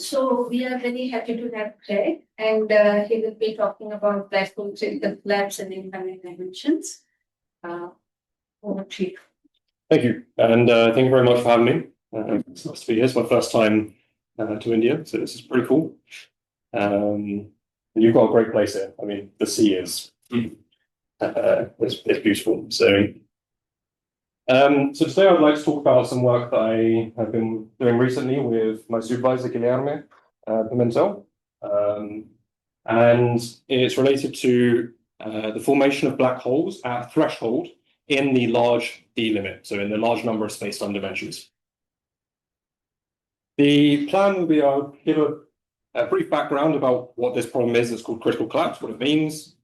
So we are very happy to have Greg, and he will be talking about black hole critical collapse and infinite dimensions. Over to you. Thank you, and thank you very much for having me. It's nice to be here. It's my first time to India, so this is pretty cool. And you've got a great place here. I mean, the sea is it's beautiful. So today I'd like to talk about some work that I have been doing recently with my supervisor, Guilherme Pimentel. And it's related to the formation of black holes at a threshold in the large D limit, so in the large number of space-time dimensions. The plan will be I'll give a brief background about what this problem is. It's called critical collapse, what it means,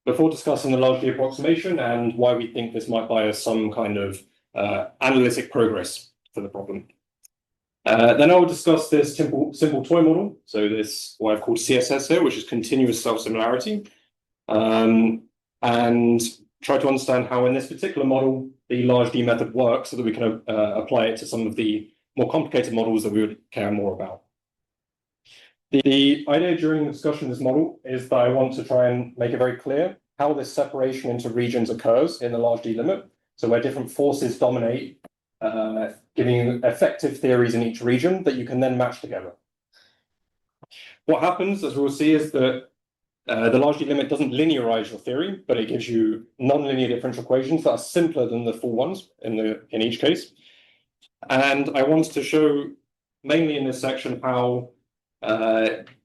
before discussing the large D approximation and why we think this might buy us some kind of analytic progress for the problem. Then I will discuss this simple toy model, so this what I've called CSS here, which is continuous self-similarity, and try to understand how in this particular model the large D method works so that we can apply it to some of the more complicated models that we would care more about. The idea during the discussion of this model is that I want to try and make it very clear how this separation into regions occurs in the large D limit, so where different forces dominate, giving effective theories in each region that you can then match together. What happens, as we'll see, is that the large D limit doesn't linearize your theory, but it gives you nonlinear differential equations that are simpler than the full ones in each case. And I want to show, mainly in this section, how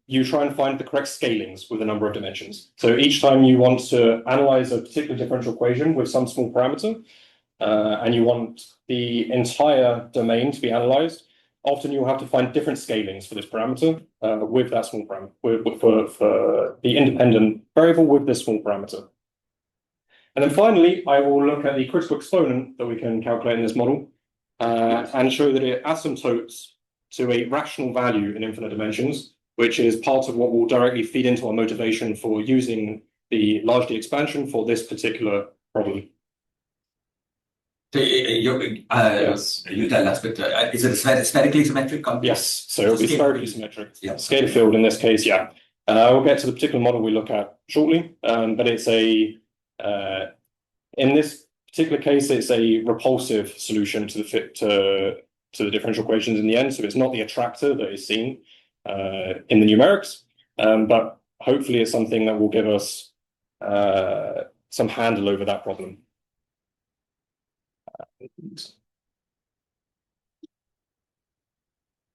you try and find the correct scalings with a number of dimensions. So each time you want to analyze a particular differential equation with some small parameter, and you want the entire domain to be analyzed, often you'll have to find different scalings for this parameter with that small parameter, for the independent variable with this small parameter. And then finally, I will look at the critical exponent that we can calculate in this model and show that it asymptotes to a rational value in infinite dimensions, which is part of what will directly feed into our motivation for using the large D expansion for this particular problem. So yes. You tell us, but is it spherically symmetric? Yes, so it'll be spherically symmetric. Yeah. Scalar field in this case, yeah. We'll get to the particular model we look at shortly, but it's in this particular case, it's a repulsive solution to the differential equations in the end. So it's not the attractor that is seen in the numerics, but hopefully it's something that will give us some handle over that problem.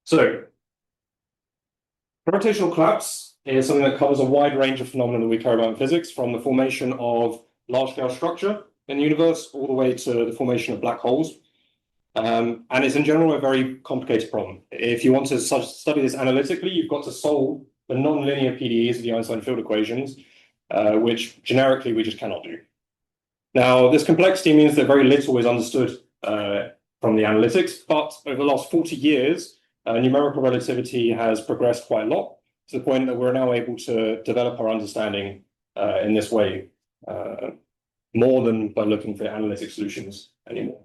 So, gravitational collapse is something that covers a wide range of phenomena that we care about in physics, from the formation of large-scale structure in the universe all the way to the formation of black holes. And it's in general a very complicated problem. If you want to study this analytically, you've got to solve the nonlinear PDEs of the Einstein field equations, which generically we just cannot do. Now, this complexity means that very little is understood from the analytics, but over the last 40 years, numerical relativity has progressed quite a lot, to the point that we're now able to develop our understanding in this way, more than by looking for analytic solutions anymore.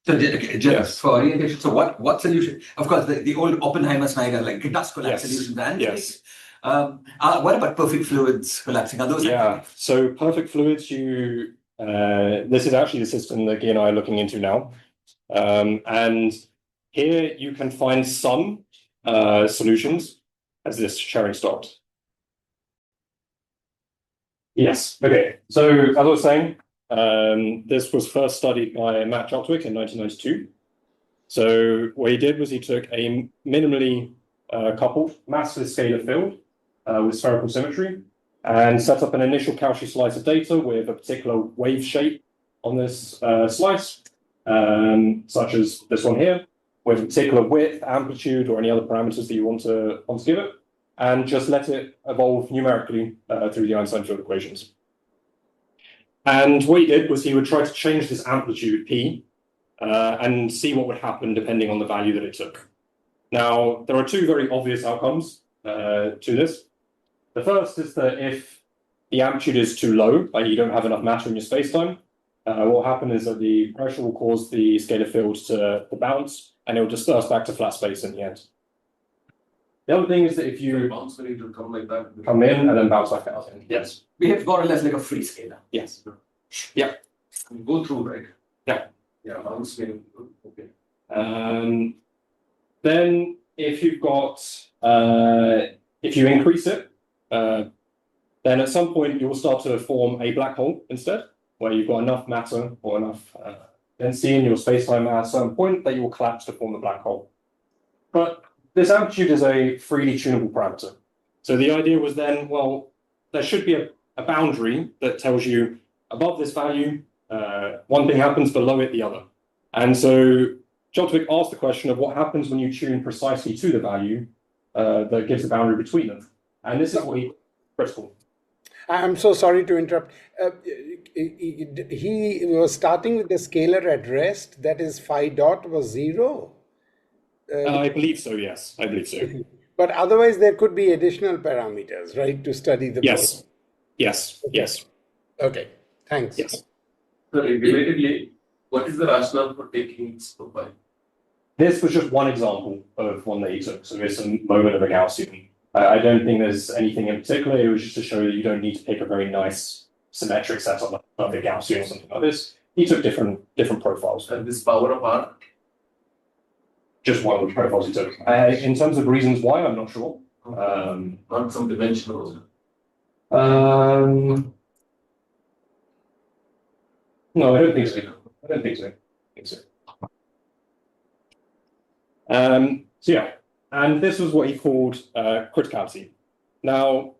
So just for orientation, so what solution? Of course, the old Oppenheimer-Snyder, like dust collapse solutions and yes. What about perfect fluids collapsing? Are those so perfect fluids, this is actually the system that Guy and I are looking into now. And here you can find some solutions as this sharing stopped. Yes, okay. So as I was saying, this was first studied by Matt Chotwick in 1992. So what he did was he took a minimally coupled massless scalar field with spherical symmetry and set up an initial Cauchy slice of data with a particular wave shape on this slice, such as this one here, with a particular width, amplitude, or any other parameters that you want to give it, and just let it evolve numerically through the Einstein field equations. And what he did was he would try to change this amplitude P and see what would happen depending on the value that it took. Now, there are two very obvious outcomes to this. The first is that if the amplitude is too low, like you don't have enough matter in your spacetime, what will happen is that the pressure will cause the scalar field to bounce, and it will disperse back to flat space in the end. The other thing is that if you bounce when to come like that. come in and then bounce back out, yes, We have more or less like a free scalar. yes. Go through, right? Yeah. Yeah, bounce when, okay. Then if you've got, if you increase it, then at some point you will start to form a black hole instead, where you've got enough matter or enough density in your spacetime at a certain point that you will collapse to form the black hole. But this amplitude is a freely tunable parameter. So the idea was then, well, there should be a boundary that tells you above this value, one thing happens, below it, the other. And so Jodwick asked the question of what happens when you tune precisely to the value that gives the boundary between them. And this is what he critical. I'm so sorry to interrupt. He was starting with the scalar at rest, that is phi dot was 0. I believe so, yes. I believe so. But otherwise, there could be additional parameters, right, to study the Yes. body. Yes. Yes. Okay, thanks. Yes. So relatedly, what is the rationale for taking this profile? This was just one example of one that he took. So it's a moment of a Gaussian. I don't think there's anything in particular. It was just to show that you don't need to pick a very nice symmetric setup of a Gaussian or something like this. He took different profiles. And this power of R? Just one of the profiles he took. In terms of reasons why, I'm not sure. Not some dimensional. No, I don't think so. I don't think so. So yeah, and this was what he called criticality. Now,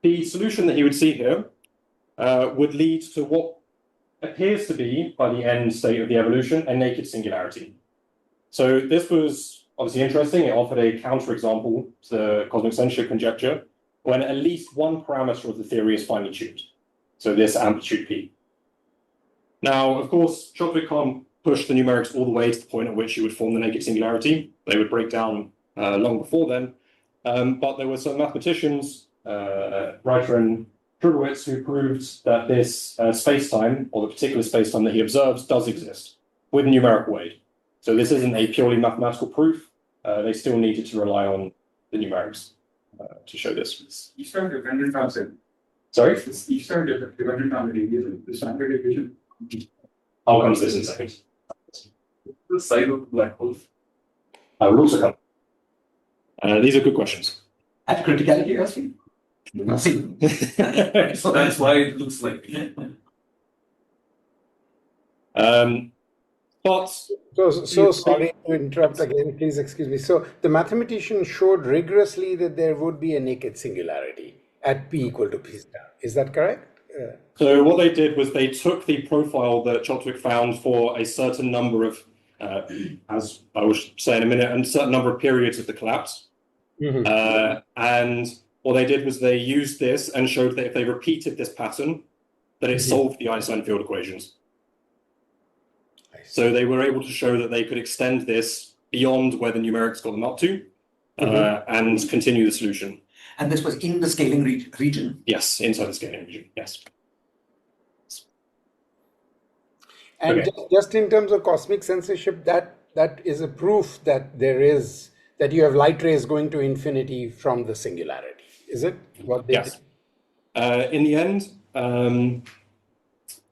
the solution that he would see here would lead to what appears to be, by the end state of the evolution, a naked singularity. So this was obviously interesting. It offered a counterexample to the cosmic censorship conjecture when at least one parameter of the theory is finely tuned. So this amplitude P. Now, of course, Jodwick can't push the numerics all the way to the point at which you would form the naked singularity. They would break down long before then. But there were some mathematicians, Reiter and Krugowitz, who proved that this spacetime, or the particular spacetime that he observes, does exist with numerical aid. So this isn't a purely mathematical proof. They still needed to rely on the numerics to show this. Eastern dependent concept. Sorry? This Eastern dependent on the deviation, the standard deviation. I'll come to this in a second. The size of the black hole. I will also come. These are good questions. At criticality, I see. Nothing. So that's why it looks like. But So sorry to interrupt again, please excuse me. So the mathematician showed rigorously that there would be a naked singularity at P equal to P star. Is that correct? So what they did was they took the profile that Jodwick found for a certain number of, as I will say in a minute, a certain number of periods of the collapse. Mm-hmm. And what they did was they used this and showed that if they repeated this pattern, that it solved the Einstein field equations. So they were able to show that they could extend this beyond where the numerics got them up to and continue the solution. And this was in the scaling region. Yes, inside the scaling region, yes. And Okay. just in terms of cosmic censorship, that is a proof that that you have light rays going to infinity from the singularity. Is it what they Yes. In the end,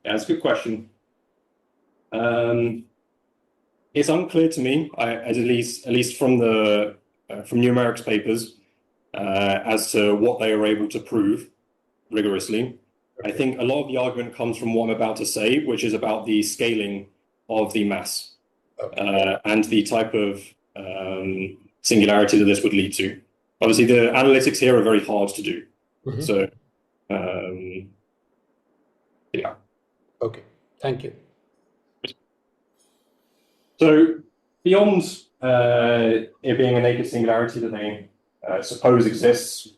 that's a good question. It's unclear to me, at least from the from numerics papers, as to what they are able to prove rigorously. I think a lot of the argument comes from what I'm about to say, which is about the scaling of the mass and the type of singularity that this would lead to. Obviously, the analytics here are very hard to do. So, yeah. Okay, thank you. So beyond it being a naked singularity that they suppose exists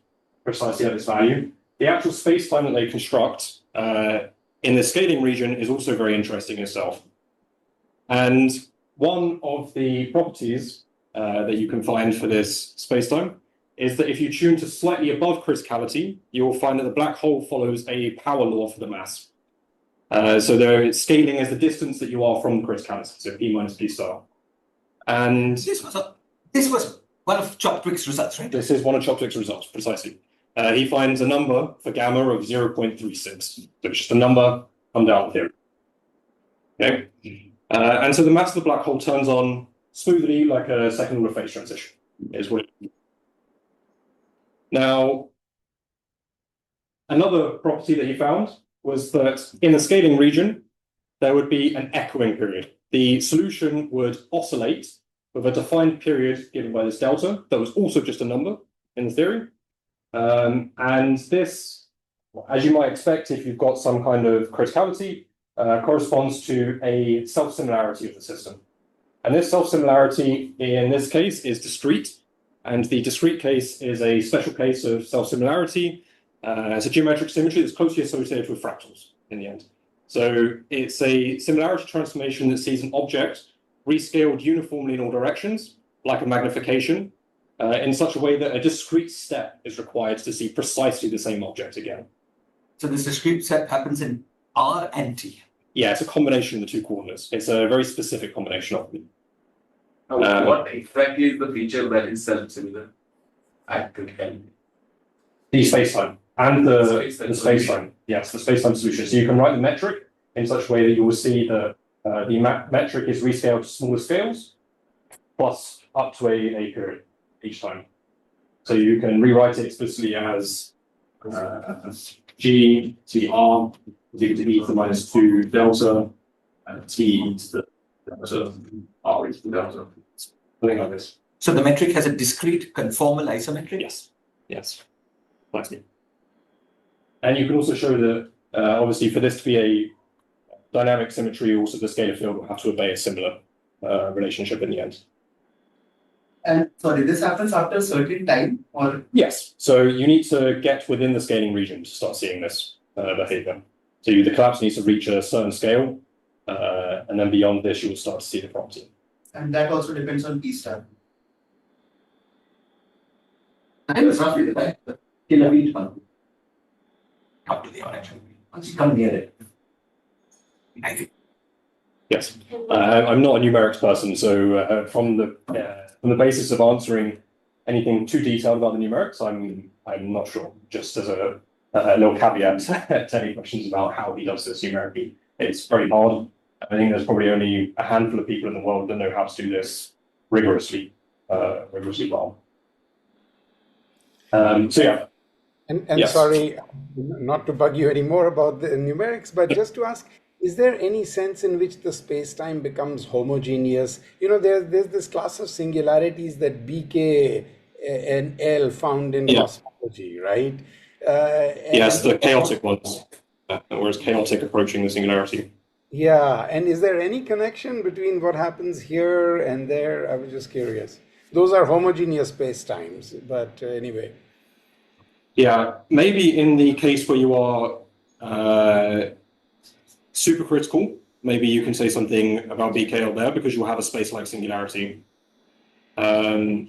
precisely at this value, the actual space-time that they construct in the scaling region is also very interesting itself. And one of the properties that you can find for this space-time is that if you tune to slightly above criticality, you will find that the black hole follows a power law for the mass. So the scaling is the distance that you are from the criticality, so P minus P star. And This was This was one of Chopwick's results, right? This is one of Chopwick's results, precisely. He finds a number for gamma of 0.36. So it's just a number come down here. Okay. And so the mass of the black hole turns on smoothly like a second order phase transition, is what it is. Now, another property that he found was that in the scaling region, there would be an echoing period. The solution would oscillate with a defined period given by this delta that was also just a number in the theory. And this, as you might expect, if you've got some kind of criticality, corresponds to a self-similarity of the system. And this self-similarity in this case is discrete. And the discrete case is a special case of self-similarity. It's a geometric symmetry that's closely associated with fractals in the end. So it's a similarity transformation that sees an object rescaled uniformly in all directions, like a magnification, in such a way that a discrete step is required to see precisely the same object again. So this discrete step happens in R and T. Yeah, it's a combination of the two coordinates. It's a very specific combination of them. What exactly is the feature that is self-similar? The spacetime and the spacetime. Yes, the spacetime solution. So you can write the metric in such a way that you will see that the metric is rescaled to smaller scales, plus up to a period each time. So you can rewrite it explicitly as G to the R is equal to E to the minus 2 delta, and T to the delta, R to the delta. Something like this. So the metric has a discrete conformal isometric? Yes. Yes. Exactly. And you can also show that, obviously, for this to be a dynamic symmetry, also the scalar field will have to obey a similar relationship in the end. And sorry, this happens after a certain time, or? Yes. So you need to get within the scaling region to start seeing this behavior. So the collapse needs to reach a certain scale, and then beyond this, you will start to see the property. And that also depends on P star. Time is roughly the time. Kilometer one. Up to the orange. Once you come near it, I think. Yes. I'm not a numerics person, so from the basis of answering anything too detailed about the numerics, I'm not sure. Just as a little caveat to any questions about how he does this numerically, it's very hard. I think there's probably only a handful of people in the world that know how to do this rigorously well. So yeah. And Yes. sorry, not to bug you anymore about the numerics, but just to ask, is there any sense in which the space-time becomes homogeneous? You know, there's this class of singularities that BK and L found in cosmology, right? Yes, the chaotic ones, or is chaotic approaching the singularity? Yeah, and is there any connection between what happens here and there? I was just curious. Those are homogeneous space-times, but anyway. Yeah, maybe in the case where you are supercritical, maybe you can say something about BKL there because you'll have a space-like singularity. Here,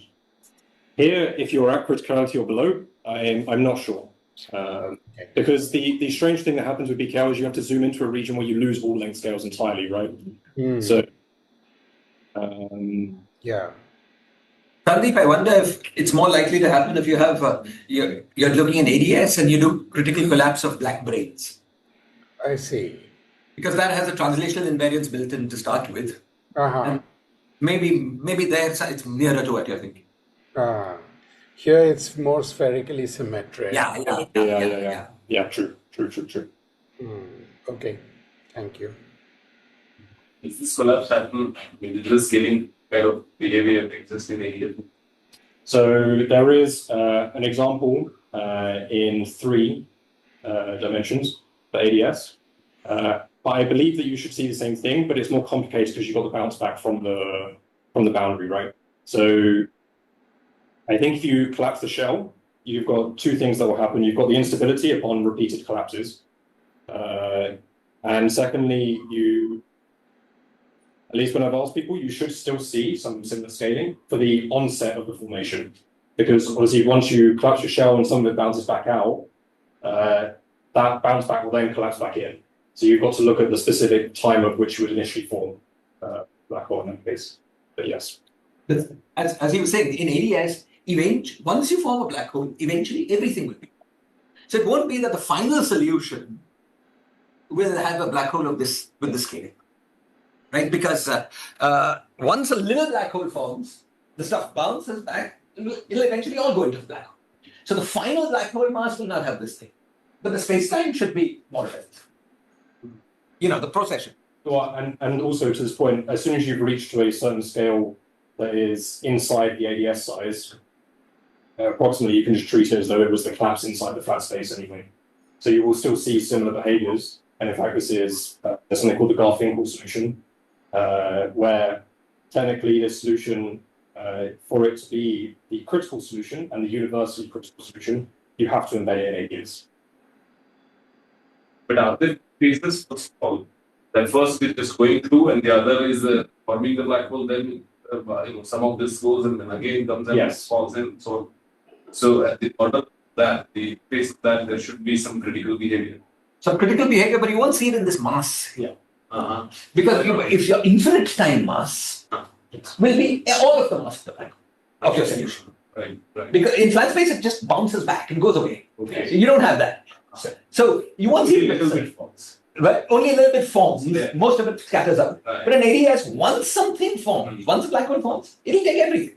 if you're at criticality or below, I'm not sure. Because the strange thing that happens with BKL is you have to zoom into a region where you lose all length scales entirely, right? So, yeah. Sandeep, I wonder if it's more likely to happen if you have you're looking at ADS and you do critical collapse of black brains. I see. Because that has a translational invariance built in to start with. And maybe there it's nearer to what you're thinking. Here it's more spherically symmetric. Yeah, true. Okay, thank you. Is this collapse happen with the scaling kind of behavior exists in ADS? So there is an example in 3 dimensions for ADS. But I believe that you should see the same thing, but it's more complicated because you've got the bounce back from the boundary, right? So I think if you collapse the shell, you've got 2 things that will happen. You've got the instability upon repeated collapses. And secondly, at least when I've asked people, you should still see some similar scaling for the onset of the formation. Because obviously once you collapse your shell and some of it bounces back out, that bounce back will then collapse back in. So you've got to look at the specific time of which you would initially form black hole in that case. But yes. As he was saying, in ADS, once you form a black hole, eventually everything will be. So it won't be that the final solution will have a black hole of this with the scaling, right? Because once a little black hole forms, the stuff bounces back. It'll eventually all go into the black hole. So the final black hole mass will not have this thing, but the space-time should be modified. The procession. Well, and also to this point, as soon as you've reached to a certain scale that is inside the ADS size, approximately you can just treat it as though it was the collapse inside the flat space anyway. So you will still see similar behaviors. And in fact, this is there's something called the Garfinkel solution, where technically this solution, for it to be the critical solution and the universally critical solution, you have to embed it in ADS. But are there phases first of all? Then first it is going through, and the other is forming the black hole. Then some of this goes, and then again comes and falls in. So at the order of that, the phase of that, there should be some critical behavior. Some critical behavior, but you won't see it in this mass. Yeah. Because if your infinite time mass will be all of the mass of the black hole of your solution. Right. Because in flat space, it just bounces back and goes away. Okay. So you don't have that. So you won't see Only a little bit falls. Right? Only a little bit forms. Yeah. Most of it scatters out. Right. But in ADS, once something forms, once a black hole forms, it'll take everything.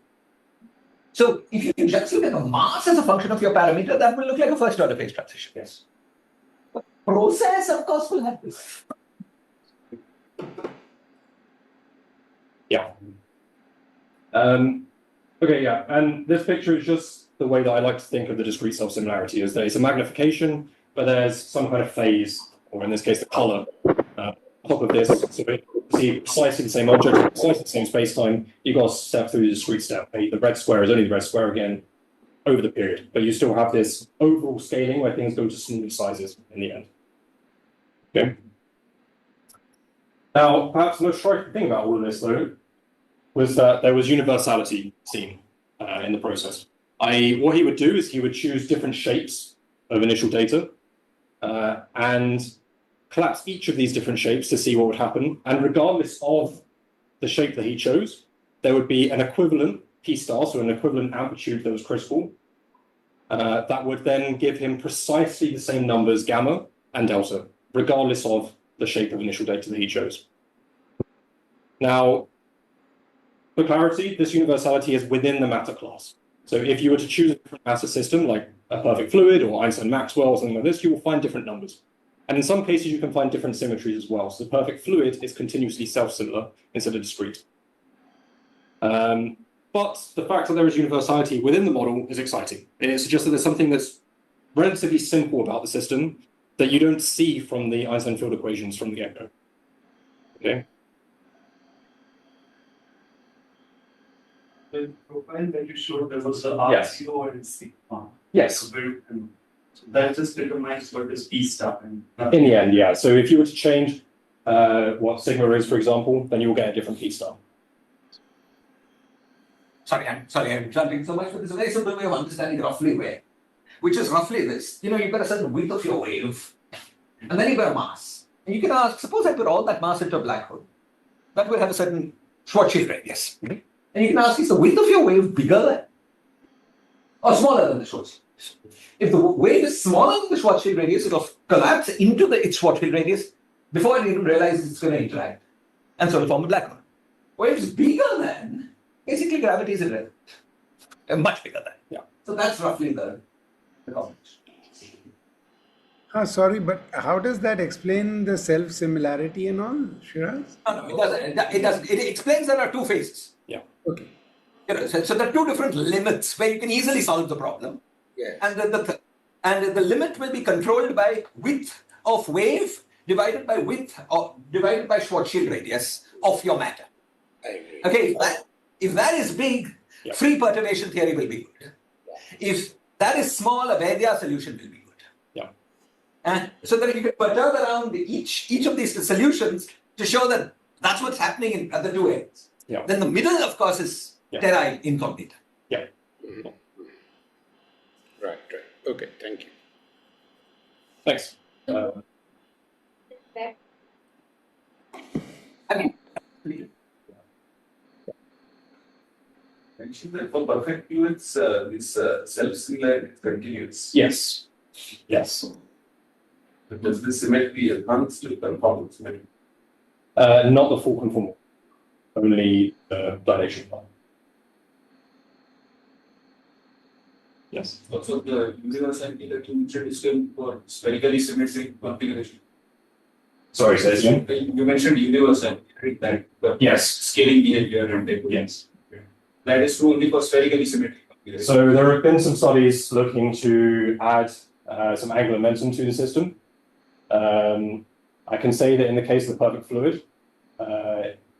So if you just look at the mass as a function of your parameter, that will look like a first order phase transition. Yes. The process, of course, will have this. Yeah. Okay, yeah. And this picture is just the way that I like to think of the discrete self-similarity, is that it's a magnification, but there's some kind of phase, or in this case, the color, on top of this. So you see precisely the same object, precisely the same space-time. You've got to step through the discrete step. The red square is only the red square again over the period, but you still have this overall scaling where things go to smaller sizes in the end. Okay. Now, perhaps the most striking thing about all of this, though, was that there was universality seen in the process. What he would do is he would choose different shapes of initial data and collapse each of these different shapes to see what would happen. And regardless of the shape that he chose, there would be an equivalent P star, so an equivalent amplitude that was critical, that would then give him precisely the same numbers, gamma and delta, regardless of the shape of initial data that he chose. Now, for clarity, this universality is within the matter class. So if you were to choose a different matter system, like a perfect fluid or Einstein-Maxwell or something like this, you will find different numbers. And in some cases, you can find different symmetries as well. So the perfect fluid is continuously self-similar instead of discrete. But the fact that there is universality within the model is exciting. It suggests that there's something that's relatively simple about the system that you don't see from the Einstein field equations from the get-go. Okay. The profile that you showed, there was a Yes. RCO and sigma. Yes. So that just determines what is P star. And In the end, yeah. So if you were to change what sigma is, for example, then you will get a different P star. I'm jumping so much, but there's a very simple way of understanding roughly where, which is roughly this. You've got a certain width of your wave, and then you've got a mass. And you can ask, suppose I put all that mass into a black hole. That will have a certain Schwarzschild radius. Mm-hmm. And you can ask, is the width of your wave bigger than or smaller than the Schwarzschild? If the wave is smaller than the Schwarzschild radius, it will collapse into its Schwarzschild radius before it even realizes it's going to interact. And so it'll form a black hole. Waves bigger than, basically gravity is irrelevant. Much bigger than. Yeah. So that's roughly the combination. Sorry, but how does that explain the self-similarity and all, Shiraz? No, it doesn't. It doesn't. It explains there are two phases. Yeah. Okay. So there are two different limits where you can easily solve the problem. Yeah. And the limit will be controlled by width of wave divided by Schwarzschild radius of your matter. I agree. Okay, if that is big, Yeah. free perturbation theory will be good. If that is small, a Vaidya solution will be good. Yeah. And so that you can perturb around each of these solutions to show that that's what's happening at the two ends. Yeah. Then the middle, of course, is terra incognita. Yeah. Right. Okay, thank you. Thanks. I mean, mentioned that for perfect Q, it's this self-singularity is continuous. Yes. Yes. But does this symmetry enhance to conformal symmetry? Not the full conformal, only the dilation part. Yes. Also, the universality that you mentioned is still for spherically symmetric configuration. Sorry, say this again? You mentioned universality, right? That Yes. scaling behavior and type. Yes. That is true only for spherically symmetric configuration. So there have been some studies looking to add some angular momentum to the system. I can say that in the case of the perfect fluid,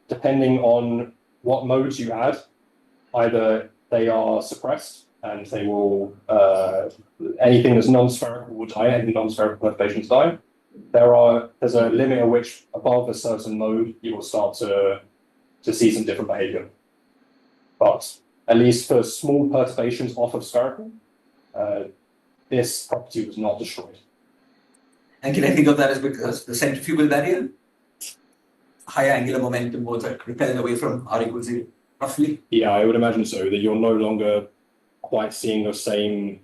depending on what modes you add, either they are suppressed and they will, anything that's non-spherical will die, and non-spherical perturbations die. There's a limit at which above a certain mode, you will start to see some different behavior. But at least for small perturbations off of spherical, this property was not destroyed. And can I think of that as because the centrifugal barrier, higher angular momentum modes are repelling away from R equals 0, roughly? Yeah, I would imagine so, that you're no longer quite seeing the same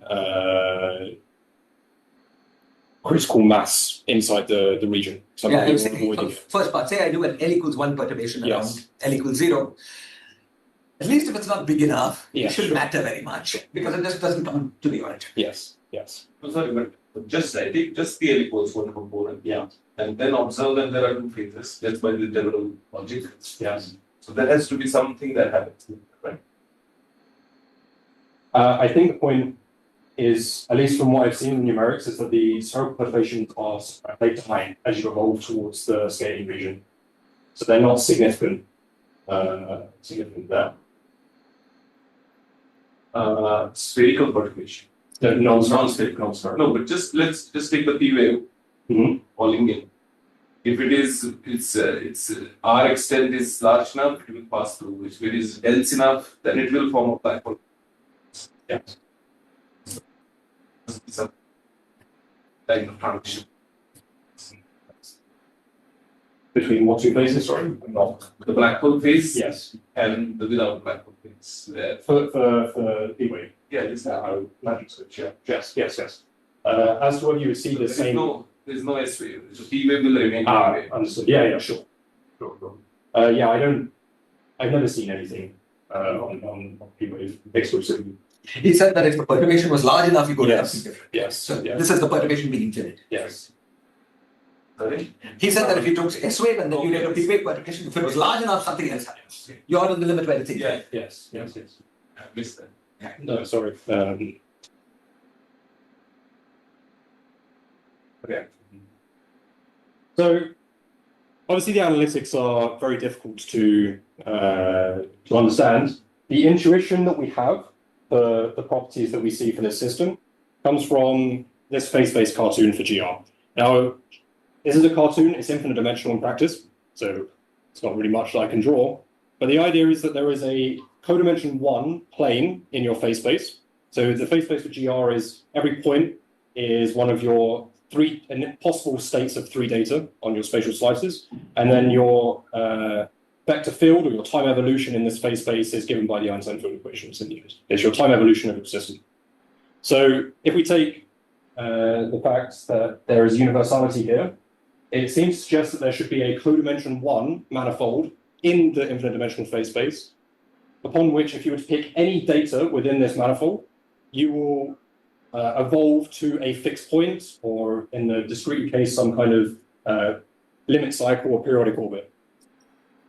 critical mass inside the region. So Yeah, I was you're thinking, avoiding it. first part, say I do an L equals 1 perturbation around Yes. L equals 0. At least if it's not big enough, Yeah, it shouldn't sure. matter very much because it just doesn't come to the origin. Yes, yes. Oh, sorry, but just I take just the L equals one component. Yeah. And then observe that there are two phases. That's by the general logic. Yes. So there has to be something that happens, right? I think the point is, at least from what I've seen in numerics, is that the spherical perturbations are they decline as you evolve towards the scaling region. So they're not significant there. Spherical perturbation. No, Non-spherical. No, but let's just take the P wave falling in. If it is, its R extent is large enough, it will pass through. If it is dense enough, then it will form a black hole. Yeah. Some kind of transition. Between what two phases? Sorry, not. The black hole phase Yes. and the without black hole phase. For P-wave. Yeah, this I would imagine so. Yeah. Yes. As to whether you would see the same. There's no S wave. So P wave will remain P wave. Understood. Yeah, sure. Yeah, I've never seen anything on P-wave exclusively. He said that if the perturbation was large enough, you go to something different. Yes. So Yeah. this is the perturbation being infinite. Yes. Sorry? He said that if you took S wave and then you get a P wave perturbation, if it was large enough, something else happens. You're in the limit where it's infinite. Yes. I missed that. No, sorry. Okay. So obviously the analytics are very difficult to understand. The intuition that we have for the properties that we see for this system comes from this phase-based cartoon for GR. Now, this is a cartoon, it's infinite dimensional in practice, so it's not really much that I can draw. But the idea is that there is a codimension 1 plane in your phase space. So the phase space for GR is every point is one of your 3 possible states of 3 data on your spatial slices, and then your vector field or your time evolution in this phase space is given by the Einstein field equations. It's your time evolution of your system. So if we take the fact that there is universality here, it seems to suggest that there should be a codimension 1 manifold in the infinite dimensional phase space, upon which if you were to pick any data within this manifold, you will evolve to a fixed point, or in the discrete case, some kind of limit cycle or periodic orbit.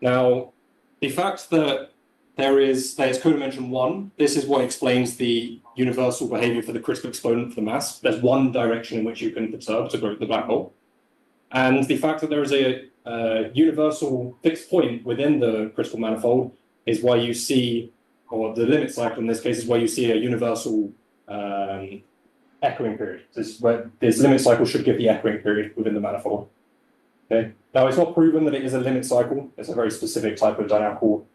Now, the fact that there's codimension 1, this is what explains the universal behavior for the critical exponent for the mass. There's one direction in which you can perturb to go to the black hole. And the fact that there is a universal fixed point within the critical manifold is why you see, or the limit cycle in this case is where you see a universal echoing period. This limit cycle should give the echoing period within the manifold. Okay. Now, it's not proven that it is a limit cycle. It's a very specific type of dynamical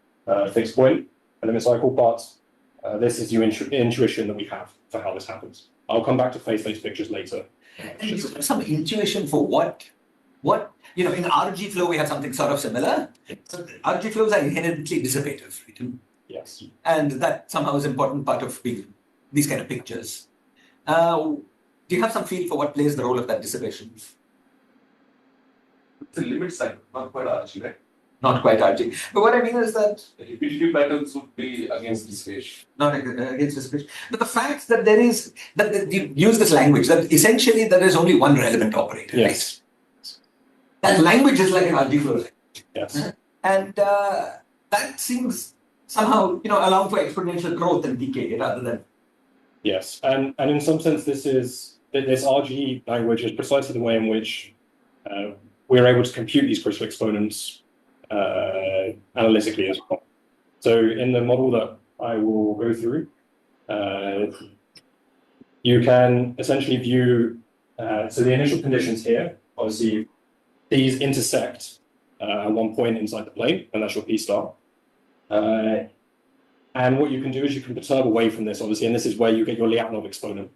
fixed point, a limit cycle, but this is the intuition that we have for how this happens. I'll come back to phase-based pictures later. And you have some intuition for what, in RG flow, we have something sort of similar. So RG flows are inherently dissipative. Right? Yes. And that somehow is an important part of these kind of pictures. Do you have some feel for what plays the role of that dissipation? It's a limit sign, not quite arching, right? Not quite arching. But what I mean is that The repetitive patterns would be against this page. not against dissipation. But the fact that there is, that you use this language, that essentially there is only one relevant operator, Yes. right? That language is like an algebra. Yes. And that seems somehow, allow for exponential growth and decay rather than. Yes. And in some sense, this RGE language is precisely the way in which we're able to compute these critical exponents analytically as well. So in the model that I will go through, you can essentially view, so the initial conditions here, obviously, these intersect at one point inside the plane, and that's your P star. And what you can do is you can perturb away from this, obviously, and this is where you get your Lyapunov exponent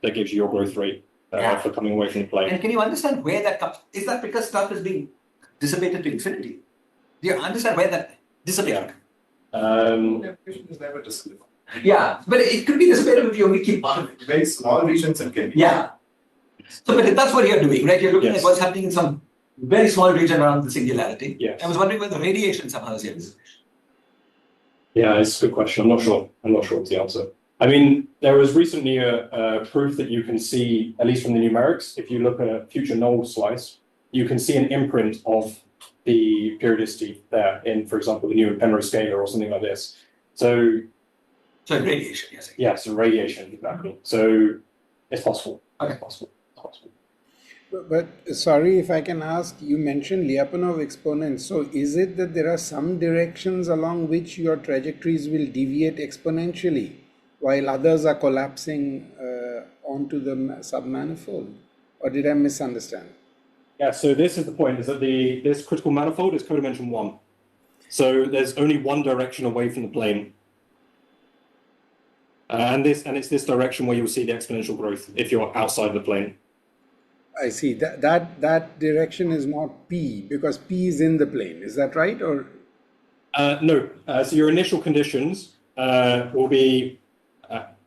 that gives you your growth rate for coming away from the plane. And can you understand where that comes? Is that because stuff is being dissipated to infinity? Do you understand where that dissipated? Application is never dissipated. Yeah, but it could be dissipated if you only keep part of it. Very small regions it can be. Yeah. So, but that's what you're doing, right? You're looking Yes. at what's happening in some very small region around the singularity. Yes. I was wondering whether radiation somehow is here. Yeah, it's a good question. I'm not sure what's the answer. I mean, there was recently a proof that you can see, at least from the numerics, if you look at a future null slice, you can see an imprint of the periodicity there in, for example, the new Penrose scalar or something like this. So Radiation, yes. yes, radiation, exactly. So it's possible. Okay. It's possible. It's possible. But sorry if I can ask, you mentioned Lyapunov exponents. So is it that there are some directions along which your trajectories will deviate exponentially while others are collapsing onto the submanifold? Or did I misunderstand? Yeah, so this is the point, is that this critical manifold is codimension 1. So there's only one direction away from the plane. And it's this direction where you'll see the exponential growth if you're outside the plane. I see. That direction is not P because P is in the plane. Is that right? Or no. So your initial conditions will be.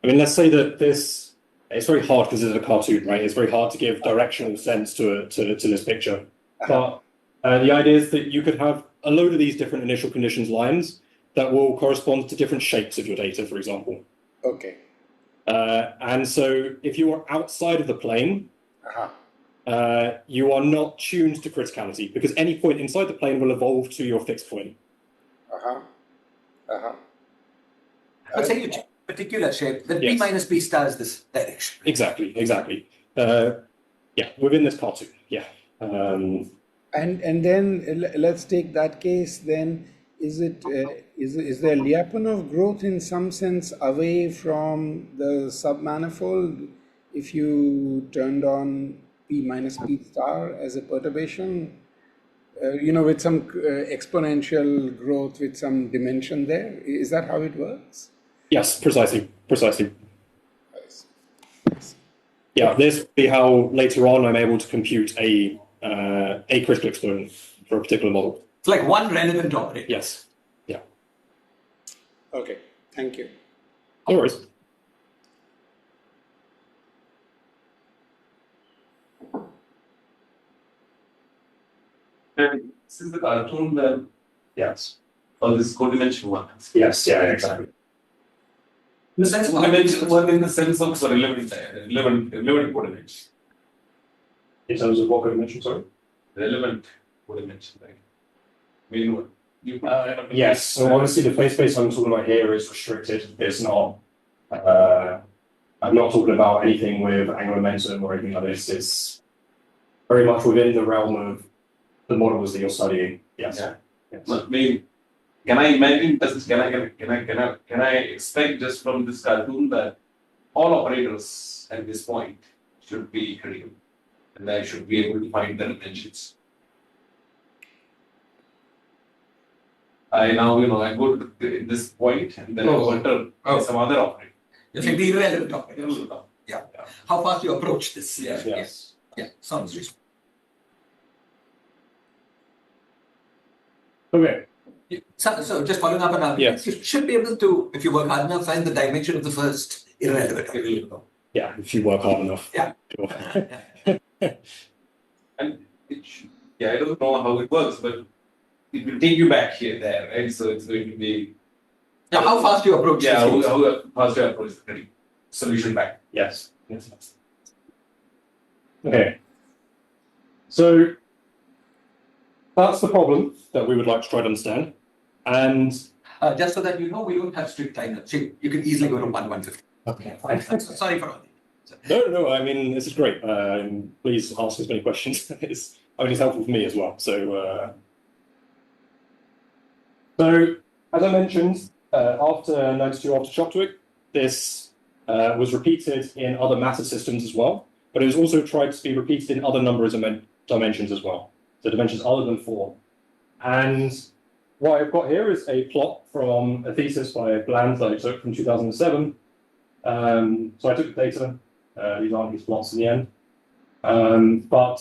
Let's say that this. It's very hard because it's a cartoon, right? It's very hard to give directional sense to this picture. But the idea is that you could have a load of these different initial conditions lines that will correspond to different shapes of your data, for example. okay. And so if you are outside of the plane, you are not tuned to criticality because any point inside the plane will evolve to your fixed point. But say you choose a particular shape, then P Yes. minus P star is this direction. Exactly. Yeah, within this cartoon. Yeah. And then let's take that case. Then is there Lyapunov growth in some sense away from the submanifold if you turned on P minus P star as a perturbation? With some exponential growth with some dimension there. Is that how it works? Yes, precisely. Yeah, this will be how later on I'm able to compute a critical exponent for a particular model. It's like one relevant operator. Yes. Yeah. Okay. Thank you. No worries. And this is the cartoon that, Yes. or this codimension one. Yes. Yeah. Exactly. The sense codimension one in the sense of relevant coordinates. In terms of what codimension, sorry? Relevant coordination, right? I mean, what? Yes. So obviously the phase space I'm talking about here is restricted. It's not. I'm not talking about anything with angular momentum or anything like this. It's very much within the realm of the models that you're studying. Yes. Yeah. Yes. I mean, can I imagine? Can I expect just from this cartoon that all operators at this point should be critical, and I should be able to find the dimensions? I now I go to this point and then I alter some other operator. You're saying the irrelevant operator. Yeah. How fast you approach this? Yes. Yeah. Sounds reasonable. Okay. So just following up on our, Yes. you should be able to, if you work hard enough, find the dimension of the first irrelevant. Yeah, if you work hard enough. Yeah. Sure. And I don't know how it works, but it will take you back here, there, right? So it's going to be. Yeah, how fast you approach Yeah, this. how fast you approach the solution back. Yes. Okay. So that's the problem that we would like to try to understand. And Just so that you know, we don't have strict time. You can easily go to 150. okay. Sorry for all that. No, I mean, this is great. Please ask as many questions. It's helpful for me as well. So as I mentioned, after 92, after Chopwick, this was repeated in other matter systems as well, but it was also tried to be repeated in other numbers of dimensions as well. So dimensions other than 4. And what I've got here is a plot from a thesis by Bland that I took from 2007. So I took the data. These aren't these plots in the end. But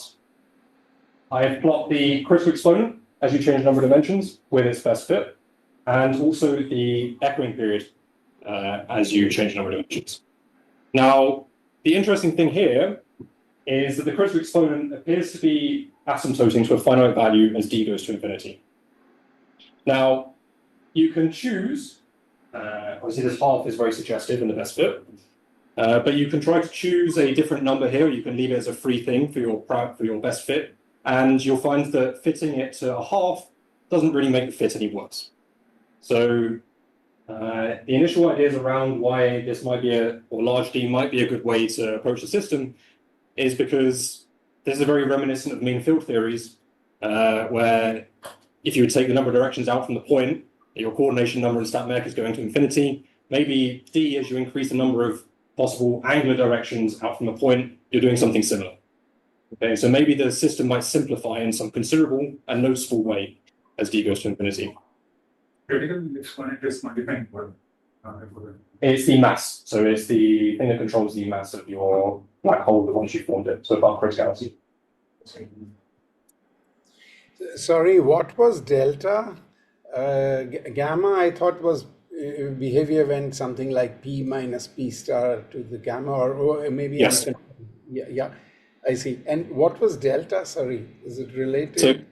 I plot the critical exponent as you change the number of dimensions with its best fit, and also the echoing period as you change the number of dimensions. Now, the interesting thing here is that the critical exponent appears to be asymptoting to a finite value as d goes to infinity. Now, you can choose, obviously this half is very suggestive in the best fit, but you can try to choose a different number here. You can leave it as a free thing for your best fit, and you'll find that fitting it to a half doesn't really make the fit any worse. So the initial ideas around why this might be or large D might be a good way to approach the system is because this is very reminiscent of mean field theories, where if you would take the number of directions out from the point, your coordination number in StatMech is going to infinity. Maybe D, as you increase the number of possible angular directions out from the point, you're doing something similar. Okay, so maybe the system might simplify in some considerable and noticeable way as D goes to infinity. Critical exponent is modifying for It's the mass. So it's the thing that controls the mass of your black hole once you formed it. So about criticality. Sorry, what was delta? Gamma, I thought was behavior when something like P minus P star to the gamma, or maybe. Yes. Yeah, I see. And what was delta? Sorry, is it related?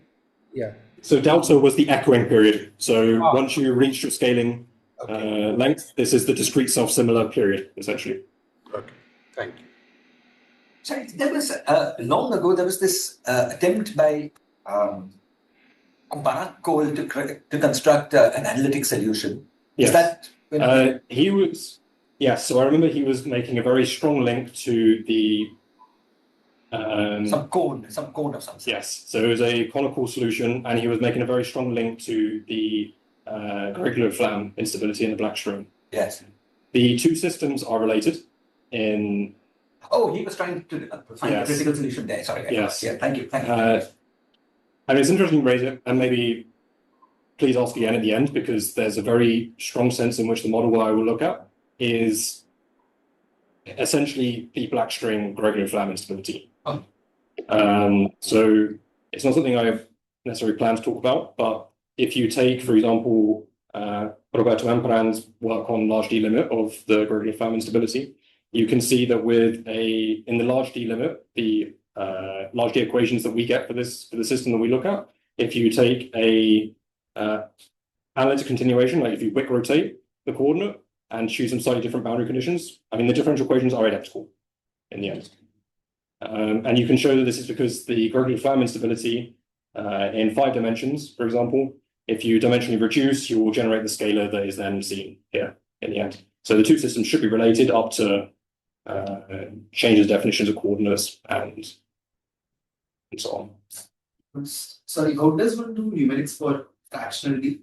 Yeah. So delta was the echoing period. So once you reach your scaling length, this is the discrete self-similar period, essentially. Okay, thank you. Sorry, there was long ago there was this attempt by Cole to construct an analytic solution. Yes. Is that he was? Yes. So I remember he was making a very strong link to the some cone of some sort. Yes. So it was a conical solution, and he was making a very strong link to the Gregory Flamm instability in the black string. Yes. The two systems are related in. Oh, he was trying to find a critical solution there. Sorry. Yes. Yeah. Thank you. And it's interesting to raise it, and maybe please ask again at the end, because there's a very strong sense in which the model I will look at is essentially the black string Gregory Flamm instability. Oh. So it's not something I've necessarily planned to talk about, but if you take, for example, Roberto Ampran's work on large D limit of the Gregory Flamm instability, you can see that in the large D limit, the large D equations that we get for the system that we look at, if you take a analytic continuation, like if you Wick rotate the coordinate and choose some slightly different boundary conditions, I mean, the differential equations are identical in the end. And you can show that this is because the Gregory Flamm instability in 5 dimensions, for example, if you dimensionally reduce, you will generate the scalar that is then seen here in the end. So the two systems should be related up to changes definitions of coordinates and so on. Sorry, how does one do numerics for fractional D?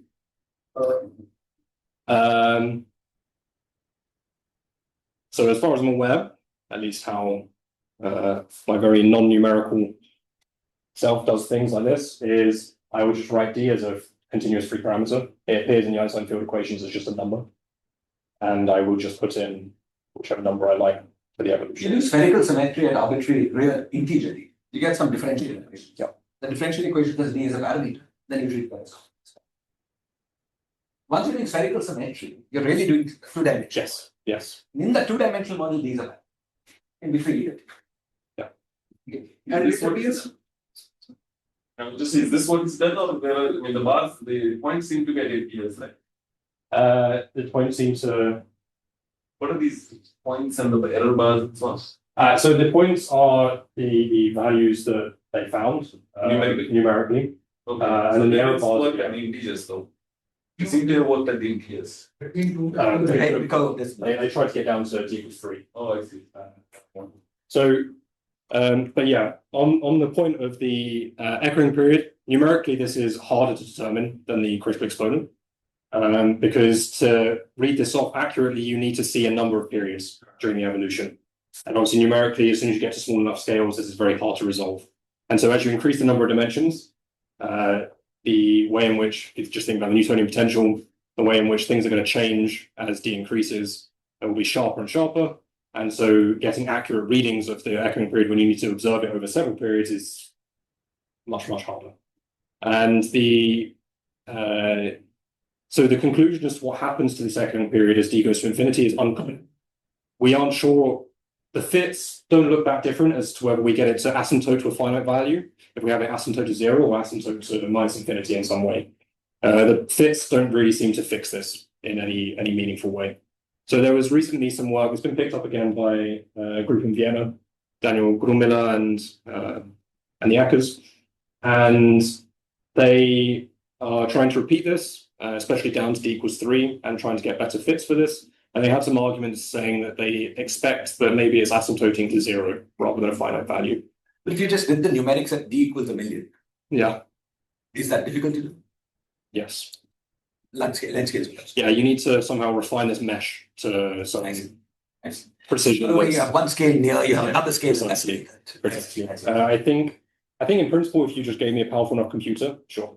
So as far as I'm aware, at least how my very non-numerical self does things like this, is I would just write D as a continuous free parameter. It appears in the Einstein field equations as just a number. And I will just put in whichever number I like for the evolution. You do spherical symmetry and arbitrary real integer D. You get some differential equations. Yeah. The differential equation plus D is a parameter. Then you treat that. once you're doing spherical symmetry, you're really doing two dimensions. Yes. Yes. In the two-dimensional model, these are in between. Yeah. Okay. And This it one appears Now, just is this what is done, or there are, I mean, the bars, the points seem to get 8 years, right? The point seems to. What are these points and the error bars and so on? So the points are the values that they found numerically. Okay, and so then the they error just bars. work at integers though. You seem to have worked at the integers. between two. Right, because of this. They tried to get down to d equals 3. Oh, I see. So, but yeah, on the point of the echoing period, numerically this is harder to determine than the critical exponent, because to read this off accurately, you need to see a number of periods during the evolution. And obviously numerically, as soon as you get to small enough scales, this is very hard to resolve. And so as you increase the number of dimensions, the way in which, if you just think about the Newtonian potential, the way in which things are going to change as d increases, it will be sharper and sharper. And so getting accurate readings of the echoing period when you need to observe it over several periods is much, much harder. And so the conclusion as to what happens to this echoing period as d goes to infinity is unclear. We aren't sure. The fits don't look that different as to whether we get it to asymptote to a finite value, if we have it asymptote to 0 or asymptote to minus infinity in some way. The fits don't really seem to fix this in any meaningful way. So there was recently some work that's been picked up again by a group in Vienna, Daniel Grumiller and the Ackers, and they are trying to repeat this, especially down to d equals 3, and trying to get better fits for this. And they had some arguments saying that they expect that maybe it's asymptoting to 0 rather than a finite value. But if you just did the numerics at d equals 1,000,000, Yeah. is that difficult to do? Yes. Length scale. Yeah, you need to somehow refine this mesh to some precision. Oh, you have one scale near, you have Yeah, another scale precisely. precisely. I think in principle, if you just gave me a powerful enough computer, sure,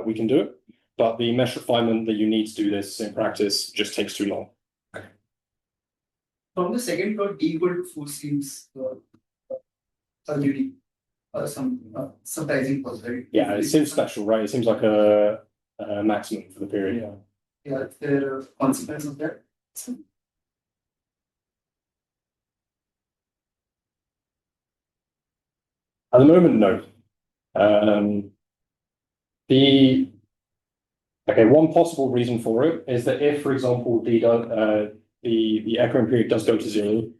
we can do it. But the mesh refinement that you need to do this in practice just takes too long. From the second plot, d equal to 4 seems already some surprising possibility. Yeah, it seems special, right? It seems like a maximum for the period. Yeah. Yeah, is there a consequence of that? At the moment, no. One possible reason for it is that if, for example, the echoing period does go to 0,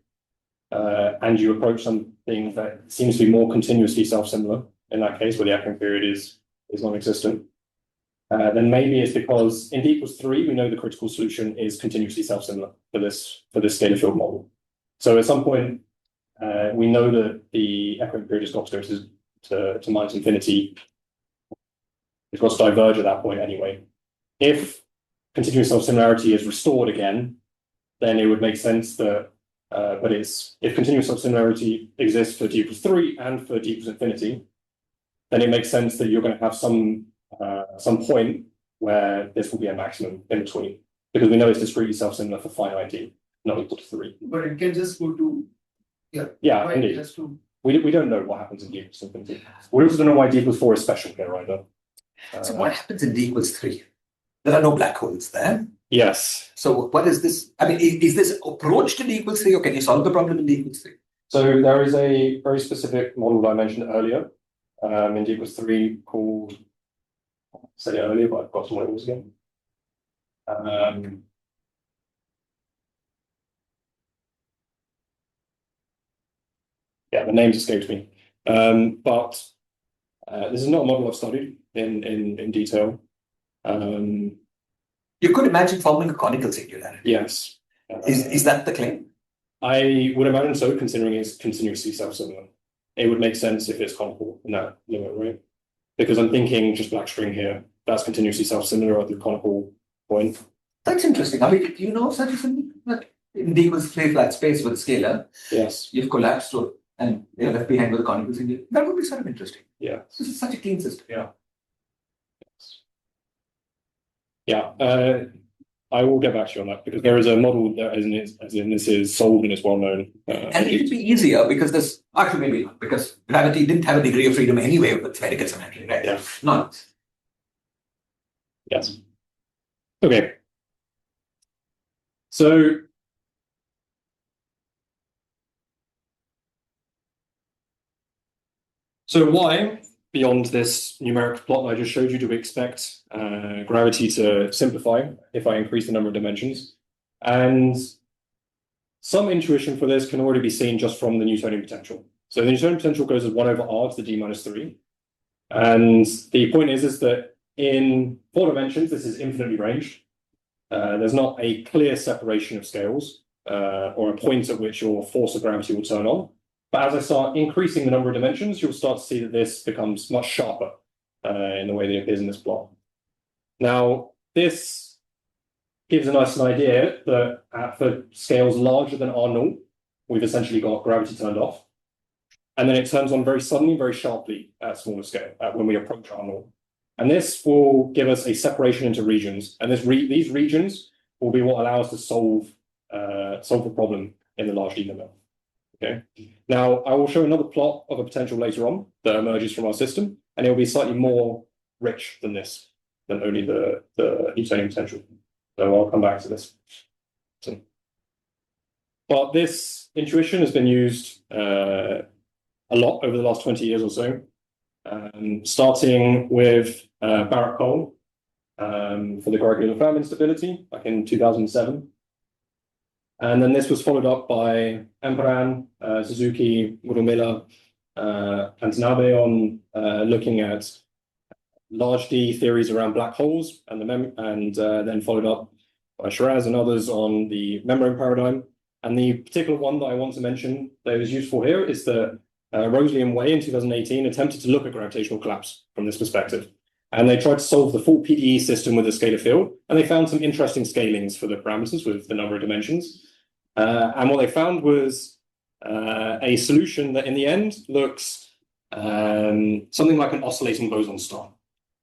and you approach something that seems to be more continuously self-similar, in that case, where the echoing period is non-existent, then maybe it's because in d equals 3, we know the critical solution is continuously self-similar for this scalar field model. So at some point, we know that the echoing period has got to go to minus infinity. It's got to diverge at that point anyway. If continuous self-similarity is restored again, then it would make sense that, if continuous self-similarity exists for d equals 3 and for d equals infinity, then it makes sense that you're going to have some point where this will be a maximum in between, because we know it's discretely self-similar for finite d, not equal to 3. But it can just go to Yeah, indeed. Just to We don't know what happens in d equals infinity. We also don't know why d equals 4 is special here either. So what happens in d equals 3? There are no black holes there. Yes. So what is this? I mean, is this approach to d equals 3, or can you solve the problem in d equals 3? So there is a very specific model that I mentioned earlier in d equals 3 called, I said it earlier, but I've got what it was again. Yeah, the names escaped me. But this is not a model I've studied in detail. You could imagine forming a conical singularity. Yes. Is that the claim? I would imagine so, considering it's continuously self-similar. It would make sense if it's conical in that limit, right? Because I'm thinking just black string here, that's continuously self-similar at the conical point. That's interesting. I mean, do you know such a thing? That in d equals 3 flat space with a scalar, Yes. you've collapsed to, and you're left behind with a conical singularity. That would be sort of interesting. Yeah. This is such a clean system. Yeah. I will get back to you on that, because there is a model that as in this is solved and is well known. And it would be easier because this, actually maybe not, because gravity didn't have a degree of freedom anyway with spherical symmetry, right? Yeah. Not. Yes. Okay. So why, beyond this numeric plot I just showed you, do we expect gravity to simplify if I increase the number of dimensions? And some intuition for this can already be seen just from the Newtonian potential. So the Newtonian potential goes as 1 over r to the d minus 3. And the point is that in 4 dimensions, this is infinitely ranged. There's not a clear separation of scales or a point at which your force of gravity will turn on. But as I start increasing the number of dimensions, you'll start to see that this becomes much sharper in the way that it appears in this plot. Now, this gives us an idea that for scales larger than R0, we've essentially got gravity turned off. And then it turns on very suddenly, very sharply at smaller scale when we approach R0. And this will give us a separation into regions. And these regions will be what allow us to solve the problem in the large D limit. Okay. Now, I will show another plot of a potential later on that emerges from our system, and it will be slightly more rich than this, than only the Newtonian potential. So I'll come back to this. But this intuition has been used a lot over the last 20 years or so, starting with Barrett-Cole for the Gregorian instability back in 2007. And then this was followed up by Emperan, Suzuki, Murumila, and Tanabe on looking at large D theories around black holes, and then followed up by Shiraz and others on the membrane paradigm. And the particular one that I want to mention that is useful here is that Rosalie and Way in 2018 attempted to look at gravitational collapse from this perspective. And they tried to solve the full PDE system with a scalar field, and they found some interesting scalings for the parameters with the number of dimensions. And what they found was a solution that in the end looks something like an oscillating boson star.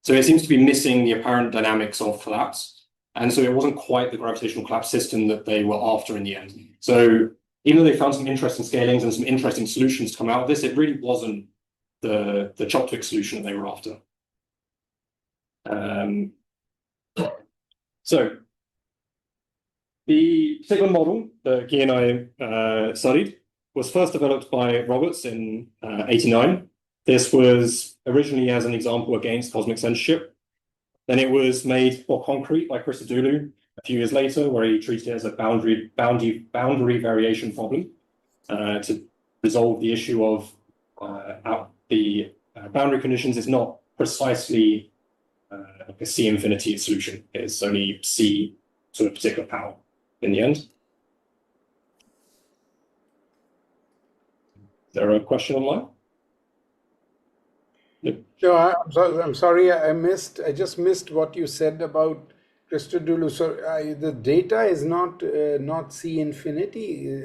So it seems to be missing the apparent dynamics of collapse. And so it wasn't quite the gravitational collapse system that they were after in the end. So even though they found some interesting scalings and some interesting solutions to come out of this, it really wasn't the Chopwick solution that they were after. So the particular model that Guy and I studied was first developed by Roberts in '89. This was originally as an example against cosmic censorship. Then it was made more concrete by Christodoulou a few years later, where he treated it as a boundary variation problem to resolve the issue of the boundary conditions is not precisely like a C infinity solution. It's only C to a particular power in the end. Is there a question online? No, I'm sorry, I just missed what you said about Christodoulou. So the data is not C infinity.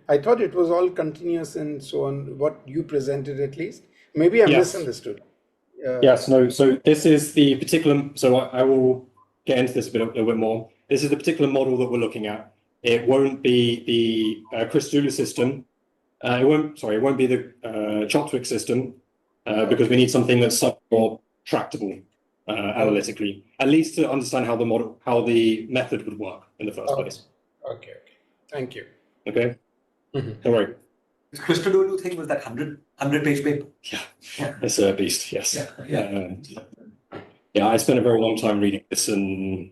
I thought it was all continuous and so on, what you presented at least. Maybe I misunderstood. Yes, no, so this is the particular, so I will get into this a little bit more. This is the particular model that we're looking at. It won't be the Christodoulou system. It won't be the Chopwick system because we need something that's somewhat more tractable analytically, at least to understand how the method would work in the first place. Okay. Thank you. Okay. Don't worry. The Christodoulou thing was that 100-page paper. Yeah, it's a beast. Yes. Yeah. I spent a very long time reading this, and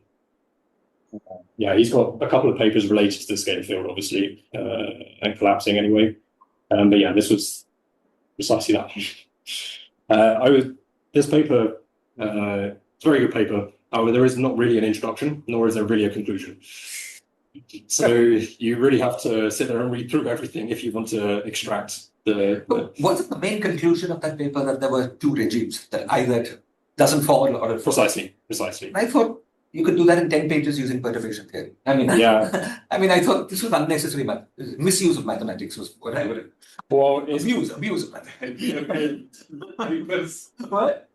he's got a couple of papers related to the scalar field, obviously, and collapsing anyway. But yeah, this was precisely that. This paper, it's a very good paper. However, there is not really an introduction, nor is there really a conclusion. So you really have to sit there and read through everything if you want to extract the. Wasn't the main conclusion of that paper that there were two regimes, that either doesn't fall or it falls? Precisely. I thought you could do that in 10 pages using perturbation theory. I mean, I thought this was unnecessary misuse of mathematics was what I would. Well, abuse of mathematics. What?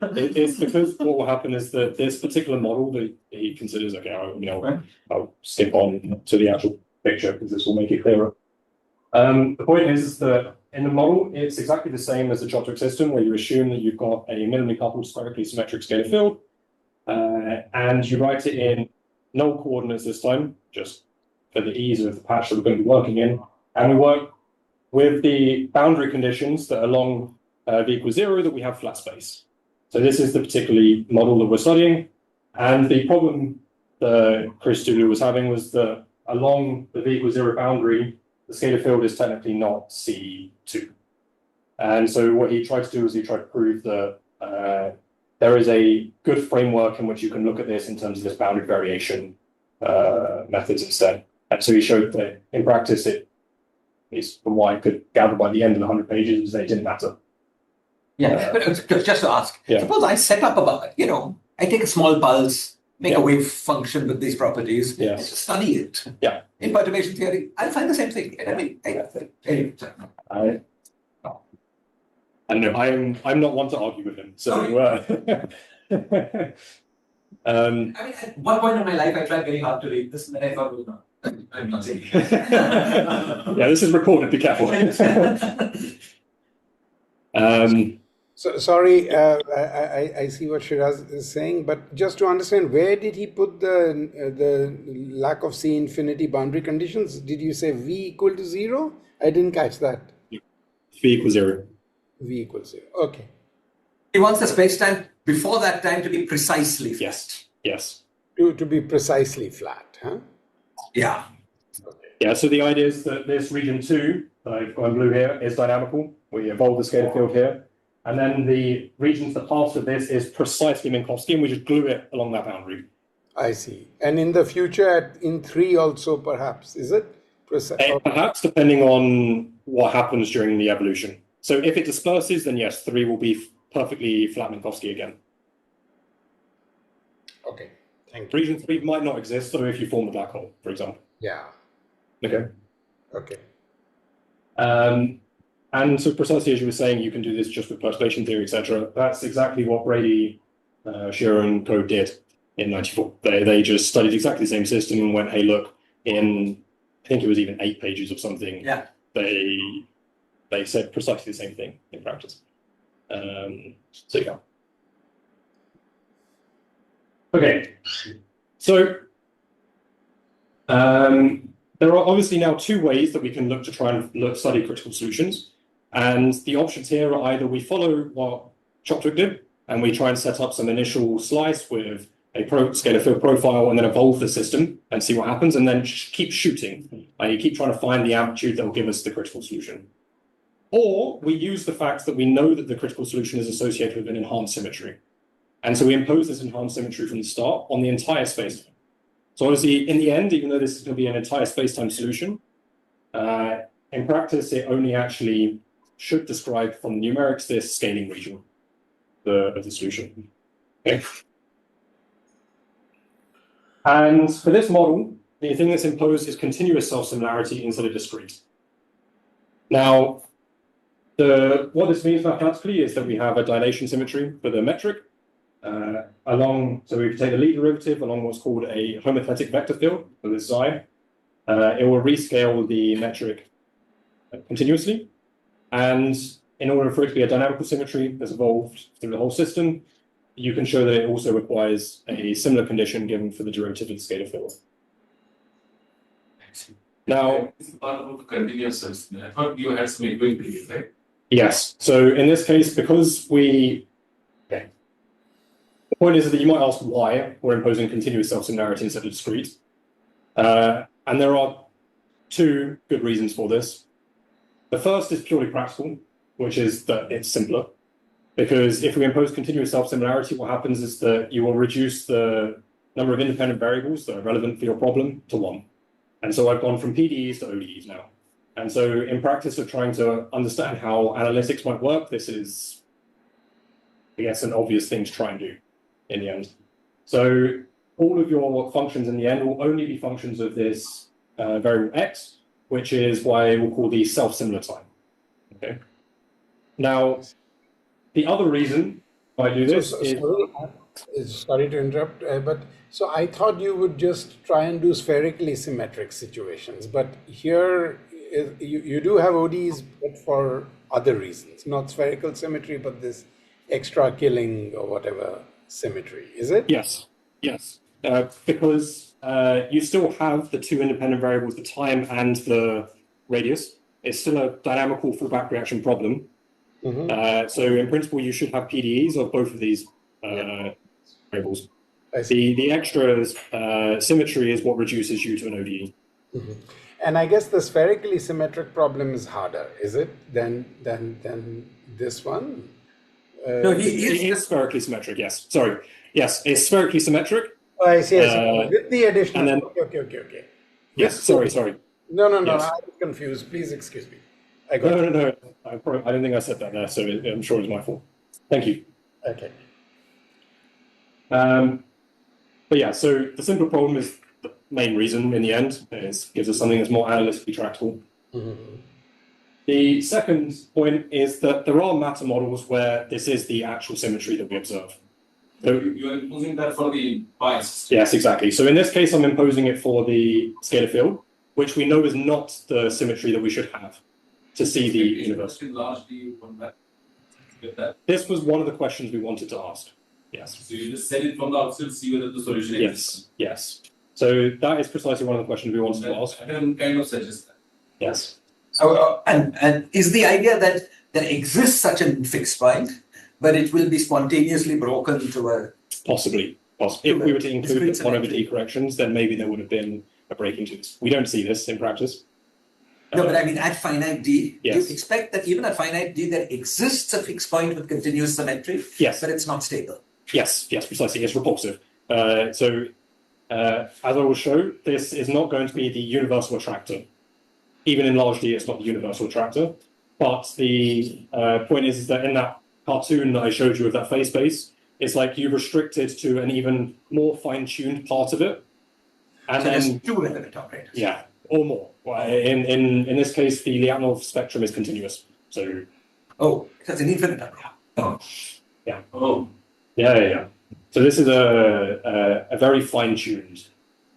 It's because what will happen is that this particular model that he considers, I'll skip on to the actual picture because this will make it clearer. The point is that in the model, it's exactly the same as the Chopwick system, where you assume that you've got a minimally coupled spherically symmetric scalar field. and you write it in null coordinates this time, just for the ease of the patch that we're going to be working in. And we work with the boundary conditions that along v equals 0 that we have flat space. So this is the particularly model that we're studying. And the problem that Chris Tulu was having was that along the v equals 0 boundary, the scalar field is technically not C2. And so what he tried to do is he tried to prove that there is a good framework in which you can look at this in terms of this boundary variation methods instead. And so he showed that in practice, it, at least from what I could gather by the end of the 100 pages, was that it didn't matter. Yeah, but just to ask, Yeah. suppose I set up I take a small pulse, make a wave function with these properties, Yeah. and just study it. Yeah. In perturbation theory, I'll find the same thing. I mean, I don't know. I'm not one to argue with him. So I mean, at one point in my life, I tried very hard to read this, and then I thought, well, no, I'm not saying it. yeah, this is recorded. Be careful. So sorry, I see what Shiraz is saying, but just to understand, where did he put the lack of C infinity boundary conditions? Did you say V equal to 0? I didn't catch that. V equals 0. V equals 0. Okay. He wants the space-time before that time to be precisely flat. Yes. Yes. To be precisely flat, huh? Yeah. Yeah. So the idea is that this region 2 that I've got in blue here is dynamical. We evolve the scalar field here. And then the regions that pass with this is precisely Minkowski, and we just glue it along that boundary. I see. And in the future, in 3 also, perhaps, is it? Perhaps, depending on what happens during the evolution. So if it disperses, then yes, 3 will be perfectly flat Minkowski again. Okay, thank you. Region 3 might not exist, so if you form the black hole, for example. Yeah. Okay. Okay. And so precisely as you were saying, you can do this just with perturbation theory, etc. That's exactly what Brady, Shearer, and co did in '94. They just studied exactly the same system and went, hey, look, in, I think it was even 8 pages or something, Yeah. they said precisely the same thing in practice. So yeah. Okay. So there are obviously now 2 ways that we can look to try and study critical solutions. And the options here are either we follow what Chopwick did, and we try and set up some initial slice with a scalar field profile and then evolve the system and see what happens, and then keep shooting. You keep trying to find the amplitude that will give us the critical solution. Or we use the fact that we know that the critical solution is associated with an enhanced symmetry. And so we impose this enhanced symmetry from the start on the entire space. So obviously, in the end, even though this is going to be an entire space-time solution, in practice, it only actually should describe from the numerics this scaling region of the solution. Okay. And for this model, the thing that's imposed is continuous self-similarity instead of discrete. Now, what this means mathematically is that we have a dilation symmetry for the metric so we can take the lead derivative along what's called a homothetic vector field for this xi. It will rescale the metric continuously. And in order for it to be a dynamical symmetry that's evolved through the whole system, you can show that it also requires a similar condition given for the derivative of the scalar field. Now, this is part of the continuous system. I thought you had some equilibrium, right? yes. So in this case, because the point is that you might ask why we're imposing continuous self-similarity instead of discrete. And there are 2 good reasons for this. The first is purely practical, which is that it's simpler. Because if we impose continuous self-similarity, what happens is that you will reduce the number of independent variables that are relevant for your problem to 1. And so I've gone from PDEs to ODEs now. And so in practice of trying to understand how analytics might work, this is, I guess, an obvious thing to try and do in the end. So all of your functions in the end will only be functions of this variable x, which is why we'll call these self-similar time. Okay. Now, the other reason I do this is... Sorry to interrupt, but so I thought you would just try and do spherically symmetric situations, but here you do have ODs, but for other reasons, not spherical symmetry, but this extra killing or whatever symmetry, is it? Yes. Yes, because you still have the two independent variables, the time and the radius. It's still a dynamical fallback reaction problem. So in principle, you should have PDEs of both of these variables. The extra symmetry is what reduces you to an ODE. And I guess the spherically symmetric problem is harder, is it, than this one? No, It is spherically symmetric, yes. Sorry. Yes, it's spherically symmetric. Oh, I see. With the additional. and then- Okay. Yes, sorry. No, Yes. I was confused. Please excuse me. No. I don't think I said that there, so I'm sure it's my fault. Thank you. Okay. But yeah, so the simple problem is the main reason in the end is gives us something that's more analytically tractable. The second point is that there are matter models where this is the actual symmetry that we observe. So You are imposing that for the bias. yes, exactly. So in this case, I'm imposing it for the scalar field, which we know is not the symmetry that we should have to see the universe. Largely on that. Get that. This was one of the questions we wanted to ask. Yes. So you just set it from the outset, see whether the solution exists. Yes. So that is precisely one of the questions we wanted to ask. I can kind of suggest that. Yes. And is the idea that there exists such a fixed point, but it will be spontaneously broken to a... Possibly. If we were to include one over D corrections, then maybe there would have been a breaking to this. We don't see this in practice. No, but I mean, at finite D, Yes. you expect that even at finite D, there exists a fixed point with continuous symmetry, Yes. but it's not stable. Yes, precisely. It's repulsive. As I will show, this is not going to be the universal attractor. Even in large D, it's not the universal attractor. But the point is that in that cartoon that I showed you of that phase space, it's like you restricted to an even more fine-tuned part of it. And So then there's two relevant operators. yeah, or more. Well, in this case, the Lyapunov spectrum is continuous. So Oh, that's an infinite operator. Oh. Oh, yeah. So this is a very fine-tuned.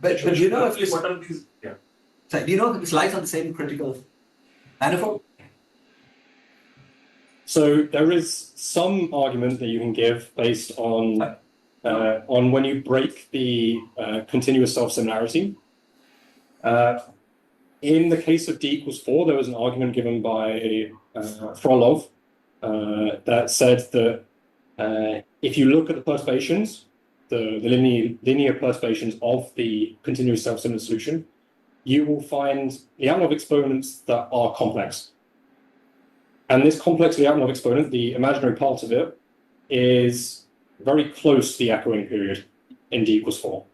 But you know, if what are these? Yeah. so do you know if this lies on the same critical manifold? So there is some argument that you can give based on when you break the continuous self-similarity. In the case of D equals 4, there was an argument given by Frolov that said that if you look at the perturbations, the linear perturbations of the continuous self-similar solution, you will find Lyapunov exponents that are complex. And this complex Lyapunov exponent, the imaginary part of it, is very close to the echoing period in D equals 4.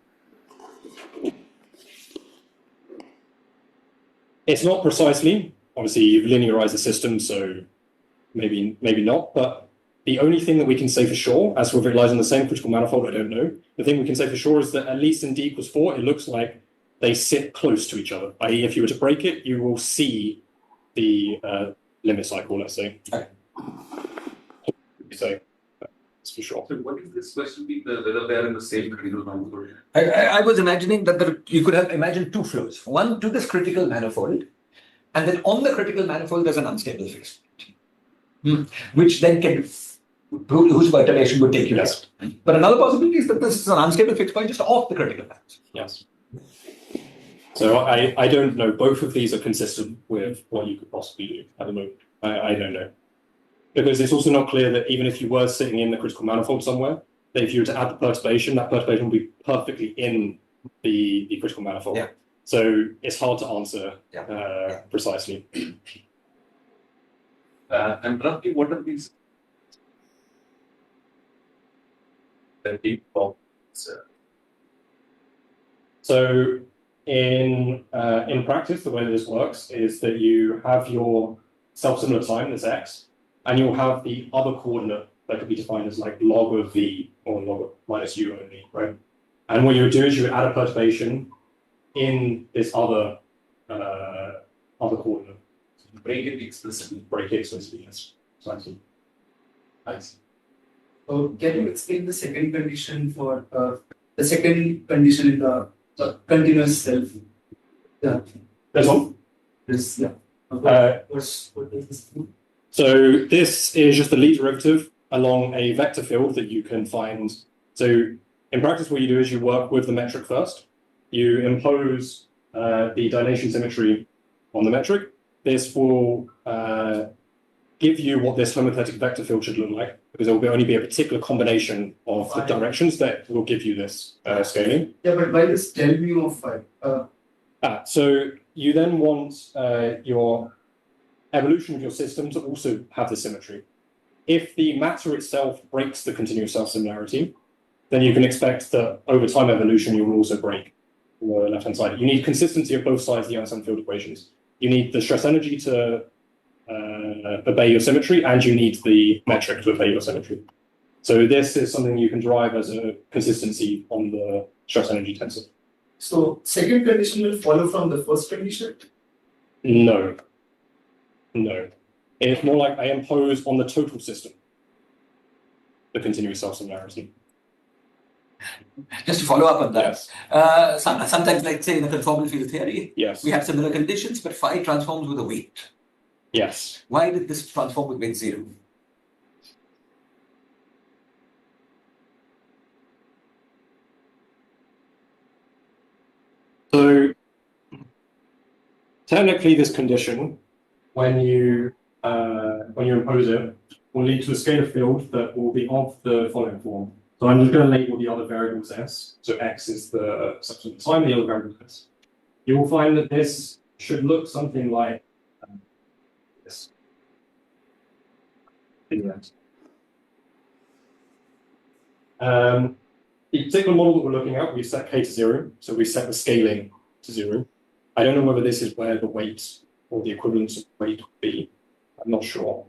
It's not precisely, obviously you've linearized the system, so maybe not, but the only thing that we can say for sure, as to whether it lies in the same critical manifold, I don't know. The thing we can say for sure is that at least in D equals 4, it looks like they sit close to each other. I.e., if you were to break it, you will see the limit cycle, let's say. Okay. So that's for sure. So what is this question be whether they are in the same critical manifold? I was imagining that you could have imagined two flows. One to this critical manifold, and then on the critical manifold, there's an unstable fixed point, which then can, whose perturbation would take you Yes. down. But another possibility is that this is an unstable fixed point just off the critical manifold. Yes. So I don't know. Both of these are consistent with what you could possibly do at the moment. I don't know. Because it's also not clear that even if you were sitting in the critical manifold somewhere, that if you were to add the perturbation, that perturbation would be perfectly in the critical manifold. Yeah. So it's hard to answer precisely. And roughly, what are these? The deep box. So in practice, the way that this works is that you have your self-similar time, that's x, and you'll have the other coordinate that could be defined as like log of v or log of minus u only, right? And what you would do is you would add a perturbation in this other coordinate. Break it explicitly. Break it explicitly, yes. Exactly. I see. Can you explain the second condition for the second condition in the continuous self? Yeah. There's one. This, yeah. Uh, What does this mean? So this is just the lead derivative along a vector field that you can find. So In practice, what you do is you work with the metric first. You impose the dilation symmetry on the metric. This will give you what this homothetic vector field should look like, because there will only be a particular combination of the directions that will give you this scaling. Yeah, but why this del mu of phi? So you then want your evolution of your system to also have the symmetry. If the matter itself breaks the continuous self-similarity, then you can expect that over time evolution, you will also break the left-hand side. You need consistency of both sides of the Einstein field equations. You need the stress energy to obey your symmetry, and you need the metric to obey your symmetry. So this is something you can derive as a consistency on the stress energy tensor. So second condition will follow from the first condition? No. No. It's more like I impose on the total system the continuous self-similarity. Just to follow up on that, Yes. sometimes, like say in the conformal field theory, Yes. we have similar conditions, but phi transforms with a weight. Yes. Why did this transform with weight 0? So technically, this condition, when you impose it, will lead to a scalar field that will be of the following form. So I'm just going to label the other variables S. So X is the substance of time, the other variable S. You will find that this should look something like this. The particular model that we're looking at, we set K to 0, so we set the scaling to 0. I don't know whether this is where the weight or the equivalence of weight would be. I'm not sure.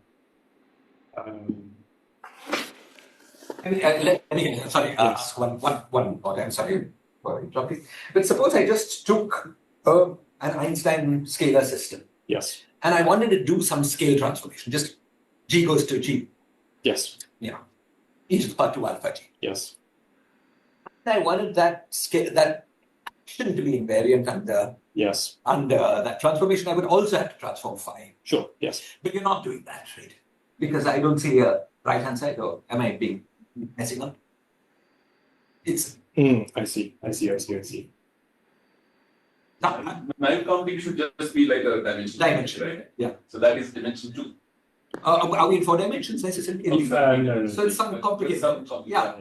Let me ask one more time. Sorry for interrupting. But suppose I just took an Einstein scalar system. Yes. And I wanted to do some scale transformation. Just G goes to G. Yes. Yeah. E to the power 2 alpha G. Yes. And I wanted that scale, that action to be invariant under Yes. that transformation. I would also have to transform phi. Sure. Yes. But you're not doing that, right? Because I don't see a right-hand side, or am I being messing up? It's I see. Nine counting should just be like a dimension. Right? Yeah. So that is dimension 2. Are we in 4 dimensions necessarily? No. So it's some complicated. Yeah.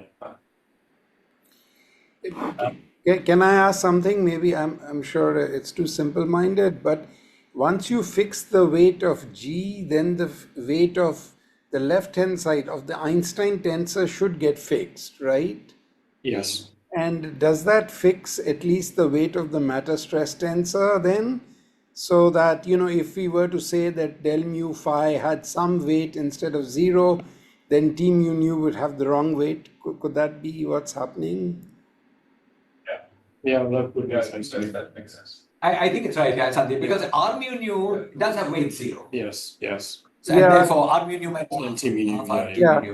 Can I ask something? Maybe I'm sure it's too simple-minded, but once you fix the weight of G, then the weight of the left-hand side of the Einstein tensor should get fixed, right? Yes. And does that fix at least the weight of the matter stress tensor then? So that, if we were to say that del mu phi had some weight instead of 0, then T mu nu would have the wrong weight. Could that be what's happening? Yeah, that would make sense. That makes sense. I think it's right, Sandeep, because R mu nu does have weight 0. Yes. So, and therefore, R mu nu might be T mu nu,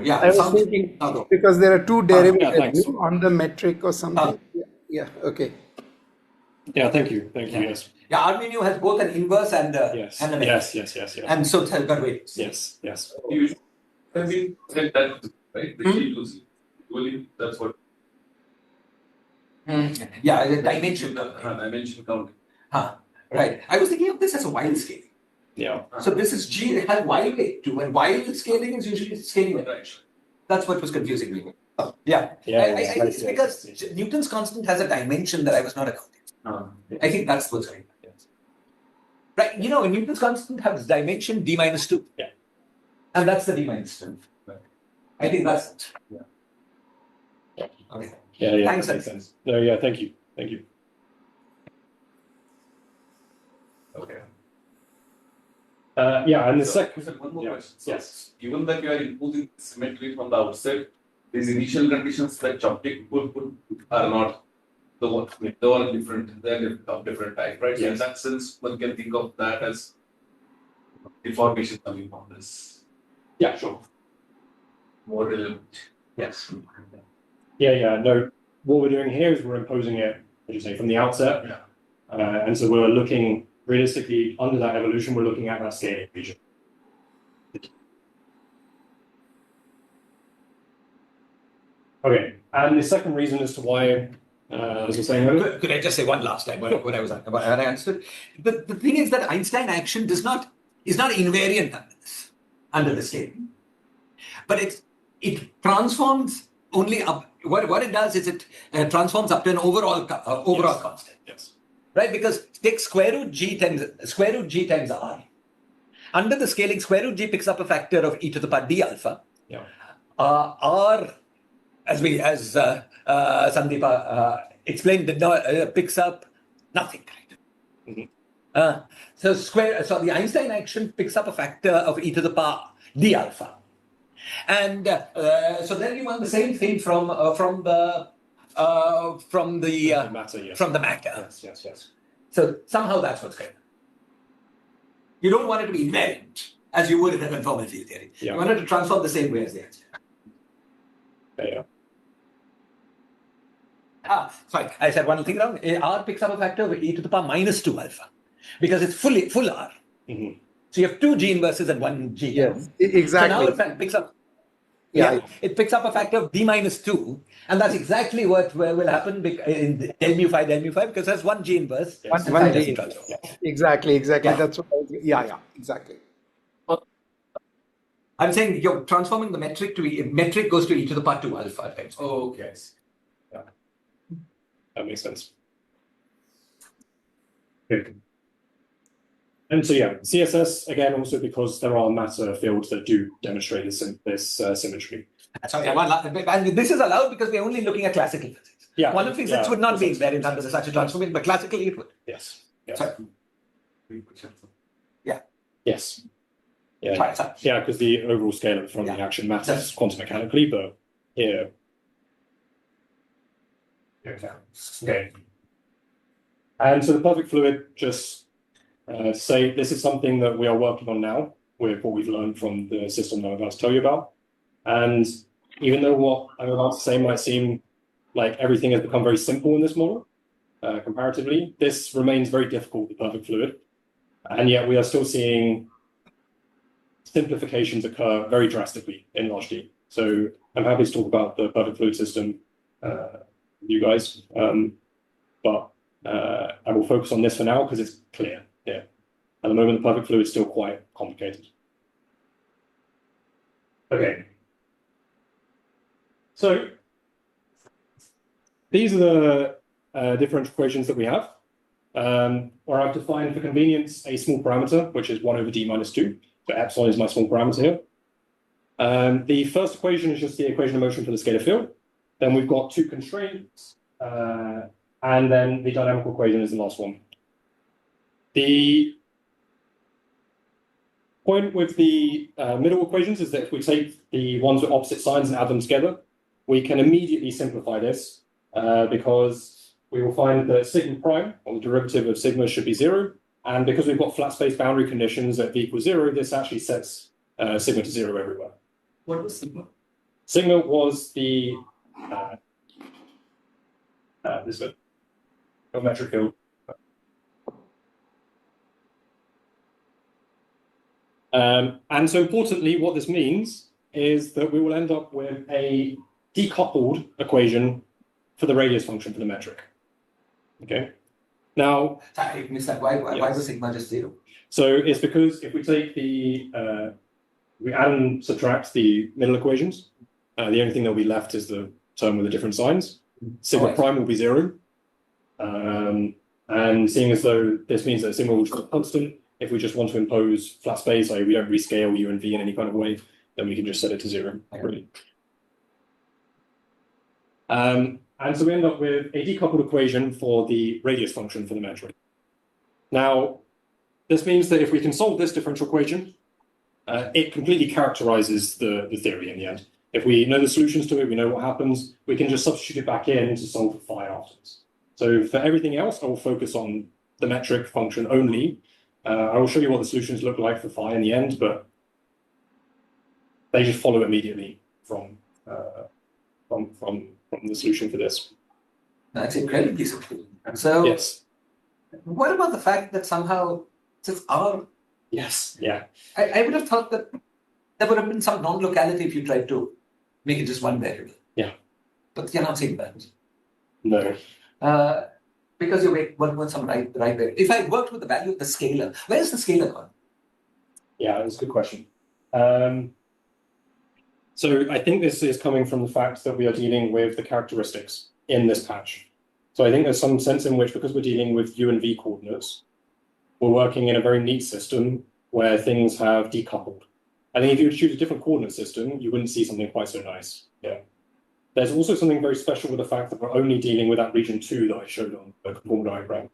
Yeah, I was thinking because there are two derivatives thanks. on the metric or something. Yeah, okay. Yeah, thank you. Yes. Yeah, R mu nu has both an inverse and Yes. and an Yes. And so it's got weight. Yes. You should said that, right? The G to Z. Usually, that's what Yeah, the dimension. dimension counting. Right. I was thinking of this as a wild scaling. Yeah. So this is G, it has wild weight too. And wild scaling is usually scaling weight. Right. That's what was confusing me. Yeah. Yeah, I think it's because Newton's constant has a dimension that I was not accounting. I think that's what's right. Yes. Right. Newton's constant has dimension d minus 2. Yeah. And that's the d minus 2. Right. I think that's it. Yeah. Okay. Yeah. Thanks, Makes sense. No, yeah, thank you. Okay. And the So, second. one more Yeah. question. So, Yes. given that you are imposing symmetry from the outset, these initial conditions that Chomsky put are not the one. They are different. They are of different type, right? So in Yes. that sense, one can think of that as information coming from this. Yeah, sure. More relevant. Yes. Yeah. No, what we're doing here is we're imposing it, as you say, from the outset. Yeah. And so we're looking realistically under that evolution, we're looking at that scaling region. Okay, and the second reason as to why, as I was saying earlier, Could I just say one last time what I was what I understood? The thing is that Einstein action is not invariant under the scaling, but it transforms only up. What it does is it transforms up to an overall constant. yes, Right? Because take square root g times r. Under the scaling, square root g picks up a factor of e to the power d alpha. yeah, R, as Sandeep explained, picks up nothing. Mhm. So the Einstein action picks up a factor of e to the power d alpha, and so then you want the same thing from the matter, yes. from the matter. Yes. So somehow that's what's going on. You don't want it to be invariant, as you would in a conformal field theory. Yeah. You want it to transform the same way as the Einstein. Yeah. Sorry, I said one thing wrong. R picks up a factor of e to the power minus 2 alpha because it's full R. Mhm. So you have two G inverses and one G. Yes, exactly. So now it picks up. Yeah. It picks up a factor of d minus 2, and that's exactly what will happen in del mu phi because there's one G inverse. Yes. and One phi G doesn't transform. Exactly. Yeah. That's what exactly. I'm saying you're transforming the metric metric goes to e to the power 2 alpha times. Oh, okay. Yeah. That makes sense. Good. And so yeah, CSS again also because there are matter fields that do demonstrate this symmetry. Sorry, and this is allowed because we're only looking at classical physics. Yeah. Quantum physics would not be invariant under such a transformation, but classically it would. Yes. Yes. Sorry. Yeah. Yes. Yeah. Sorry. Yeah, because the overall scale from the action matters quantum mechanically, but here. Okay. And so the perfect fluid just say this is something that we are working on now with what we've learned from the system that I'm about to tell you about. And even though what I'm about to say might seem like everything has become very simple in this model, comparatively, this remains very difficult, the perfect fluid. And yet we are still seeing simplifications occur very drastically in large D. So I'm happy to talk about the perfect fluid system with you guys. But I will focus on this for now because it's clear here. At the moment, the perfect fluid is still quite complicated. Okay. So these are the differential equations that we have. Where I've defined for convenience a small parameter, which is 1 over d minus 2. So epsilon is my small parameter here. The first equation is just the equation of motion for the scalar field. Then we've got two constraints. And then the dynamical equation is the last one. The point with the middle equations is that if we take the ones with opposite signs and add them together, we can immediately simplify this because we will find that sigma prime, or the derivative of sigma, should be 0. And because we've got flat space boundary conditions at v equals 0, this actually sets sigma to 0 everywhere. What was sigma? Sigma was the this bit, geometric field. And so importantly, what this means is that we will end up with a decoupled equation for the radius function for the metric. Okay. Now, I missed that. Why was sigma just 0? So it's because if we take the we add and subtract the middle equations, the only thing that will be left is the term with the different signs. Sigma prime will be 0. And seeing as though this means that sigma will be constant, if we just want to impose flat space, we don't rescale u and v in any kind of way, then we can just set it to 0. Really. And so we end up with a decoupled equation for the radius function for the metric. Now, this means that if we can solve this differential equation, it completely characterizes the theory in the end. If we know the solutions to it, we know what happens, we can just substitute it back in to solve for phi afterwards. So for everything else, I will focus on the metric function only. I will show you what the solutions look like for phi in the end, but they just follow immediately from the solution for this. That's incredibly simple. So yes. What about the fact that somehow since R? Yes. Yeah. I would have thought that there would have been some non-locality if you tried to make it just one variable. Yeah. But you're not saying that. No. Because you're working on some right there. If I worked with the value of the scalar, where is the scalar gone? Yeah, that's a good question. So I think this is coming from the fact that we are dealing with the characteristics in this patch. So I think there's some sense in which, because we're dealing with U and V coordinates, we're working in a very neat system where things have decoupled. I think if you were to choose a different coordinate system, you wouldn't see something quite so nice. Yeah. There's also something very special with the fact that we're only dealing with that region 2 that I showed on the conformal diagram.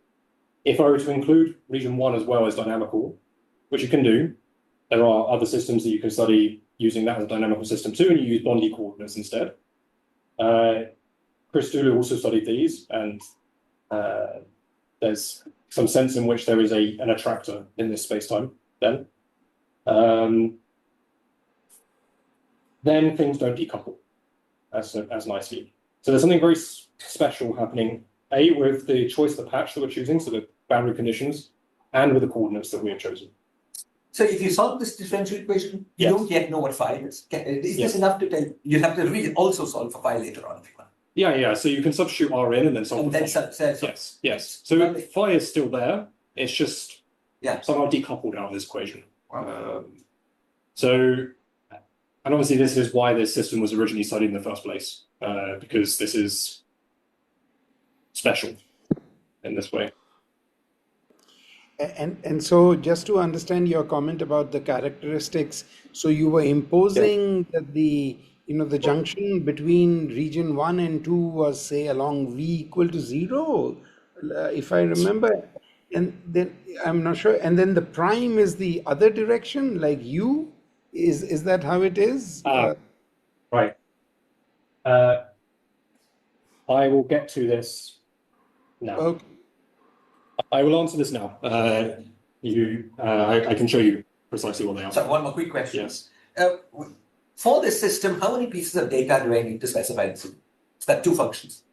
If I were to include region 1 as well as dynamical, which you can do, there are other systems that you can study using that as a dynamical system too, and you use Bondi coordinates instead. Chris Dulu also studied these, and there's some sense in which there is an attractor in this spacetime then. Then things don't decouple as nicely. So there's something very special happening, A, with the choice of the patch that we're choosing, so the boundary conditions, and with the coordinates that we have chosen. So if you solve this differential equation, you don't yet know what phi is. Is this enough to tell? You have to really also solve for phi later on if you want. Yeah. So you can substitute R in and then solve. And then yes. So phi is still there. It's just somehow decoupled out of this equation. Wow. And obviously this is why this system was originally studied in the first place, because this is special in this way. And so just to understand your comment about the characteristics, so you were imposing that the junction between region 1 and 2 was, say, along V equal to 0, if I remember, and then I'm not sure, and then the prime is the other direction, like U, is that how it is? Right. I will get to this now. Okay. I will answer this now. I can show you precisely what they are. So one more quick question. Yes. For this system, how many pieces of data do I need to specify this? Is that 2 functions?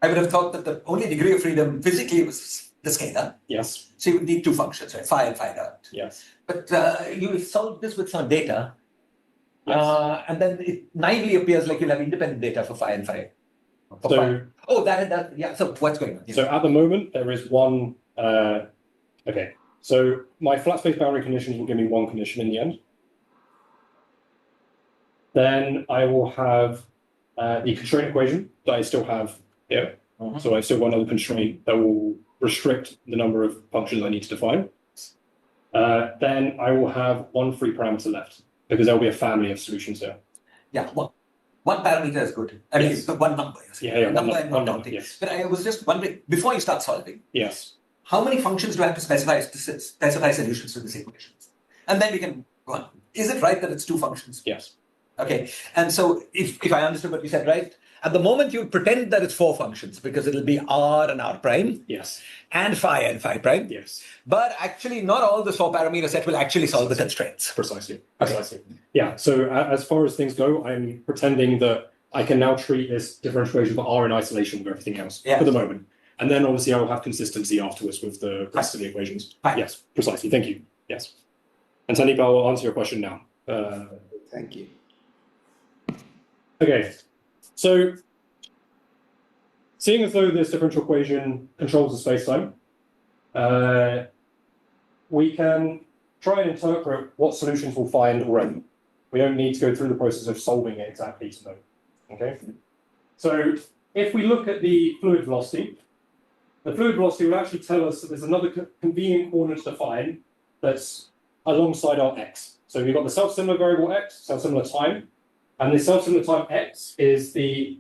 I would have thought that the only degree of freedom physically was the scalar. Yes. So you would need 2 functions, right? Phi and phi dot. Yes. But you solved this with some data. Yes. And then it naively appears like you'll have independent data for phi and phi. So what's going on? So at the moment, there is one. Okay. So my flat space boundary conditions will give me one condition in the end. Then I will have the constraint equation that I still have here. So I still want another constraint that will restrict the number of functions I need to define. Then I will have one free parameter left because there will be a family of solutions here. Yeah. One parameter is good. I mean, one number. Yeah, number I'm not counting. Yes. But I was just wondering, before you start solving, yes, how many functions do I have to specify solutions to this equation? And then we can go on. Is it right that it's 2 functions? Yes. Okay. And so if I understood what you said right, at the moment you pretend that it's 4 functions because it'll be R and R prime. Yes. And phi prime. Yes. But actually not all the 4 parameter set will actually solve the constraints. Precisely. Yeah. So as far as things go, I'm pretending that I can now treat this differential equation for R in isolation with everything else for the moment. And then obviously I will have consistency afterwards with the rest of the equations. Yes, precisely. Thank you. Yes. And Sandeep, I will answer your question now. Thank you. Okay. So seeing as though this differential equation controls the spacetime, we can try and interpret what solutions we'll find already. We don't need to go through the process of solving it exactly to know. Okay. So if we look at the fluid velocity, the fluid velocity will actually tell us that there's another convenient coordinate to define that's alongside our x. So we've got the self-similar variable x, self-similar time, and the self-similar time x is the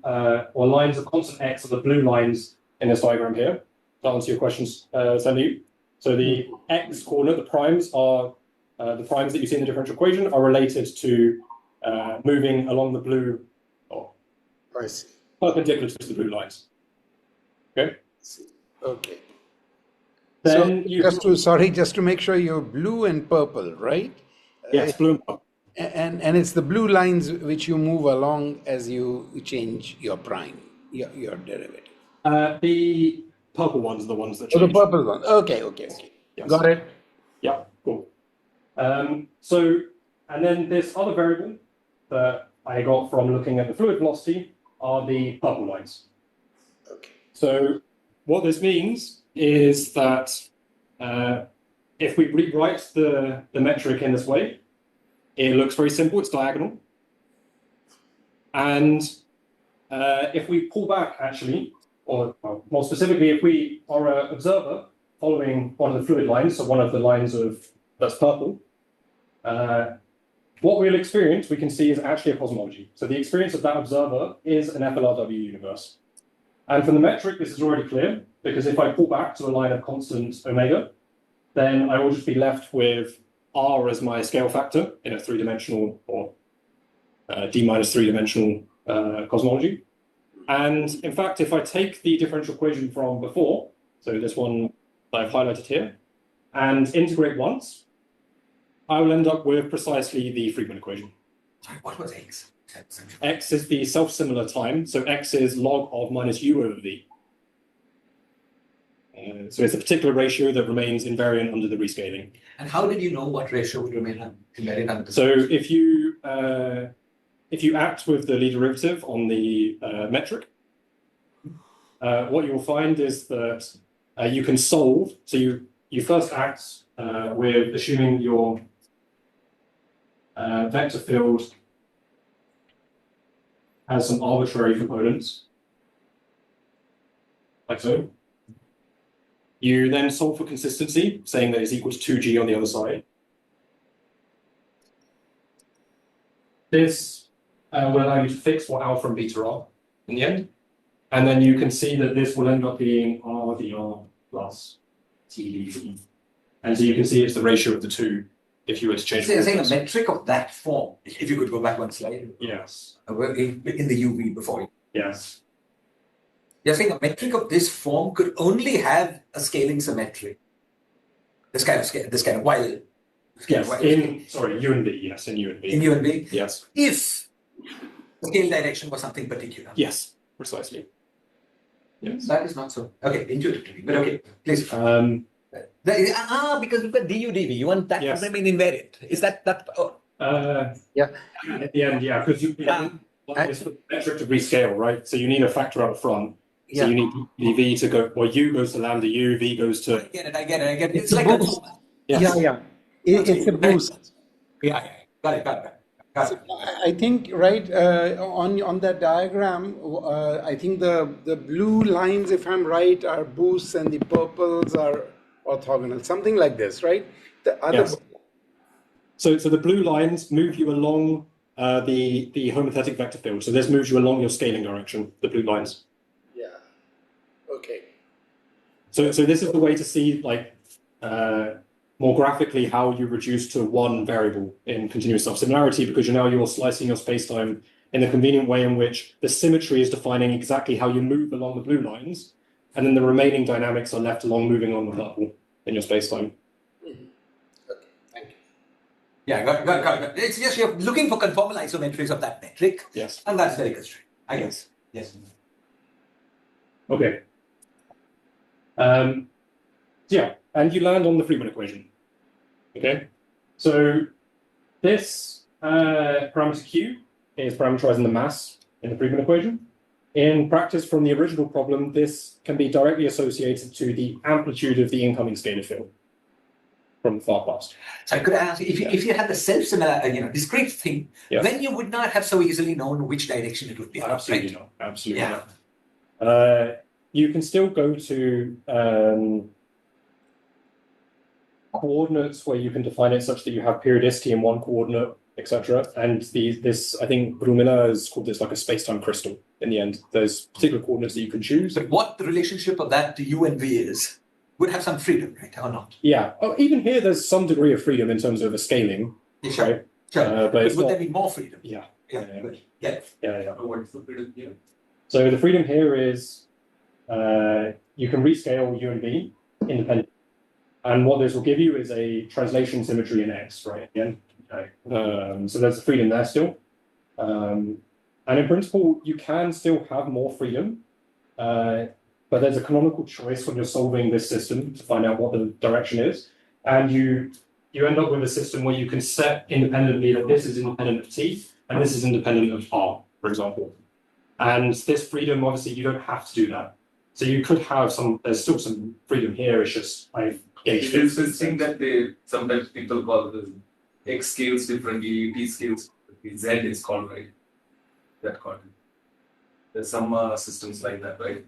lines of constant x are the blue lines in this diagram here. To answer your questions, Sandeep. So the x coordinate, the primes are the primes that you see in the differential equation are related to moving along the blue, I see. perpendicular to the blue lines. Okay. Okay. Then so just to make sure you're blue and purple, right? Yes, blue and purple. And it's the blue lines which you move along as you change your prime, your derivative. The purple ones are the ones that change. Oh, the purple one. Okay. Yes. Got it. Yeah, cool. And then this other variable that I got from looking at the fluid velocity are the purple lines. Okay. So what this means is that if we rewrite the metric in this way, it looks very simple, it's diagonal. And if we pull back actually, or more specifically, if we are an observer following one of the fluid lines, so one of the lines that's purple, what we'll experience, we can see, is actually a cosmology. So the experience of that observer is an FLRW universe. And from the metric, this is already clear, because if I pull back to a line of constant omega, then I will just be left with R as my scale factor in a three-dimensional or D minus three-dimensional cosmology. And in fact, if I take the differential equation from before, so this one that I've highlighted here, and integrate once, I will end up with precisely the Friedmann equation. Sorry, what was X? X is the self-similar time, so X is log of minus U over V. So it's a particular ratio that remains invariant under the rescaling. And how did you know what ratio would remain invariant under? So if you act with the Lie derivative on the metric, what you'll find is that you can solve. So you first act with assuming your vector field has some arbitrary components, like so. You then solve for consistency, saying that it's equal to 2g on the other side. This will allow you to fix what alpha and beta are in the end. And then you can see that this will end up being RdR plus TdV. And so you can see it's the ratio of the two if you were to change. So you're saying a metric of that form, if you could go back one slide. Yes. In the UV before. Yes. You're saying a metric of this form could only have a scaling symmetry. This kind of wild. Yes, U and B, yes, in U and B. In U and B? Yes. If the scale direction was something particular. Yes, precisely. Yes. That is not so. Okay, intuitive to me, but okay, please. Because you've got du dv, you want that to remain invariant. Is that? Yeah. At the end, yeah, because it's the metric to rescale, right? So you need a factor up front. So you need dv to go, well, u goes to lambda u, v goes to. I get it. It's like a boost. Yeah. It's a boost. Yeah. Got it. So I think on that diagram, I think the blue lines, if I'm right, are boosts and the purples are orthogonal, something like this, right? The other. Yes. So the blue lines move you along the homothetic vector field. So this moves you along your scaling direction. The blue lines. Yeah. Okay. So this is the way to see more graphically how you reduce to one variable in continuous self-similarity, because you're slicing your spacetime in the convenient way in which the symmetry is defining exactly how you move along the blue lines, and then the remaining dynamics are left along moving along the purple in your spacetime. Okay, thank you. Yeah, got it. It's just you're looking for conformal isometries of that metric. Yes. And that's very constrained, I guess. Yes. Okay. And you land on the Friedmann equation. Okay, so this parameter q is parameterizing the mass in the Friedmann equation. In practice, from the original problem, this can be directly associated to the amplitude of the incoming scalar field from the far past. So I could ask, if you had the self-similar, discrete thing, then you would not have so easily known which direction it would be. Absolutely not. Absolutely not. You can still go to coordinates where you can define it such that you have periodicity in one coordinate, etc. And this, I think, Brumiller has called this like a space-time crystal. In the end, there's particular coordinates that you can choose. But what the relationship of that to U and V is would have some freedom, right, or not? Yeah. Oh, even here, there's some degree of freedom in terms of a scaling. Sure. Right? Sure. But would there be more freedom? Yeah. Yeah. What is the freedom here? So the freedom here is you can rescale U and V independently. And what this will give you is a translation symmetry in X, right? Again. Okay. So there's a freedom there still. And in principle, you can still have more freedom, but there's a canonical choice when you're solving this system to find out what the direction is. And you end up with a system where you can set independently that this is independent of T, and this is independent of R, for example. And this freedom, obviously, you don't have to do that. So you could have there's still some freedom here, it's just I've gauged It is this thing that sometimes people call the X scales differently, T scales, Z is called, right? That called. There's some systems like that, right?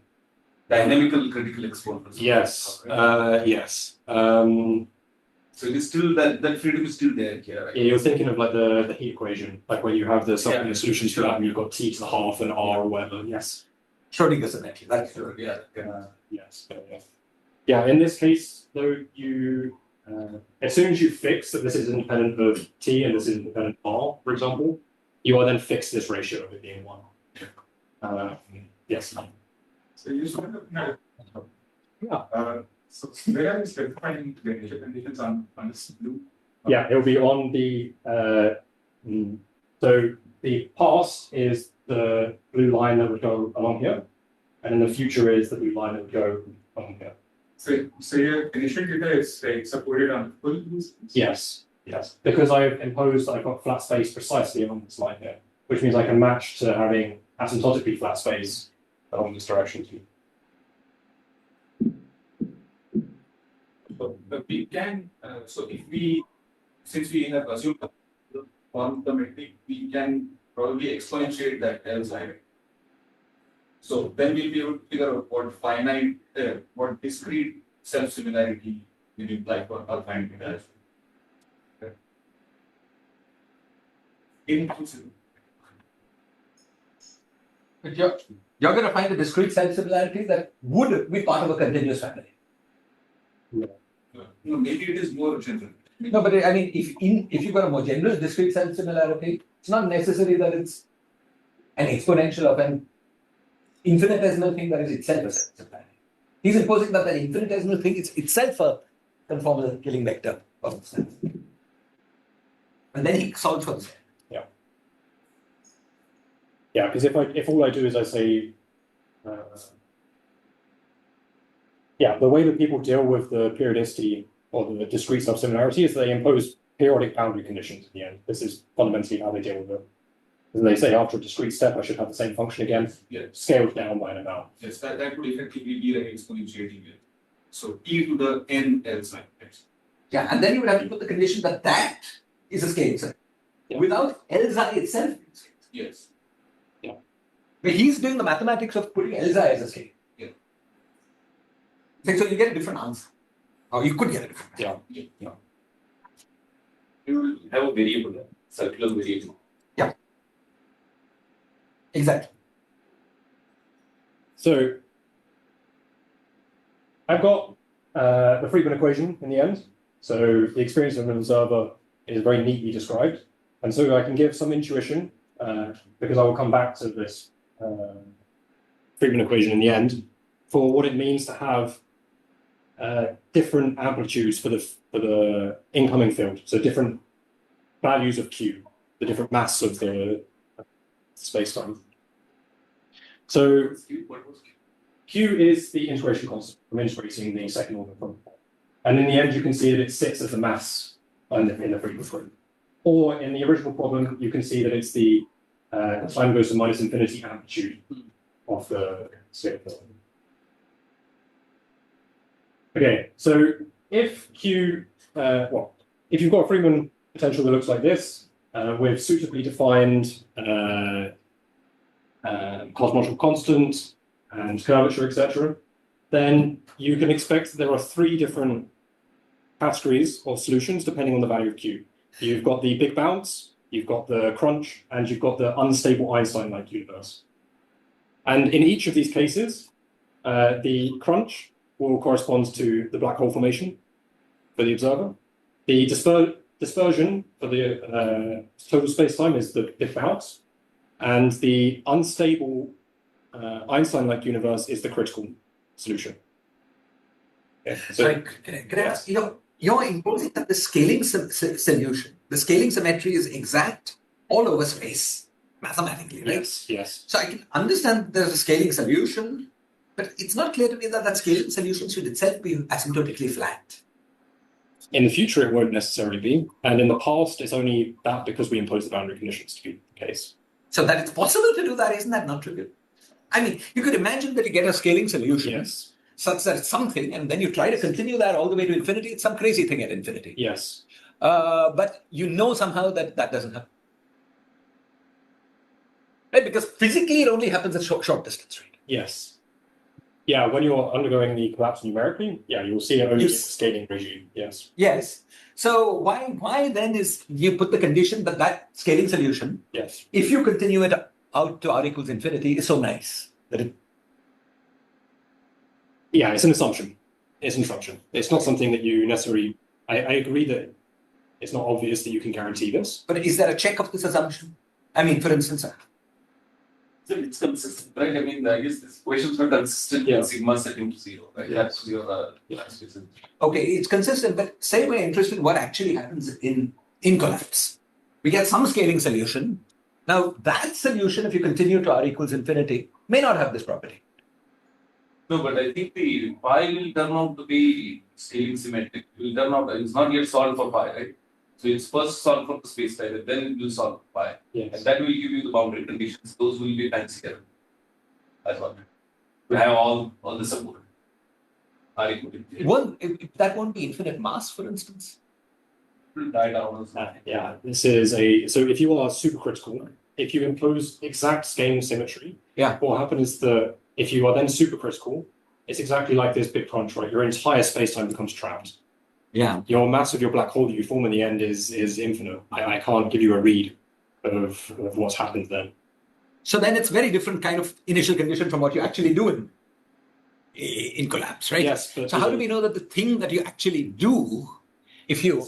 Dynamical critical exponents. Yes, yes. So it is still that freedom is still there here, right? Yeah, you're thinking of like the heat equation, like where you have the solutions to that, and you've got T to the half and R or whatever. Yes. Schrodinger's symmetry. That's Yes. Yeah. In this case, though, as soon as you fix that this is independent of T and this is independent of R, for example, you are then fix this ratio of it being 1. Yes. So you sort of so where are you specifying the initial conditions on this blue? Yeah, it will be on the so the past is the blue line that would go along here, and in the future is the blue line that would go along here. So your initial data is like supported on full blue space? Yes, because I've got flat space precisely along this line here, which means I can match to having asymptotically flat space along this direction too. But we can, so since we have assumed the quantum metric, we can probably exponentiate that else line. So then we'll be able to figure out what discrete self-similarity will imply for alpha and beta. Inclusive. But you're going to find a discrete self-similarity that would be part of a continuous family. No, maybe it is more general. No, but I mean, if you've got a more general discrete self-similarity, it's not necessary that it's an exponential of an infinitesimal thing that is itself a self-similarity. He's imposing that the infinitesimal thing is itself a conformal killing vector of itself. And then he solves for this. Yeah, because if all I do is I say, the way that people deal with the periodicity or the discrete self-similarity is they impose periodic boundary conditions at the end. This is fundamentally how they deal with it. As they say, after a discrete step, I should have the same function again, scaled down by an amount. Yes, that would effectively be like exponentiating it. So e to the n L sign. Yeah, and then you would have to put the condition that is a scaling set. Without L psi itself. Yes. But he's doing the mathematics of putting L psi as a scale. So you get a different answer. Or you could get a different answer. You will have a variable, circular variable. Yeah. Exactly. So I've got the Friedmann equation in the end. So the experience of an observer is very neatly described. And so I can give some intuition, because I will come back to this Friedmann equation in the end, for what it means to have different amplitudes for the incoming field. So different values of Q, the different mass of the space-time. So Q is the integration constant from integrating the second order from. And in the end, you can see that it sits as the mass in the Friedmann equation. Or in the original problem, you can see that it's the time goes to minus infinity amplitude of the state field. Okay, so if Q, if you've got a Friedmann potential that looks like this, with suitably defined cosmological constant and curvature, etc., then you can expect that there are 3 different categories of solutions depending on the value of Q. You've got the big bounce, you've got the crunch, and you've got the unstable Einstein-like universe. And in each of these cases, the crunch will correspond to the black hole formation for the observer. The dispersion for the total space-time is the big bounce, and the unstable Einstein-like universe is the critical solution. Okay, so, sorry, can I ask, you're imposing that the scaling solution, the scaling symmetry is exact all over space, mathematically, right? Yes. So I can understand there's a scaling solution, but it's not clear to me that scaling solution should itself be asymptotically flat. In the future, it won't necessarily be. And in the past, it's only that because we impose the boundary conditions to be case. So that it's possible to do that, isn't that not trivial? I mean, you could imagine that you get a scaling solution Yes. such that it's something, and then you try to continue that all the way to infinity. It's some crazy thing at infinity. Yes. But you know somehow that that doesn't happen. Right? Because physically it only happens at short distance, right? Yes. Yeah, when you're undergoing the collapse numerically, yeah, you'll see it only in the scaling regime. Yes. Yes. So why then is you put the condition that that scaling solution, Yes. if you continue it out to r equals infinity, is so nice that it. Yeah, it's an assumption. It's an assumption. It's not something that you necessarily. I agree that it's not obvious that you can guarantee this. But is there a check of this assumption? I mean, for instance, So it's consistent, right? I mean, I guess this equations are consistent Yeah. in sigma setting to 0, right? Yeah. That's your class. okay, it's consistent, but say we're interested in what actually happens in collapse. We get some scaling solution. Now, that solution, if you continue to r equals infinity, may not have this property. No, but I think the pi will turn out to be scaling symmetric. It will turn out, it's not yet solved for pi, right? So it's first solved for the space time, and then it will solve for pi. Yes. And that will give you the boundary conditions. Those will be times here. That's what. We have all the support. R equal to infinity. That won't be infinite mass, for instance. It will die down. Yeah, this is so if you are supercritical, if you impose exact scaling symmetry, Yeah. what happens is that if you are then supercritical, it's exactly like this big crunch, right? Your entire space-time becomes trapped. Yeah. Your mass of your black hole that you form in the end is infinite. I can't give you a read of what's happened then. So then it's very different kind of initial condition from what you actually do in collapse, right? Yes. But So how do we know that the thing that you actually do, if you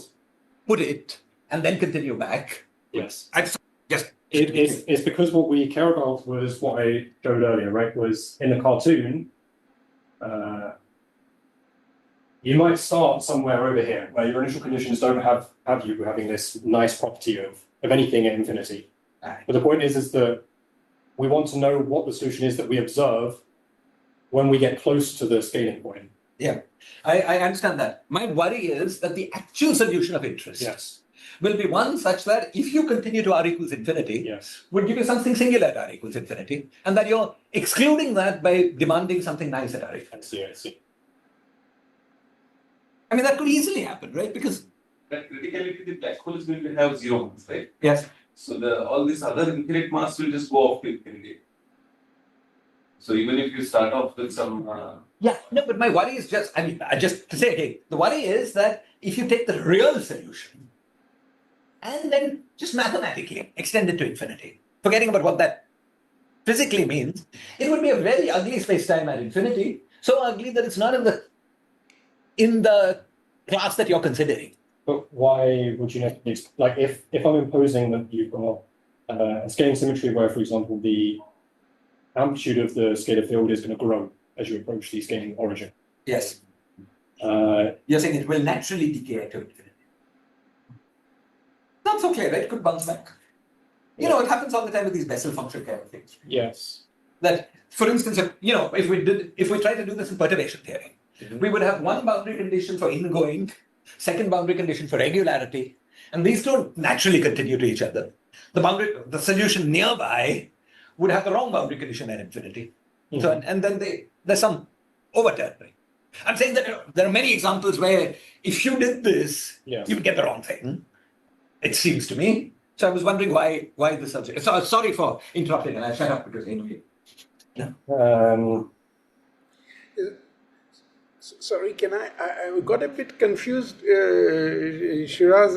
put it and then continue back, yes. It's because what we care about was what I showed earlier, right? Was in the cartoon, you might start somewhere over here where your initial conditions don't have you having this nice property of anything at infinity. Right. But the point is that we want to know what the solution is that we observe when we get close to the scaling point. Yeah, I understand that. My worry is that the actual solution of interest Yes. will be one such that if you continue to r equals infinity, Yes. would give you something singular at r equals infinity, and that you're excluding that by demanding something nice at r equals. I see. I mean, that could easily happen, right? Because That criticality, the black hole is going to have 0 mass, right? yes, So all this other infinite mass will just go off to infinity. So even if you start off with some yeah, no, but my worry is just, I mean, just to say again, the worry is that if you take the real solution and then just mathematically extend it to infinity, forgetting about what that physically means, it would be a very ugly space-time at infinity, so ugly that it's not in the class that you're considering. But why would you necessarily like if I'm imposing that you've got a scaling symmetry where, for example, the amplitude of the scalar field is going to grow as you approach the scaling origin? Yes. Uh, You're saying it will naturally decay to infinity. Not so clear, right? It could bounce back. You know, it happens all the time with these Bessel function kind of things. yes. That, for instance, if we try to do this in perturbation theory, we would have one boundary condition for ingoing, second boundary condition for regularity, and these don't naturally continue to each other. The solution nearby would have the wrong boundary condition at infinity. So, and then there's some overturn. Right? I'm saying that there are many examples where if you did this, Yes. you would get the wrong thing. It seems to me. So I was wondering why the subject. So sorry for interrupting, and I shut up because anyway. Sorry, can I got a bit confused, Shiraz,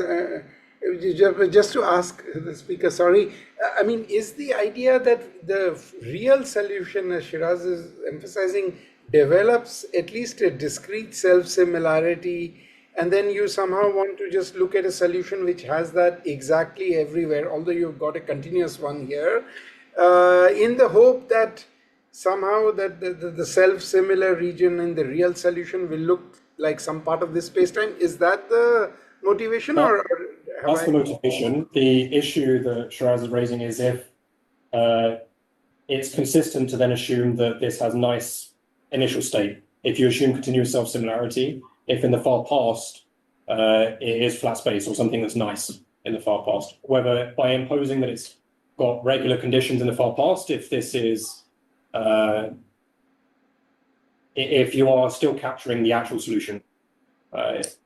just to ask the speaker, sorry. I mean, is the idea that the real solution, as Shiraz is emphasizing, develops at least a discrete self-similarity, and then you somehow want to just look at a solution which has that exactly everywhere, although you've got a continuous one here, in the hope that somehow that the self-similar region in the real solution will look like some part of this space-time? Is that the motivation, or That's the motivation. The issue that Shiraz is raising is if it's consistent to then assume that this has nice initial state. If you assume continuous self-similarity, if in the far past it is flat space or something that's nice in the far past, whether by imposing that it's got regular conditions in the far past, if this is if you are still capturing the actual solution.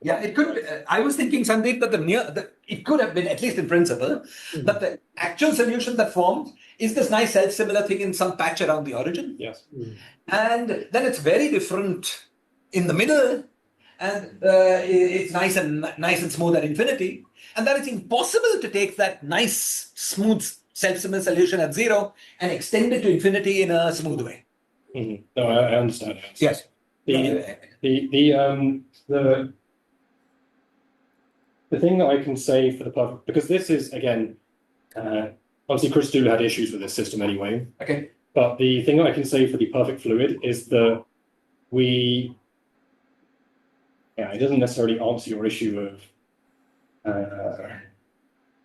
Yeah, it could. I was thinking, Sandeep, that it could have been, at least in principle, that the actual solution that formed is this nice self-similar thing in some patch around the origin. Yes. And then it's very different in the middle, and it's nice and smooth at infinity. And then it's impossible to take that nice, smooth, self-similar solution at 0 and extend it to infinity in a smooth way. Mm-hmm. No, I understand. Yes. The thing that I can say for the perfect, because this is, again, obviously Chris Dooley had issues with this system anyway. Okay. But the thing that I can say for the perfect fluid is that it doesn't necessarily answer your issue of,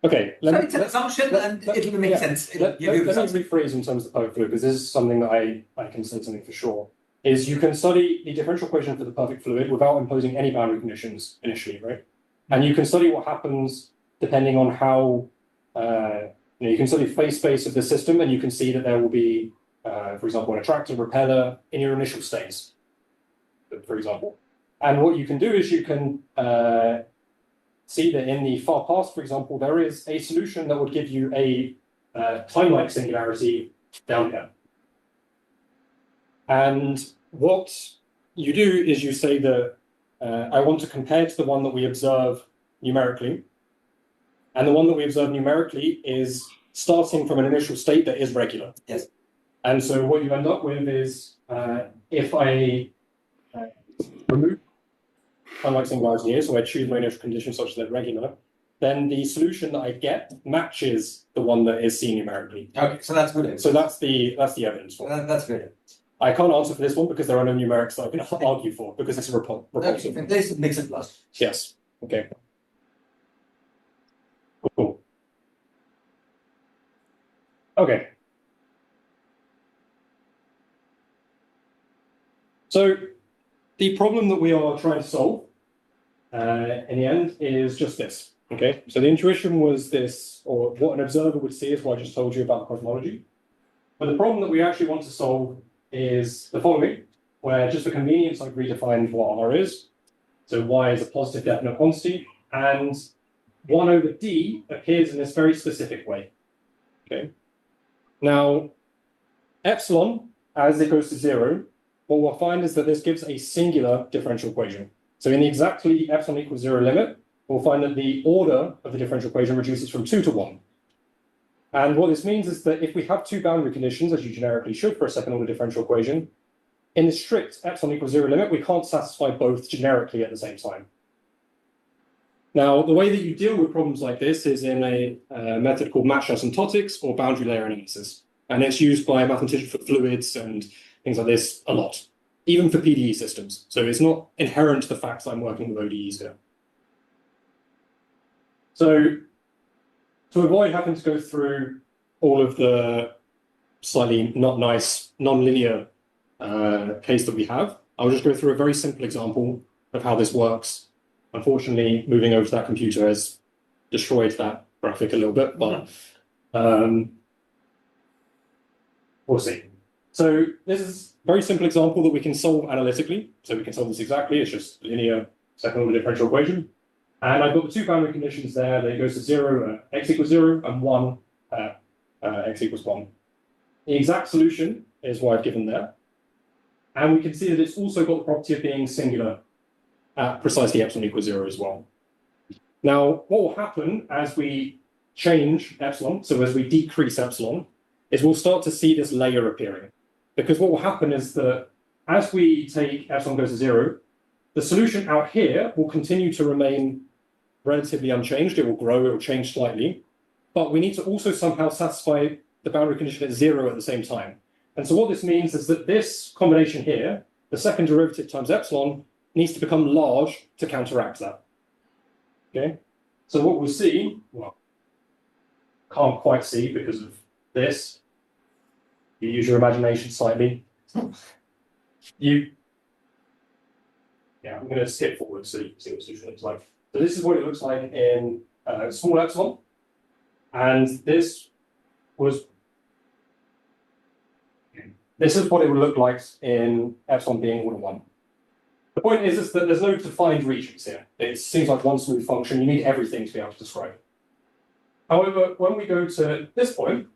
okay. It's an assumption and it will make sense. Let me rephrase in terms of the perfect fluid, because this is something that I can say something for sure, is you can study the differential equation for the perfect fluid without imposing any boundary conditions initially, right? And you can study what happens depending on how, you can study phase space of the system, and you can see that there will be, for example, an attractor, repeller in your initial states, for example. And what you can do is you can see that in the far past, for example, there is a solution that would give you a time-like singularity down here. And what you do is you say that I want to compare to the one that we observe numerically. And the one that we observe numerically is starting from an initial state that is regular. Yes. And so what you end up with is if I remove time-like singularity here, so I choose my initial condition such that they're regular, then the solution that I get matches the one that is seen numerically. Okay, so that's good. So that's the evidence for it. That's good. I can't answer for this one because there are no numerics that I can argue for, because it's a repulsive. Okay, this makes it plus. Yes. Okay. Cool. Okay. So the problem that we are trying to solve in the end is just this. Okay. So the intuition was this, or what an observer would see is what I just told you about the cosmology. But the problem that we actually want to solve is the following, where just for convenience I've redefined what R is. So Y is a positive definite quantity, and 1 over D appears in this very specific way. Okay. Now, epsilon, as it goes to 0, what we'll find is that this gives a singular differential equation. So in the exactly epsilon equals 0 limit, we'll find that the order of the differential equation reduces from 2 to 1. And what this means is that if we have two boundary conditions, as you generically should for a second order differential equation, in the strict epsilon equals 0 limit, we can't satisfy both generically at the same time. Now, the way that you deal with problems like this is in a method called match asymptotics or boundary layer analysis. And it's used by mathematicians for fluids and things like this a lot, even for PDE systems. So it's not inherent to the fact that I'm working with ODEs here. So to avoid having to go through all of the slightly not nice, non-linear case that we have, I'll just go through a very simple example of how this works. Unfortunately, moving over to that computer has destroyed that graphic a little bit, but we'll see. So this is a very simple example that we can solve analytically. So we can solve this exactly. It's just a linear second order differential equation. And I've got the two boundary conditions there that it goes to 0 at x equals 0 and 1 at x equals 1. The exact solution is what I've given there. And we can see that it's also got the property of being singular at precisely epsilon equals 0 as well. Now, what will happen as we change epsilon, so as we decrease epsilon, is we'll start to see this layer appearing. Because what will happen is that as we take epsilon goes to 0, the solution out here will continue to remain relatively unchanged. It will grow, it will change slightly. But we need to also somehow satisfy the boundary condition at 0 at the same time. And so what this means is that this combination here, the second derivative times epsilon, needs to become large to counteract that. Okay? So what we'll see, well, can't quite see because of this. You use your imagination slightly. Yeah, I'm going to skip forward so you can see what the solution looks like. So this is what it looks like in small epsilon. And this was this is what it would look like in epsilon being order 1. The point is that there's no defined regions here. It seems like one smooth function. You need everything to be able to describe it. However, when we go to this point,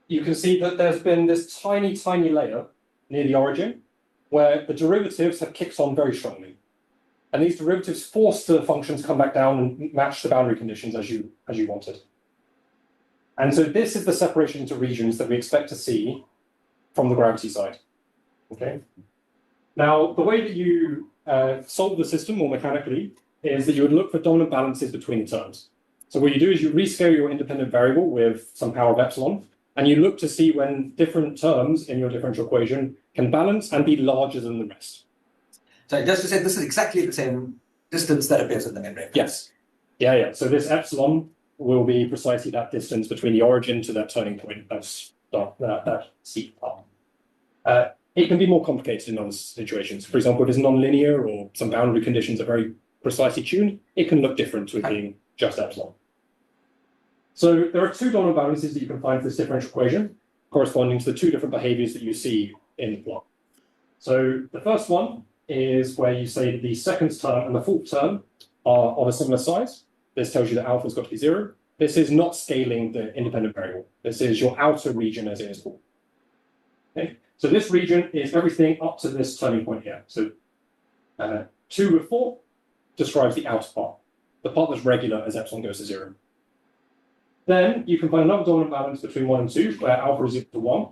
you can see that there's been this tiny, tiny layer near the origin where the derivatives have kicked on very strongly. And these derivatives force the function to come back down and match the boundary conditions as you wanted. And so this is the separation into regions that we expect to see from the gravity side. Okay. Now, the way that you solve the system more mechanically is that you would look for dominant balances between the terms. So what you do is you rescale your independent variable with some power of epsilon, and you look to see when different terms in your differential equation can balance and be larger than the rest. So just to say, this is exactly the same distance that appears in the membrane. Yes. Yeah. So this epsilon will be precisely that distance between the origin to that turning point. That's that steep part. It can be more complicated in other situations. For example, if it's nonlinear or some boundary conditions are very precisely tuned, it can look different to it being just epsilon. So there are two dominant balances that you can find for this differential equation, corresponding to the two different behaviors that you see in the plot. So the first one is where you say that the second term and the fourth term are of a similar size. This tells you that alpha's got to be 0. This is not scaling the independent variable. This is your outer region, as it is called. Okay. So this region is everything up to this turning point here. So 2 with 4 describes the outer part, the part that's regular as epsilon goes to 0. Then you can find another dominant balance between 1 and 2, where alpha is equal to 1.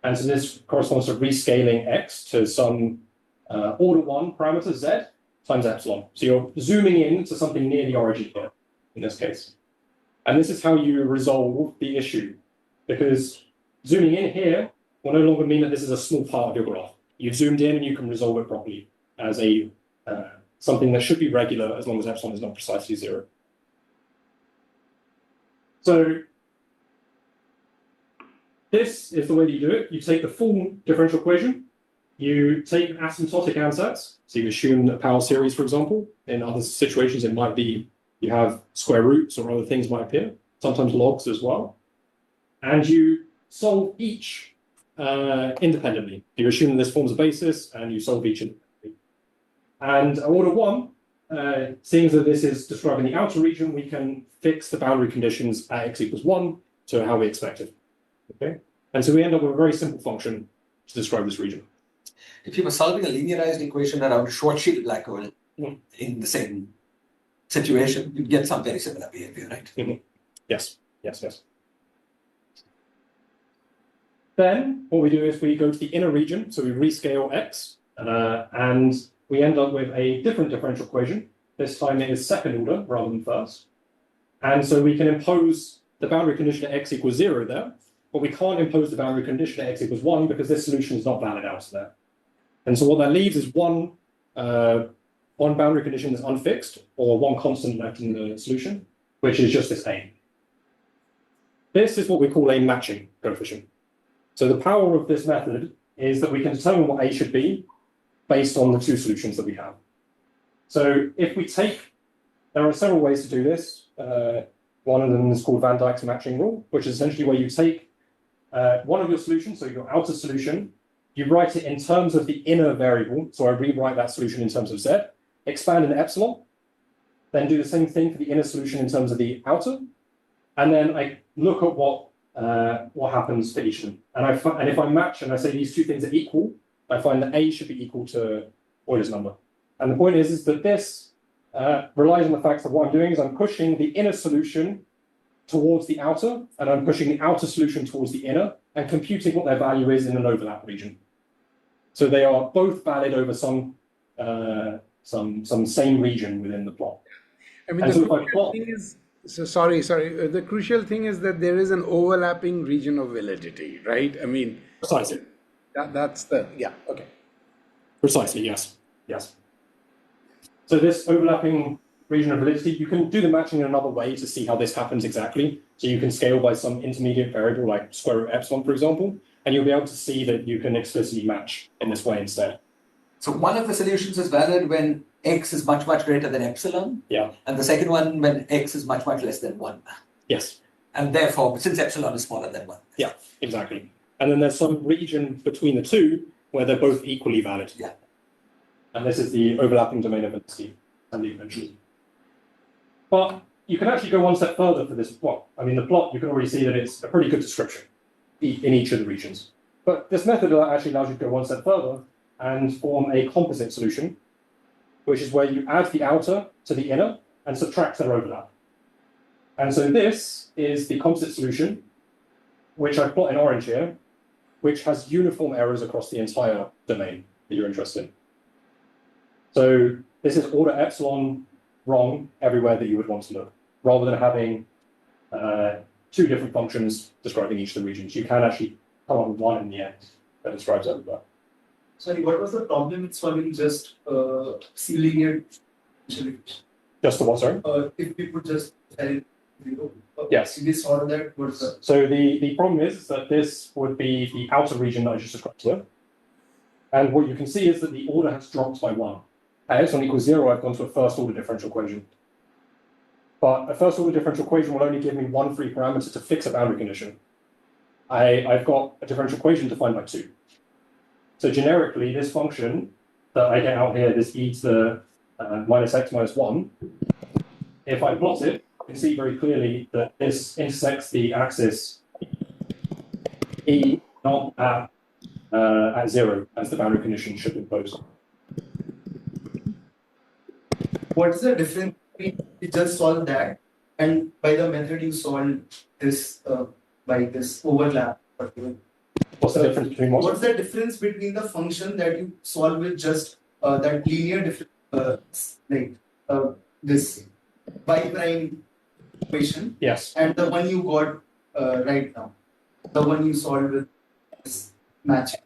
And so this corresponds to rescaling x to some order 1 parameter z times epsilon. So you're zooming in to something near the origin here, in this case. And this is how you resolve the issue, because zooming in here will no longer mean that this is a small part of your graph. You've zoomed in and you can resolve it properly as a something that should be regular as long as epsilon is not precisely 0. So this is the way that you do it. You take the full differential equation, you take asymptotic ansatz, so you assume a power series, for example. In other situations, it might be you have square roots or other things might appear, sometimes logs as well. And you solve each independently. You assume that this forms a basis and you solve each independently. And order 1, seeing that this is describing the outer region, we can fix the boundary conditions at x equals 1 to how we expect it. Okay? And so we end up with a very simple function to describe this region. If you were solving a linearized equation around a Schwarzschild black hole in the same situation, you'd get some very similar behavior, right? Mm-hmm. Yes. Then what we do is we go to the inner region, so we rescale x, and we end up with a different differential equation. This time it is second order rather than first. And so we can impose the boundary condition at x equals 0 there, but we can't impose the boundary condition at x equals 1 because this solution is not valid out of there. And so what that leaves is one boundary condition that's unfixed, or one constant left in the solution, which is just this a. This is what we call a matching coefficient. So the power of this method is that we can determine what a should be based on the two solutions that we have. So if we take, there are several ways to do this. One of them is called Van Dijk's matching rule, which is essentially where you take one of your solutions, so your outer solution, you write it in terms of the inner variable. So I rewrite that solution in terms of z, expand in epsilon, then do the same thing for the inner solution in terms of the outer, and then I look at what happens for each of them. And if I match and I say these two things are equal, I find that a should be equal to Euler's number. And the point is that this relies on the fact that what I'm doing is I'm pushing the inner solution towards the outer, and I'm pushing the outer solution towards the inner, and computing what their value is in an overlap region. So they are both valid over some same region within the plot. I mean, the crucial thing is that there is an overlapping region of validity, right? I mean, precisely. Okay. Precisely, yes. So this overlapping region of validity, you can do the matching in another way to see how this happens exactly. So you can scale by some intermediate variable like square root epsilon, for example, and you'll be able to see that you can explicitly match in this way instead. So one of the solutions is valid when x is much, much greater than epsilon. Yeah. And the second one when x is much, much less than 1. Yes. And therefore, since epsilon is smaller than 1. Yeah, exactly. And then there's some region between the two where they're both equally valid. Yeah. And this is the overlapping domain of validity and the eventual. But you can actually go one step further for this plot. I mean, the plot, you can already see that it's a pretty good description in each of the regions. But this method actually allows you to go one step further and form a composite solution, which is where you add the outer to the inner and subtract their overlap. And so this is the composite solution, which I plot in orange here, which has uniform errors across the entire domain that you're interested in. So this is order epsilon wrong everywhere that you would want to look, rather than having two different functions describing each of the regions. You can actually come up with one in the end that describes everywhere. Sorry, what was the problem with solving just C-linear? Just the what, sorry? If we put just L0, Yes. if we solve that, what's the So the problem is that this would be the outer region that I just described here. And what you can see is that the order has dropped by 1. At epsilon equals 0, I've gone to a first order differential equation. But a first order differential equation will only give me one free parameter to fix a boundary condition. I've got a differential equation defined by 2. So generically, this function that I get out here, this e to the minus x minus 1, if I plot it, I can see very clearly that this intersects the axis e not at 0, as the boundary condition should impose. what is the difference between you just solve that and by the method you solve this by this overlap? What's the difference between what? What's the difference between the function that you solve with just that linear this y prime equation Yes. and the one you got right now, the one you solved with this matching?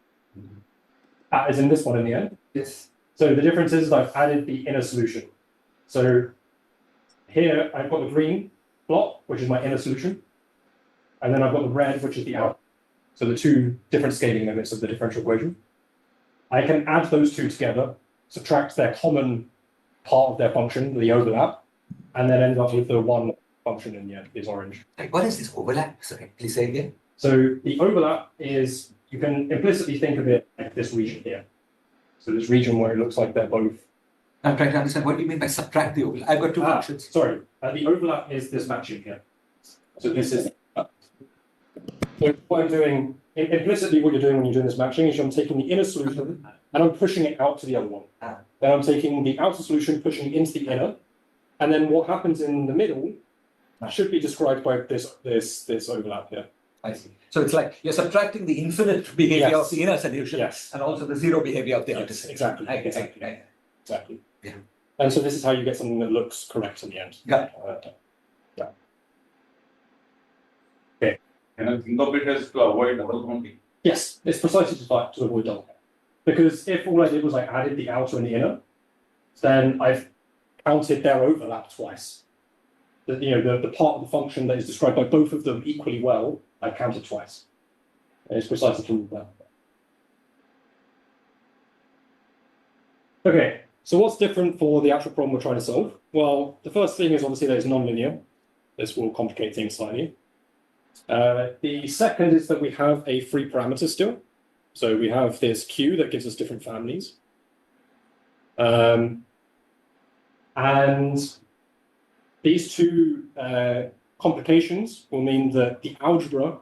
As in this one in the end. Yes. So the difference is I've added the inner solution. So here I've got the green plot, which is my inner solution. And then I've got the red, which is the outer. So the two different scaling limits of the differential equation. I can add those two together, subtract their common part of their function, the overlap, and then end up with the one function in the end, is orange. What is this overlap? Sorry, please say again. So the overlap is, you can implicitly think of it like this region here. So this region where it looks like they're both. I'm trying to understand what do you mean by subtract the overlap. I've got two functions. Sorry, the overlap is this matching here. So this is. So what I'm doing, implicitly what you're doing when you're doing this matching is I'm taking the inner solution and I'm pushing it out to the other one. Then I'm taking the outer solution, pushing it into the inner, and then what happens in the middle should be described by this overlap here. I see. So it's like you're subtracting the infinite behavior of the inner solution, yes, and also the zero behavior of the outer solution. Exactly. Exactly. Exactly. Yeah. And so this is how you get something that looks correct in the end. Got it. Yeah. Okay. And I think of it as to avoid double counting. Yes, it's precisely to avoid double counting. Because if all I did was I added the outer and the inner, then I've counted their overlap twice. The part of the function that is described by both of them equally well, I've counted twice. And it's precisely to remove that. Okay, so what's different for the actual problem we're trying to solve? Well, the first thing is obviously that it's nonlinear. This will complicate things slightly. The second is that we have a free parameter still. So we have this Q that gives us different families. And these two complications will mean that the algebra,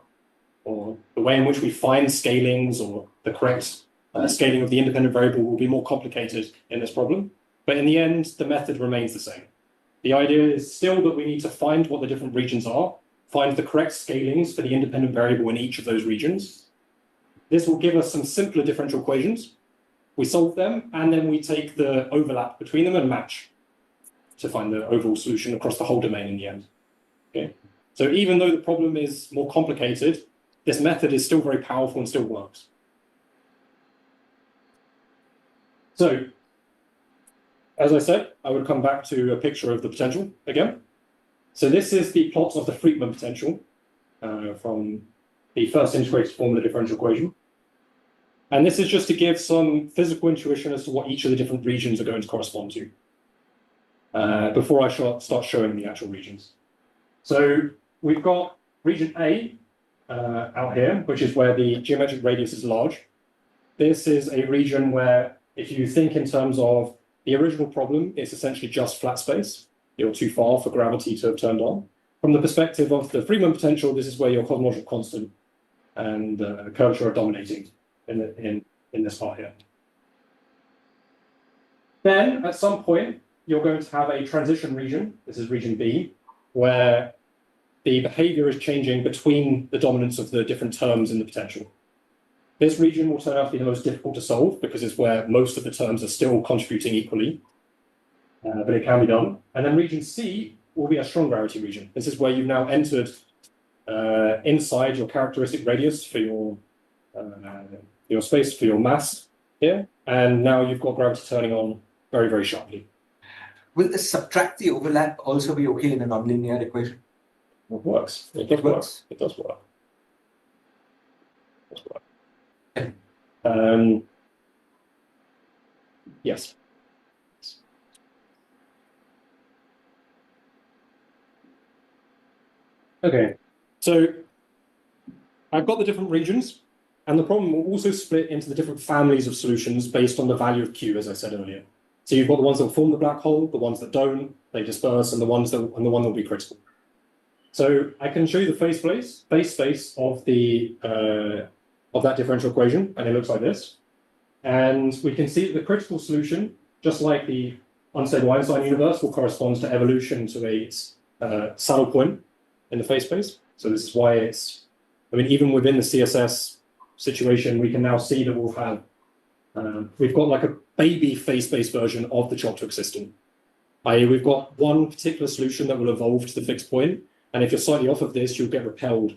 or the way in which we find scalings or the correct scaling of the independent variable, will be more complicated in this problem. But in the end, the method remains the same. The idea is still that we need to find what the different regions are, find the correct scalings for the independent variable in each of those regions. This will give us some simpler differential equations. We solve them, and then we take the overlap between them and match to find the overall solution across the whole domain in the end. Okay. So even though the problem is more complicated, this method is still very powerful and still works. So, as I said, I would come back to a picture of the potential again. So this is the plot of the Friedmann potential from the first integrated form of the differential equation. And this is just to give some physical intuition as to what each of the different regions are going to correspond to before I start showing the actual regions. So we've got region A, out here, which is where the geometric radius is large. This is a region where, if you think in terms of the original problem, it's essentially just flat space. You're too far for gravity to have turned on. From the perspective of the Friedmann potential, this is where your cosmological constant and curvature are dominating in this part here. Then, at some point, you're going to have a transition region. This is region B, where the behavior is changing between the dominance of the different terms in the potential. This region will turn out to be the most difficult to solve because it's where most of the terms are still contributing equally, but it can be done. And then region C will be a strong gravity region. This is where you've now entered inside your characteristic radius for your space, for your mass here, and now you've got gravity turning on very, very sharply. Will the subtract the overlap also be okay in a nonlinear equation? It works. It does work. It does work. It does work. Yes. Okay, so I've got the different regions, and the problem will also split into the different families of solutions based on the value of Q, as I said earlier. So you've got the ones that will form the black hole, the ones that don't, they disperse, and the one that will be critical. So I can show you the phase space of that differential equation, and it looks like this. And we can see that the critical solution, just like the unstable Einstein universe, will correspond to evolution to a saddle point in the phase space. So this is why it's, I mean, even within the CSS situation, we can now see that we'll have, we've got like a baby phase space version of the Choptuk system. i.e. we've got one particular solution that will evolve to the fixed point, and if you're slightly off of this, you'll get repelled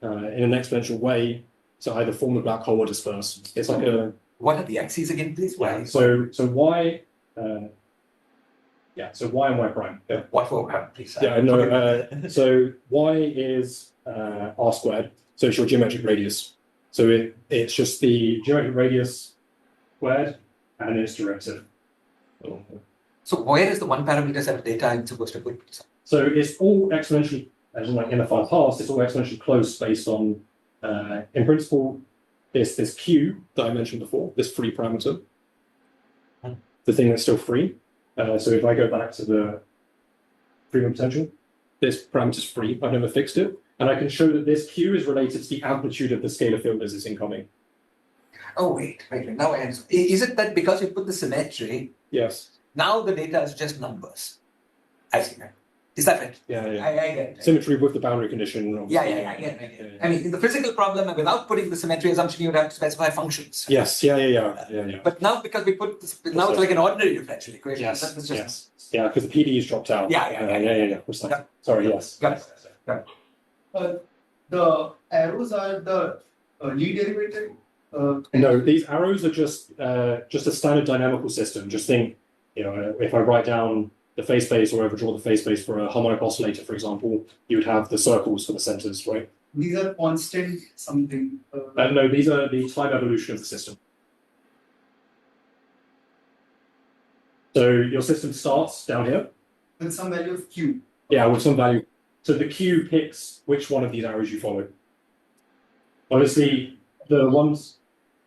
in an exponential way to either form a black hole or disperse. It's like a... What are the axes again, please? Why? So y... so y and y prime. Yeah. What will happen, please? Yeah, no. So y is r squared. So it's your geometric radius. So it's just the geometric radius squared and its derivative. So where is the one parameter set of data I'm supposed to put? So it's all exponentially, as in like in the far past, it's all exponentially close based on, in principle, this Q that I mentioned before, this free parameter, the thing that's still free. So if I go back to the Friedmann potential, this parameter is free. I've never fixed it. And I can show that this Q is related to the amplitude of the scalar field as it's incoming. Oh, wait. Now I understand. Is it that because you put the symmetry, yes, now the data is just numbers? I see that. Is that right? Yeah. I get it. Symmetry with the boundary condition. Yeah, I get it. I mean, in the physical problem, without putting the symmetry assumption, you would have to specify functions. Yes, yeah. But now, because we put this, now it's like an ordinary differential equation. Yes. Yeah, because the PD is dropped out. Yeah. Sorry, yes. Got it. The arrows are the Lie derivative. No, these arrows are just a standard dynamical system. Just think, if I write down the phase space or ever draw the phase space for a harmonic oscillator, for example, you would have the circles for the centers, right? These are constant something. No, these are the time evolution of the system. So your system starts down here. With some value of Q. Yeah, with some value. So the Q picks which one of these arrows you follow. Obviously, the ones...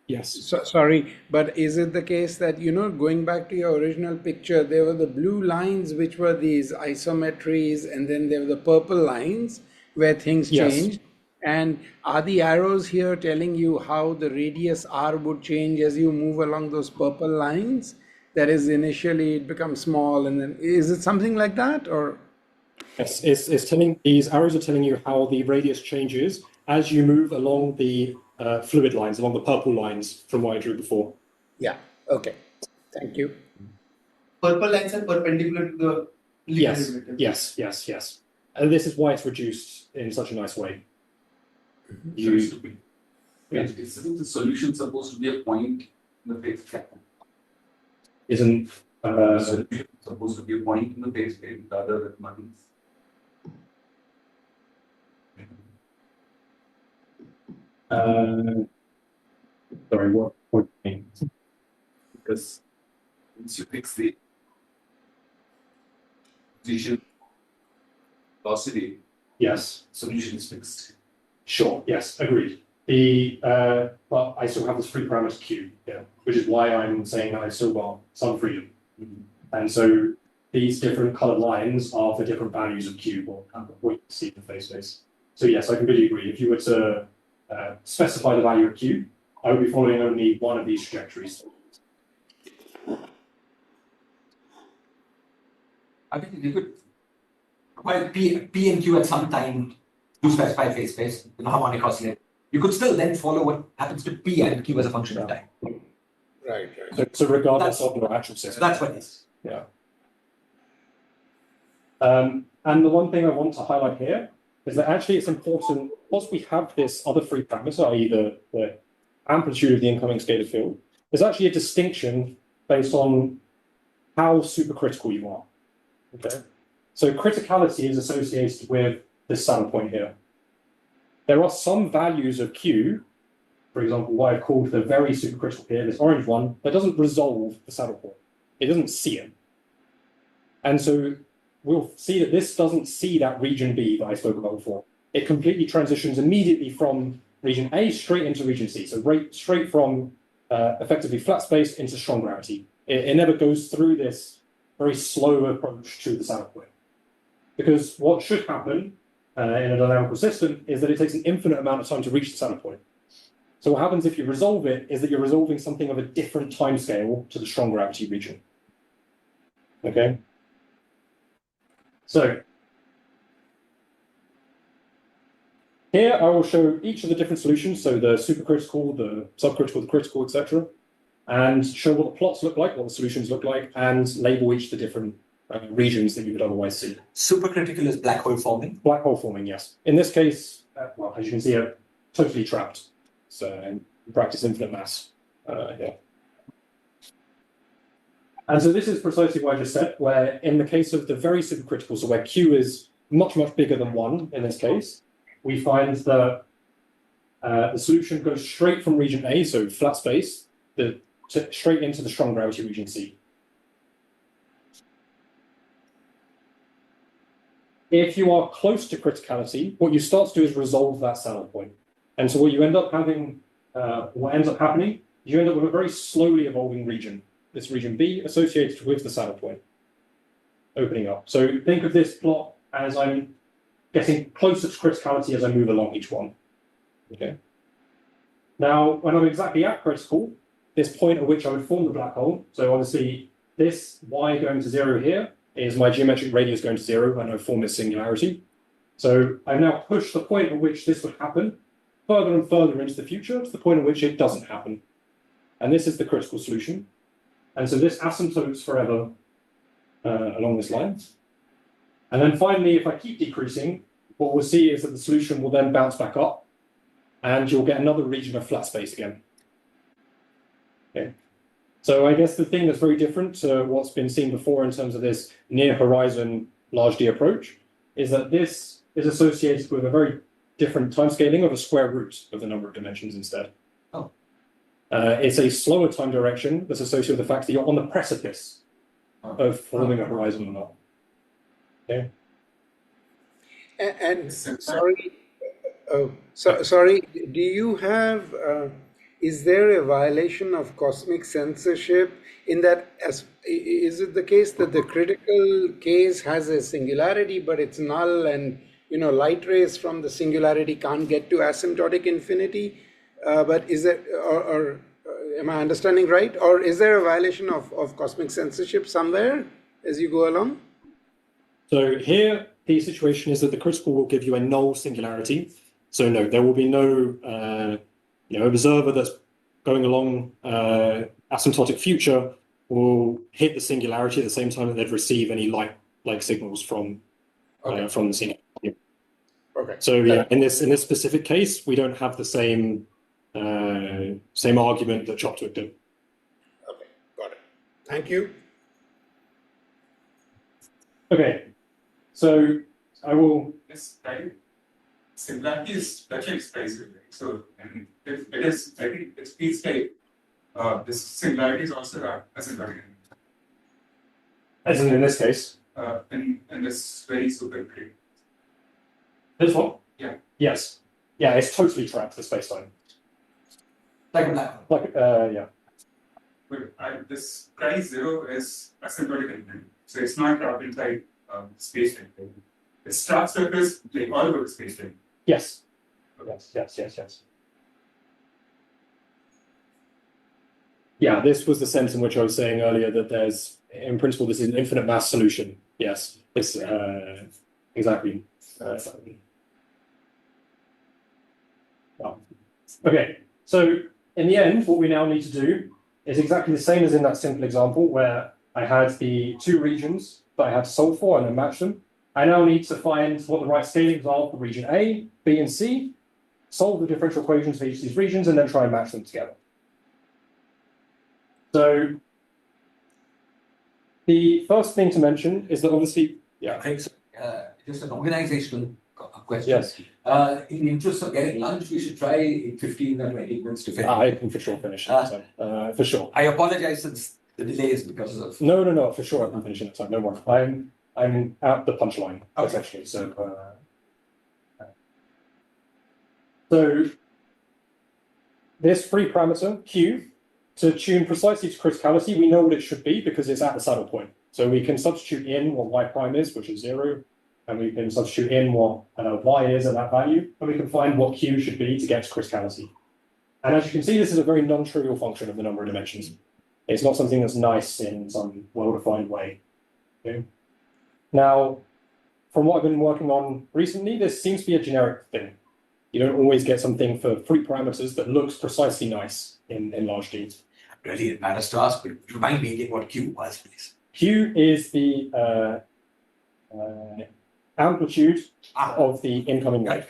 Yes. So, sorry, but is it the case that, going back to your original picture, there were the blue lines which were these isometries, and then there were the purple lines where things changed? And are the arrows here telling you how the radius r would change as you move along those purple lines? That is, initially it becomes small, and then is it something like that, or? Yes, it's telling, these arrows are telling you how the radius changes as you move along the fluid lines, along the purple lines from what I drew before. Yeah, okay. Thank you. Purple lines are perpendicular to the Lie derivative. Yes. And this is why it's reduced in such a nice way. Isn't the solution supposed to be a point in the phase space? Isn't The solution supposed to be a point in the phase space rather than months? Sorry, what do you mean? Because once you fix the position velocity, Yes. solution is fixed. Sure. Yes. Agreed. But I still have this free parameter Q, yeah, which is why I'm saying that I still got some freedom. And so these different colored lines are for different values of Q, or what you see in the phase space. So yes, I completely agree. If you were to specify the value of Q, I would be following only one of these trajectories. I mean, you could, while P and Q at some time to specify phase space, harmonic oscillator, you could still then follow what happens to P and Q as a function of time. Right. So regardless of your actual system. That's what it is. Yeah. And the one thing I want to highlight here is that actually it's important, once we have this other free parameter, i.e. the amplitude of the incoming scalar field, there's actually a distinction based on how supercritical you are. Okay. So criticality is associated with this saddle point here. There are some values of Q, for example, what I've called the very supercritical here, this orange one, that doesn't resolve the saddle point. It doesn't see it. And so we'll see that this doesn't see that region B that I spoke about before. It completely transitions immediately from region A straight into region C. So straight from effectively flat space into strong gravity. It never goes through this very slow approach to the saddle point. Because what should happen in a dynamical system is that it takes an infinite amount of time to reach the saddle point. So what happens if you resolve it is that you're resolving something of a different time scale to the strong gravity region. Okay? So here I will show each of the different solutions, so the supercritical, the subcritical, the critical, etc., and show what the plots look like, what the solutions look like, and label each of the different regions that you would otherwise see. Supercritical is black hole forming? Black hole forming, yes. In this case, well, as you can see, totally trapped. So in practice, infinite mass here. And so this is precisely what I just said, where in the case of the very supercritical, so where Q is much, much bigger than 1 in this case, we find that the solution goes straight from region A, so flat space, straight into the strong gravity region C. If you are close to criticality, what you start to do is resolve that saddle point. And so what you end up having, what ends up happening, you end up with a very slowly evolving region. This region B associated with the saddle point, opening up. So think of this plot as I'm getting closer to criticality as I move along each one. Okay. Now, when I'm exactly at critical, this point at which I would form the black hole, so obviously this y going to 0 here is my geometric radius going to 0, and I form this singularity. So I've now pushed the point at which this would happen further and further into the future to the point at which it doesn't happen. And this is the critical solution. And so this asymptotes forever along this line. And then finally, if I keep decreasing, what we'll see is that the solution will then bounce back up, and you'll get another region of flat space again. Okay. So I guess the thing that's very different to what's been seen before in terms of this near horizon large D approach is that this is associated with a very different time scaling of a square root of the number of dimensions instead. Oh. It's a slower time direction that's associated with the fact that you're on the precipice of forming a horizon or not. Okay. And sorry, sorry. Do you have? Is there a violation of cosmic censorship in that? Is it the case that the critical case has a singularity, but it's null, and light rays from the singularity can't get to asymptotic infinity? But is it, or am I understanding right? Or is there a violation of cosmic censorship somewhere as you go along? So here, the situation is that the critical will give you a null singularity. So no, there will be no observer that's going along asymptotic future will hit the singularity at the same time that they'd receive any light-like signals from the singularity. Okay. So yeah, in this specific case, we don't have the same argument that Chopwick did. Okay, got it. Thank you. Okay, so I will. Yes, right. Similarity is actually expressed, right? So, and if it is, I think it feels like this similarity is also asymptotic. As in this case. In this very super great. This one? Yeah. Yes. Yeah, it's totally trapped, the spacetime. Like a black hole. Like, yeah. But this chi-0 is asymptotic element, so it's not trapped inside space time. Its trapped surface like all over the space time. Yes. Yes. Yeah, this was the sense in which I was saying earlier that there's, in principle, this is an infinite mass solution. Yes, it's exactly. Well, okay, so in the end, what we now need to do is exactly the same as in that simple example where I had the two regions that I had to solve for and then match them. I now need to find what the right scalings are for region A, B, and C, solve the differential equations for each of these regions, and then try and match them together. So the first thing to mention is that obviously, yeah. Thanks. Just an organizational question. Yes. In the interest of getting lunch, we should try in 15 or 20 minutes to finish. I can for sure finish in time. For sure. I apologize since the delay is because of. No, for sure I can finish in time. No more. I'm at the punchline, essentially. So this free parameter Q, to tune precisely to criticality, we know what it should be because it's at the saddle point. So we can substitute in what y prime is, which is 0, and we can substitute in what y is at that value, and we can find what Q should be to get to criticality. And as you can see, this is a very non-trivial function of the number of dimensions. It's not something that's nice in some well-defined way. Okay? Now, from what I've been working on recently, this seems to be a generic thing. You don't always get something for free parameters that looks precisely nice in large D. Really, it matters to us, but remind me again what Q was, please. Q is the amplitude of the incoming wave.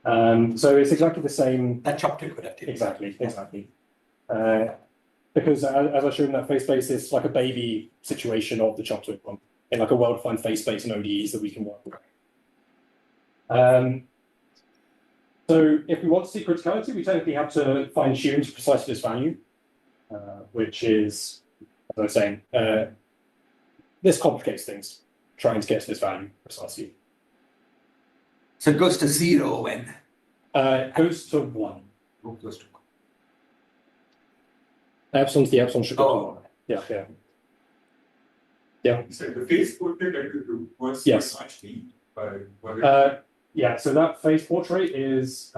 So it's exactly the same. That chocolate could have taken. Exactly. Because as I showed in that phase space, it's like a baby situation of the chocolate one, in like a well-defined phase space and ODEs that we can work with. So if we want to see criticality, we technically have to fine tune to precisely this value, which is, as I was saying, this complicates things, trying to get to this value precisely. So it goes to 0 when? It goes to 1. It goes to 1. The epsilon should go to 1. Yeah. So the phase portrait that you do was actually yeah, so that phase portrait is,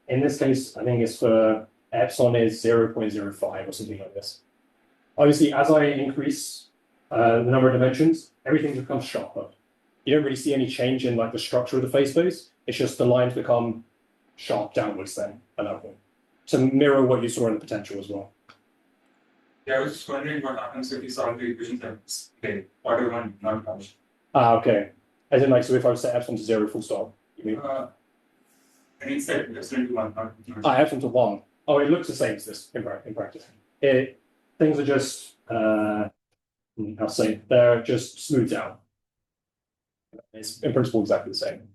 in this case, I think it's for epsilon is 0.05 or something like this. Obviously, as I increase the number of dimensions, everything becomes sharper. You don't really see any change in like the structure of the phase space. It's just the lines become sharp downwards then at that point, to mirror what you saw in the potential as well. Yeah, I was just wondering what happens if you solve the equation that's order one not comes. Okay. As in, like, so if I was set epsilon to 0 full stop, you mean? And instead, epsilon to 1, not. Epsilon to 1. Oh, it looks the same as this in practice. Things are just, I'll say, they're just smoothed out. It's in principle exactly the same.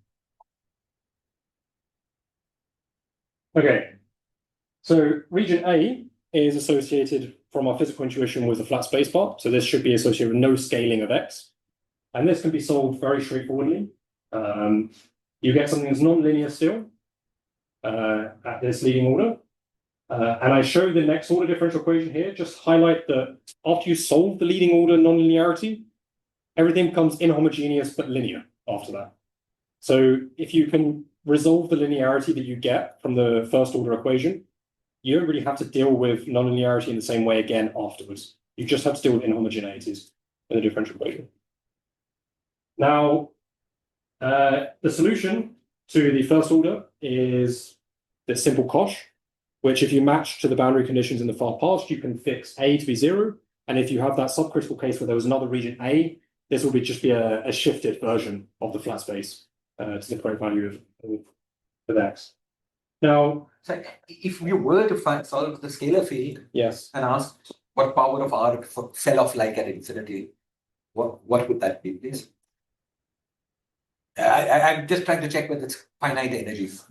Okay. So region A is associated from our physical intuition with the flat space part. So this should be associated with no scaling of x. And this can be solved very straightforwardly. You get something that's non-linear still at this leading order. And I show the next order differential equation here, just highlight that after you solve the leading order non-linearity, everything becomes inhomogeneous but linear after that. So if you can resolve the linearity that you get from the first order equation, you don't really have to deal with non-linearity in the same way again afterwards. You just have to deal with inhomogeneities in the differential equation. Now, the solution to the first order is this simple cosh, which if you match to the boundary conditions in the far past, you can fix A to be 0. And if you have that subcritical case where there was another region A, this will just be a shifted version of the flat space to the correct value of x. Now, so if you were to solve the scalar field, yes, and ask what power of R fell off like at infinity, what would that be, please? I'm just trying to check whether it's finite energy. So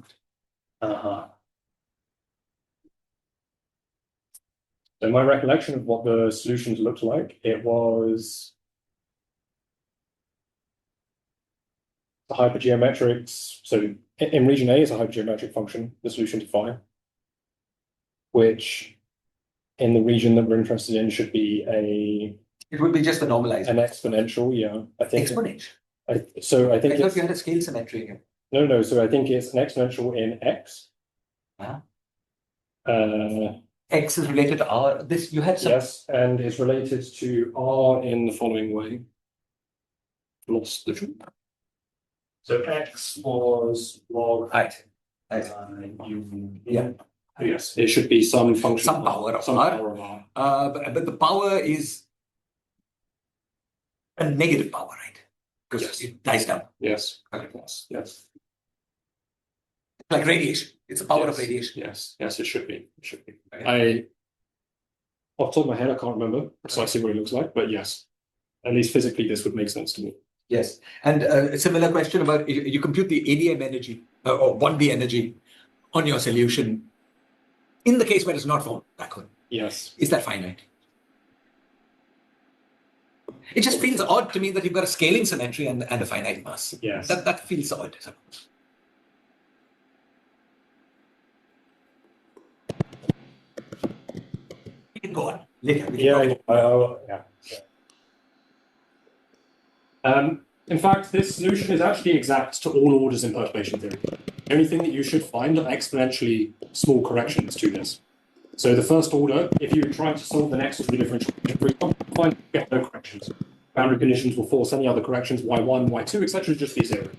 my recollection of what the solutions looked like, it was the hypergeometric, so in region A is a hypergeometric function, the solution to phi, which in the region that we're interested in should be It would be just the normalized. an exponential, yeah. I think Exponential. I think I thought it's you had a scale symmetry here. no, so I think it's an exponential in x. Ah. Uh, X is related to R. This you had some. yes, and it's related to R in the following way. Lost the truth. So x was log Right. yeah. Yes, it should be some function. Some power of some R. power of R. But the power is a negative power, right? Because Yes. it dies down. Yes. Okay. Yes. Like radiation. It's the power of Yes. radiation. Yes. Yes, it should be. It should be. Okay. Off the top of my head, I can't remember precisely what it looks like, but yes, at least physically, this would make sense to me. Yes. And a similar question about you compute the ADM energy or 1D energy on your solution in the case where it's not formed black hole. Yes. Is that finite? It just feels odd to me that you've got a scaling symmetry and a finite mass. Yes. That feels odd. We can go on later. We can go on. Yeah. In fact, this solution is actually exact to all orders in perturbation theory. The only thing that you should find are exponentially small corrections to this. So the first order, if you're trying to solve the next order differential equation, for example, find get no corrections. Boundary conditions will force any other corrections, y1, y2, etc. just be 0.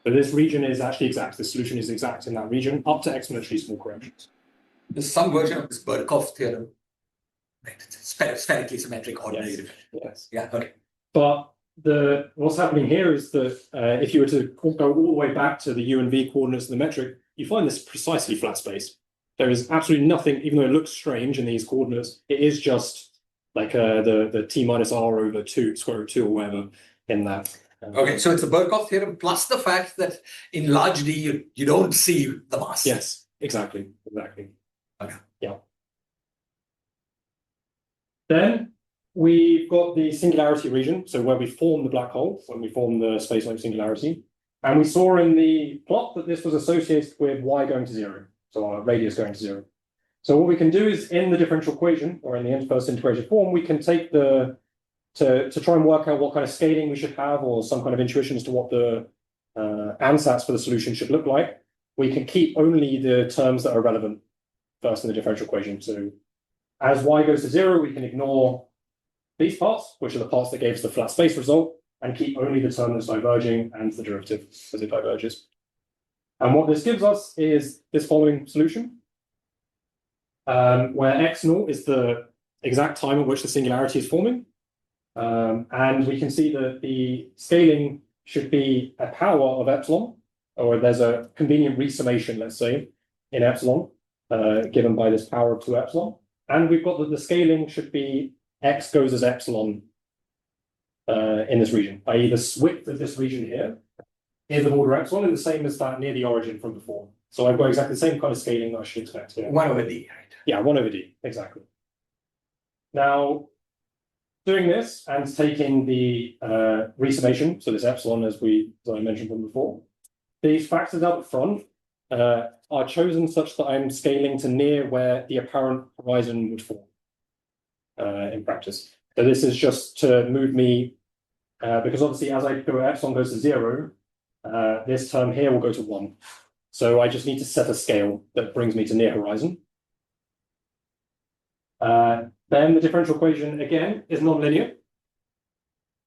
But this region is actually exact. The solution is exact in that region, up to exponentially small corrections. There's some version of this Birkhoff theorem. Right. It's spherically symmetric ordinary differential. Yes. Yeah, okay. But what's happening here is that if you were to go all the way back to the u and v coordinates of the metric, you find this precisely flat space. There is absolutely nothing, even though it looks strange in these coordinates, it is just like the t minus r over 2, square root 2 or whatever in that. Okay, so it's the Birkhoff theorem plus the fact that in large D you don't see the mass. Yes, exactly. Okay. Yeah. Then we've got the singularity region, so where we form the black hole, when we form the space-time singularity. And we saw in the plot that this was associated with y going to 0, so our radius going to 0. So what we can do is in the differential equation, or in the first integrated form, we can take to try and work out what kind of scaling we should have, or some kind of intuition as to what the ansatz for the solution should look like. We can keep only the terms that are relevant first in the differential equation. So as y goes to 0, we can ignore these parts, which are the parts that gave us the flat space result, and keep only the term that's diverging and the derivative as it diverges. And what this gives us is this following solution, where x0 is the exact time at which the singularity is forming. And we can see that the scaling should be a power of epsilon, or there's a convenient resummation, let's say, in epsilon, given by this power of 2 epsilon. And we've got that the scaling should be x goes as epsilon in this region, i.e. the width of this region here is of order epsilon, and the same as that near the origin from before. So I've got exactly the same kind of scaling that I should expect here. 1 over D, right? Yeah, 1 over D, exactly. Now, doing this and taking the resummation, so this epsilon as I mentioned from before, these factors out the front are chosen such that I'm scaling to near where the apparent horizon would fall in practice. So this is just to move me, because obviously as I go, epsilon goes to 0, this term here will go to 1. So I just need to set a scale that brings me to near horizon. Then the differential equation, again, is nonlinear.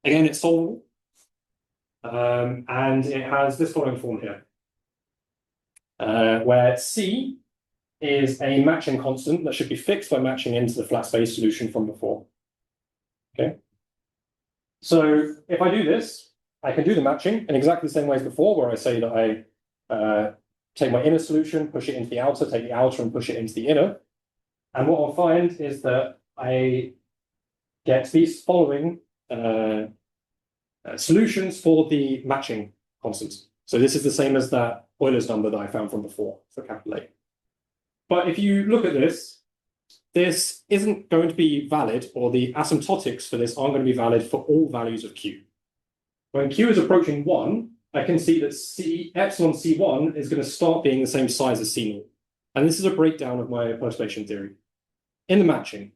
Again, it's solvable. And it has this following form here, where C is a matching constant that should be fixed by matching into the flat space solution from before. Okay. So if I do this, I can do the matching in exactly the same way as before, where I say that I take my inner solution, push it into the outer, take the outer and push it into the inner. And what I'll find is that I get these following solutions for the matching constants. So this is the same as that Euler's number that I found from before for capital A. But if you look at this, this isn't going to be valid, or the asymptotics for this aren't going to be valid for all values of Q. When Q is approaching 1, I can see that epsilon C1 is going to start being the same size as C0. And this is a breakdown of my perturbation theory in the matching.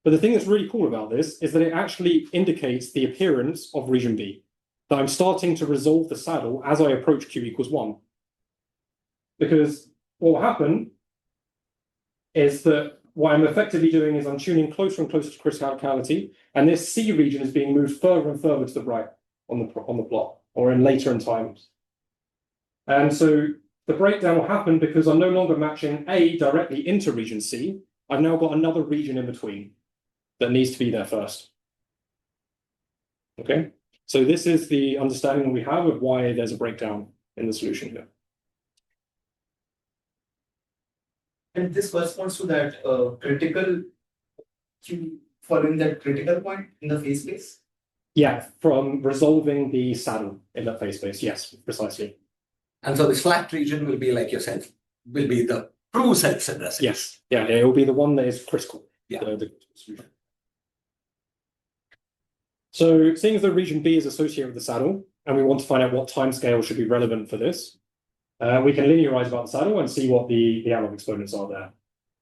But the thing that's really cool about this is that it actually indicates the appearance of region B, that I'm starting to resolve the saddle as I approach Q equals 1. Because what will happen is that what I'm effectively doing is I'm tuning closer and closer to criticality, and this C region is being moved further and further to the right on the plot, or in later in times. And so the breakdown will happen because I'm no longer matching A directly into region C. I've now got another region in between that needs to be there first. Okay, so this is the understanding we have of why there's a breakdown in the solution here. And this corresponds to that critical Q following that critical point in the phase space. Yeah, from resolving the saddle in that phase space. Yes, precisely. And so this flat region will be, like you said, will be the true self-addressing. Yes, yeah, it will be the one that is critical. Yeah. The solution. So seeing as the region B is associated with the saddle, and we want to find out what timescale should be relevant for this, we can linearize about the saddle and see what the analog exponents are there.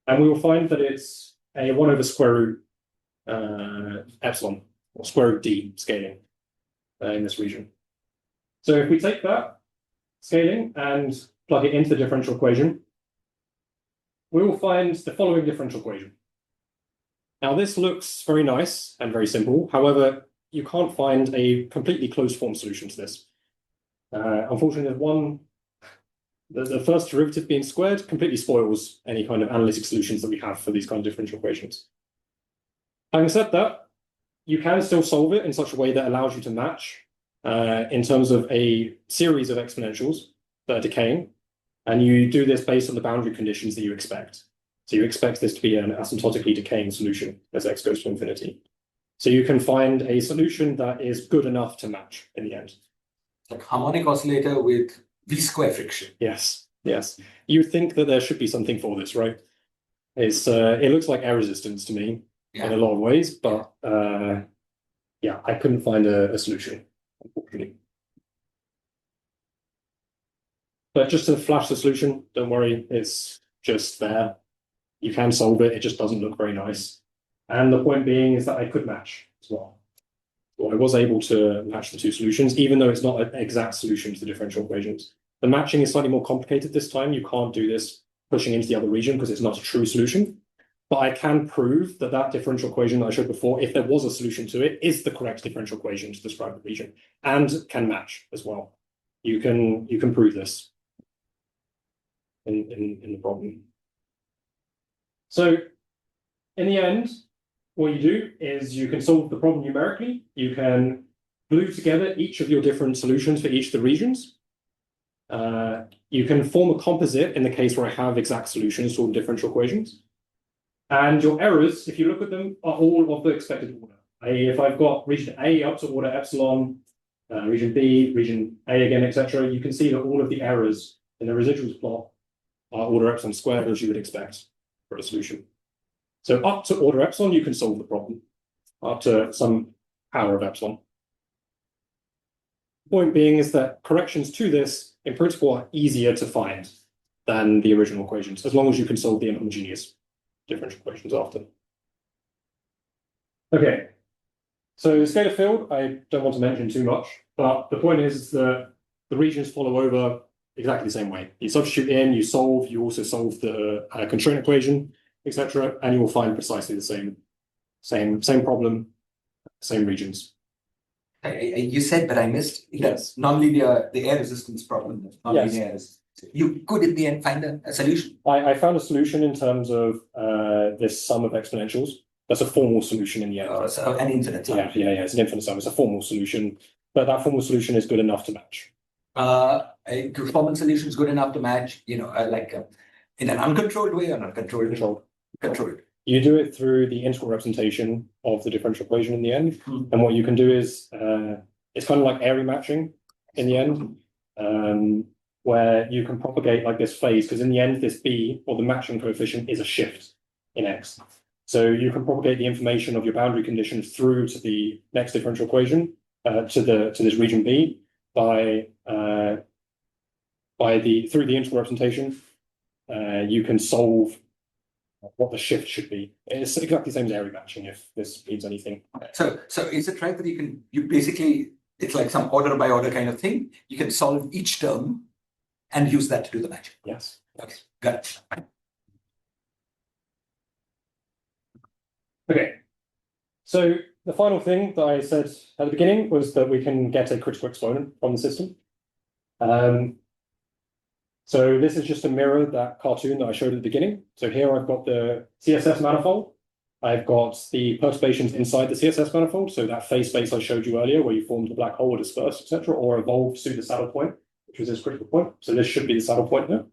And we will find that it's a 1 over square root epsilon, or square root D scaling in this region. So if we take that scaling and plug it into the differential equation, we will find the following differential equation. Now this looks very nice and very simple. However, you can't find a completely closed form solution to this. Unfortunately, there's one. The first derivative being squared completely spoils any kind of analytic solutions that we have for these kind of differential equations. Having said that, you can still solve it in such a way that allows you to match in terms of a series of exponentials that are decaying, and you do this based on the boundary conditions that you expect. So you expect this to be an asymptotically decaying solution as x goes to infinity. So you can find a solution that is good enough to match in the end. Like harmonic oscillator with V square friction. Yes, yes. You'd think that there should be something for this, right? It looks like air resistance to me in a lot of ways, but yeah, I couldn't find a solution, unfortunately. But just to flash the solution, don't worry, it's just there. You can solve it, it just doesn't look very nice. And the point being is that I could match as well. So I was able to match the two solutions, even though it's not an exact solution to the differential equations. The matching is slightly more complicated this time. You can't do this pushing into the other region because it's not a true solution. But I can prove that that differential equation that I showed before, if there was a solution to it, is the correct differential equation to describe the region and can match as well. You can prove this in the problem. So in the end, what you do is you can solve the problem numerically. You can glue together each of your different solutions for each of the regions. You can form a composite in the case where I have exact solutions to all the differential equations. And your errors, if you look at them, are all of the expected order. If I've got region A up to order epsilon, region B, region A again, etc., you can see that all of the errors in the residuals plot are order epsilon squared, as you would expect for a solution. So up to order epsilon, you can solve the problem, up to some power of epsilon. The point being is that corrections to this, in principle, are easier to find than the original equations, as long as you can solve the inhomogeneous differential equations after. Okay, so the scalar field, I don't want to mention too much, but the point is that the regions follow over exactly the same way. You substitute in, you solve, you also solve the constraint equation, etc., and you will find precisely the same problem, same regions. You said, but I missed. Yes. Nonlinear, the air resistance problem. Nonlinear Yes. resistance. You could, in the end, find a solution. I found a solution in terms of this sum of exponentials. That's a formal solution in the end. So an infinite sum. Yeah, it's an infinite sum. It's a formal solution, but that formal solution is good enough to match. A formal solution is good enough to match, in an uncontrolled way or not controlled? Controlled. You do it through the integral representation of the differential equation in the end. And what you can do is, it's kind of like area matching in the end, where you can propagate like this phase, because in the end, this B, or the matching coefficient, is a shift in X. So you can propagate the information of your boundary conditions through to the next differential equation, to this region B, by through the integral representation, you can solve what the shift should be. It's exactly the same as area matching, if this means anything. So is it right that you basically, it's like some order by order kind of thing? You can solve each term and use that to do the matching. Yes. Okay, got it. Okay. So the final thing that I said at the beginning was that we can get a critical exponent from the system. So this is just to mirror that cartoon that I showed at the beginning. So here I've got the CSS manifold. I've got the perturbations inside the CSS manifold. So that phase space I showed you earlier, where you formed the black hole or dispersed, etc., or evolved to the saddle point, which was this critical point. So this should be the saddle point here.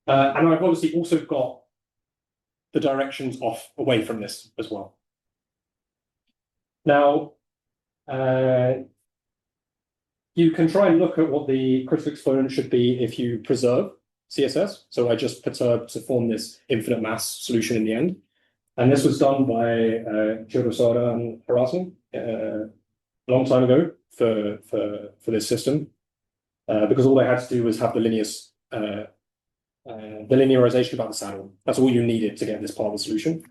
And I've obviously also got the directions off away from this as well. Now, you can try and look at what the critical exponent should be if you preserve CSS. So I just perturbed to form this infinite mass solution in the end. And this was done by Kurosawa and Harasan a long time ago for this system, because all they had to do was have the linearization about the saddle. That's all you needed to get this part of the solution.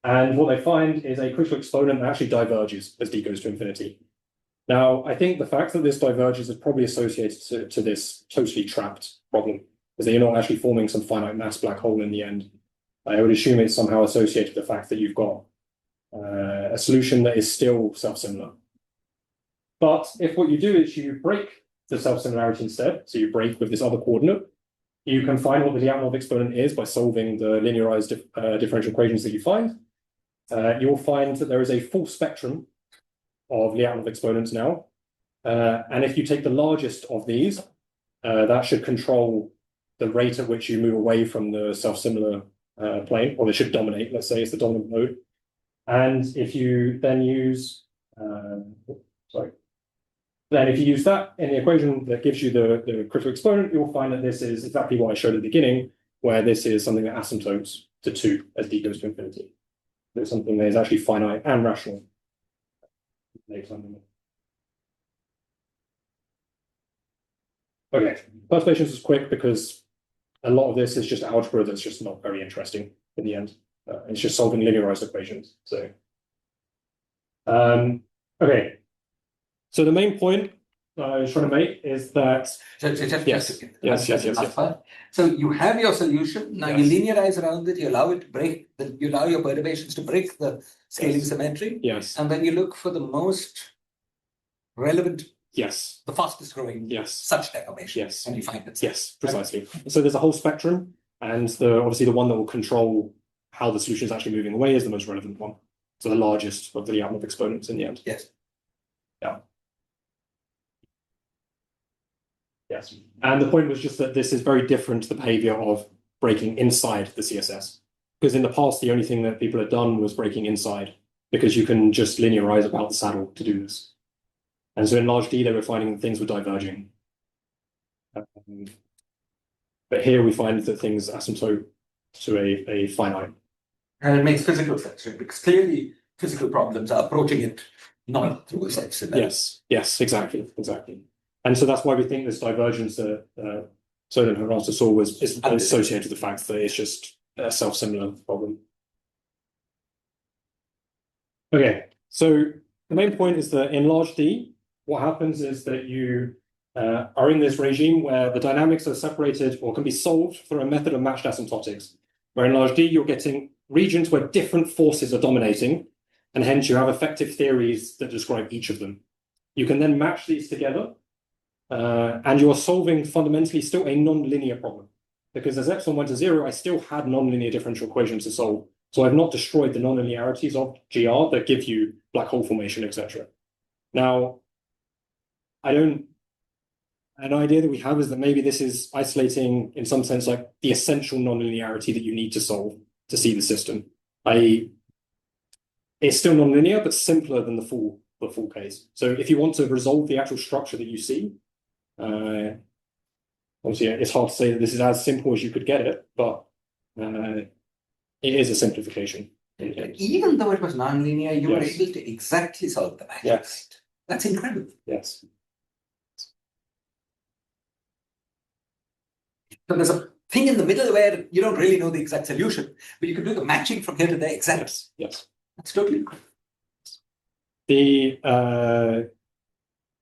And what they find is a critical exponent that actually diverges as d goes to infinity. Now, I think the fact that this diverges is probably associated to this totally trapped problem, because you're not actually forming some finite mass black hole in the end. I would assume it's somehow associated with the fact that you've got a solution that is still self-similar. But if what you do is you break the self-similarity instead, so you break with this other coordinate, you can find what the Lyapunov exponent is by solving the linearized differential equations that you find. You will find that there is a full spectrum of Lyapunov exponents now. And if you take the largest of these, that should control the rate at which you move away from the self-similar plane, or they should dominate, let's say, it's the dominant mode. And if you then use, then if you use that in the equation that gives you the critical exponent, you'll find that this is exactly what I showed at the beginning, where this is something that asymptotes to 2 as d goes to infinity. There's something that is actually finite and rational. Okay, perturbations is quick because a lot of this is just algebra that's just not very interesting in the end. It's just solving linearized equations. So, okay. So the main point I was trying to make is that yes. So you have your solution. Now you linearize around it. You allow it to break. You allow your perturbations to break the scaling symmetry. Yes. And then you look for the most relevant. Yes. The fastest growing. Yes. Such deformation. Yes. And you find it. Yes, precisely. So there's a whole spectrum, and obviously the one that will control how the solution is actually moving away is the most relevant one. So the largest of the Lyapunov exponents in the end. Yes. Yeah. Yes. And the point was just that this is very different to the behavior of breaking inside the CSS. Because in the past, the only thing that people had done was breaking inside, because you can just linearize about the saddle to do this. And so in large D, they were finding that things were diverging. But here we find that things asymptote to a finite. And it makes physical sense, right? Because clearly physical problems are approaching it not through a sense. Yes, exactly. And so that's why we think this divergence that Soden and Harasan saw is associated with the fact that it's just a self-similar problem. Okay, so the main point is that in large D, what happens is that you are in this regime where the dynamics are separated or can be solved through a method of matched asymptotics, where in large D, you're getting regions where different forces are dominating, and hence you have effective theories that describe each of them. You can then match these together, and you are solving fundamentally still a non-linear problem, because as epsilon went to 0, I still had non-linear differential equations to solve. So I've not destroyed the non-linearities of GR that give you black hole formation, etc. Now, an idea that we have is that maybe this is isolating, in some sense, like the essential non-linearity that you need to solve to see the system. It's still non-linear, but simpler than the full case. So if you want to resolve the actual structure that you see, obviously it's hard to say that this is as simple as you could get it, but it is a simplification. Even though it was non-linear, you were able to exactly solve the matrix. Yes. That's incredible. Yes. So there's a thing in the middle where you don't really know the exact solution, but you can do the matching from here to there exactly. Yes. That's totally cool.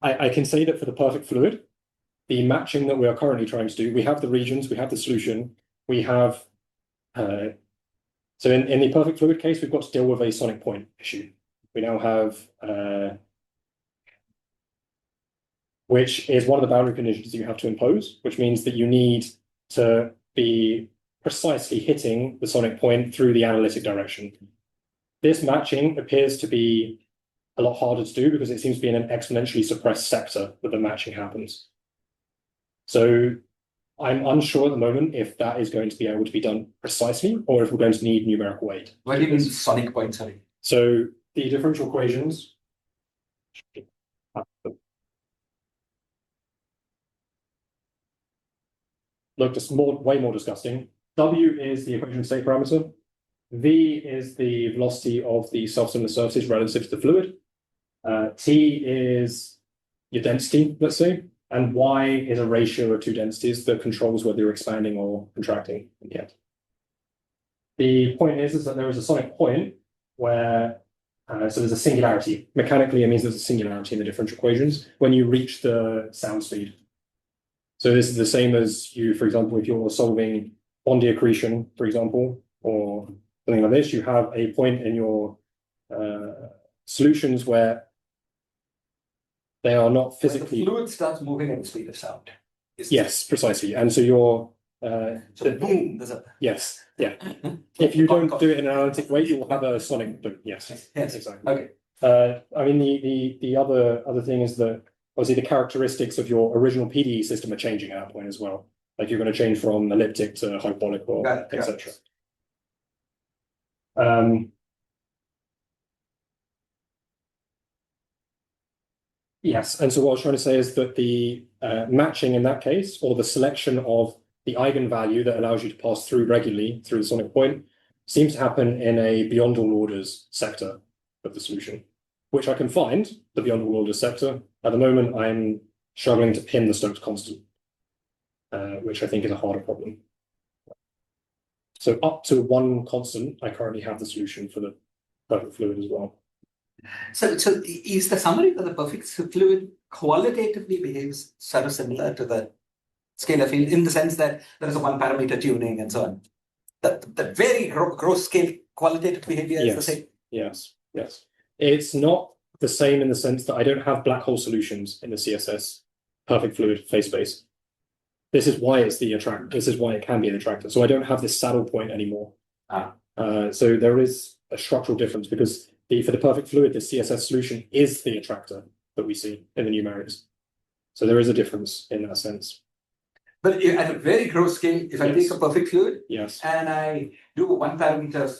I can say that for the perfect fluid, the matching that we are currently trying to do, we have the regions, we have the solution, we have. So in the perfect fluid case, we've got to deal with a sonic point issue. We now have, which is one of the boundary conditions you have to impose, which means that you need to be precisely hitting the sonic point through the analytic direction. This matching appears to be a lot harder to do because it seems to be in an exponentially suppressed sector that the matching happens. So I'm unsure at the moment if that is going to be able to be done precisely or if we're going to need numerical aid. What do you mean sonic point, sorry? So the differential equations. Look, just way more disgusting. W is the equation state parameter. V is the velocity of the self-similar surfaces relative to the fluid. T is your density, let's say, and Y is a ratio of two densities that controls whether you're expanding or contracting in the end. The point is that there is a sonic point where, so there's a singularity. Mechanically, it means there's a singularity in the differential equations when you reach the sound speed. So this is the same as you, for example, if you're solving Bondi accretion, for example, or something like this, you have a point in your solutions where they are not physically. The fluid starts moving at the speed of sound. Yes, precisely. And so you're. So boom, there's a. Yes, yeah. If you don't do it in an analytic way, you will have a sonic boom. Yes, yes, exactly. Okay. I mean, the other thing is that obviously the characteristics of your original PDE system are changing at that point as well. Like you're going to change from elliptic to hyperbolic or etc. Yes, and so what I was trying to say is that the matching in that case, or the selection of the eigenvalue that allows you to pass through regularly through the sonic point, seems to happen in a beyond all orders sector of the solution, which I can find, the beyond all orders sector. At the moment, I'm struggling to pin the Stokes constant, which I think is a harder problem. So up to one constant, I currently have the solution for the perfect fluid as well. So is the summary that the perfect fluid qualitatively behaves sort of similar to the scalar field in the sense that there is a one parameter tuning and so on? The very gross scale qualitative behavior is the same? Yes. It's not the same in the sense that I don't have black hole solutions in the CSS perfect fluid phase space. This is why it's the attractor. This is why it can be an attractor. So I don't have this saddle point anymore. So there is a structural difference because for the perfect fluid, the CSS solution is the attractor that we see in the numerics. So there is a difference in that sense. But at a very gross scale, if I take a perfect fluid and I do one parameter,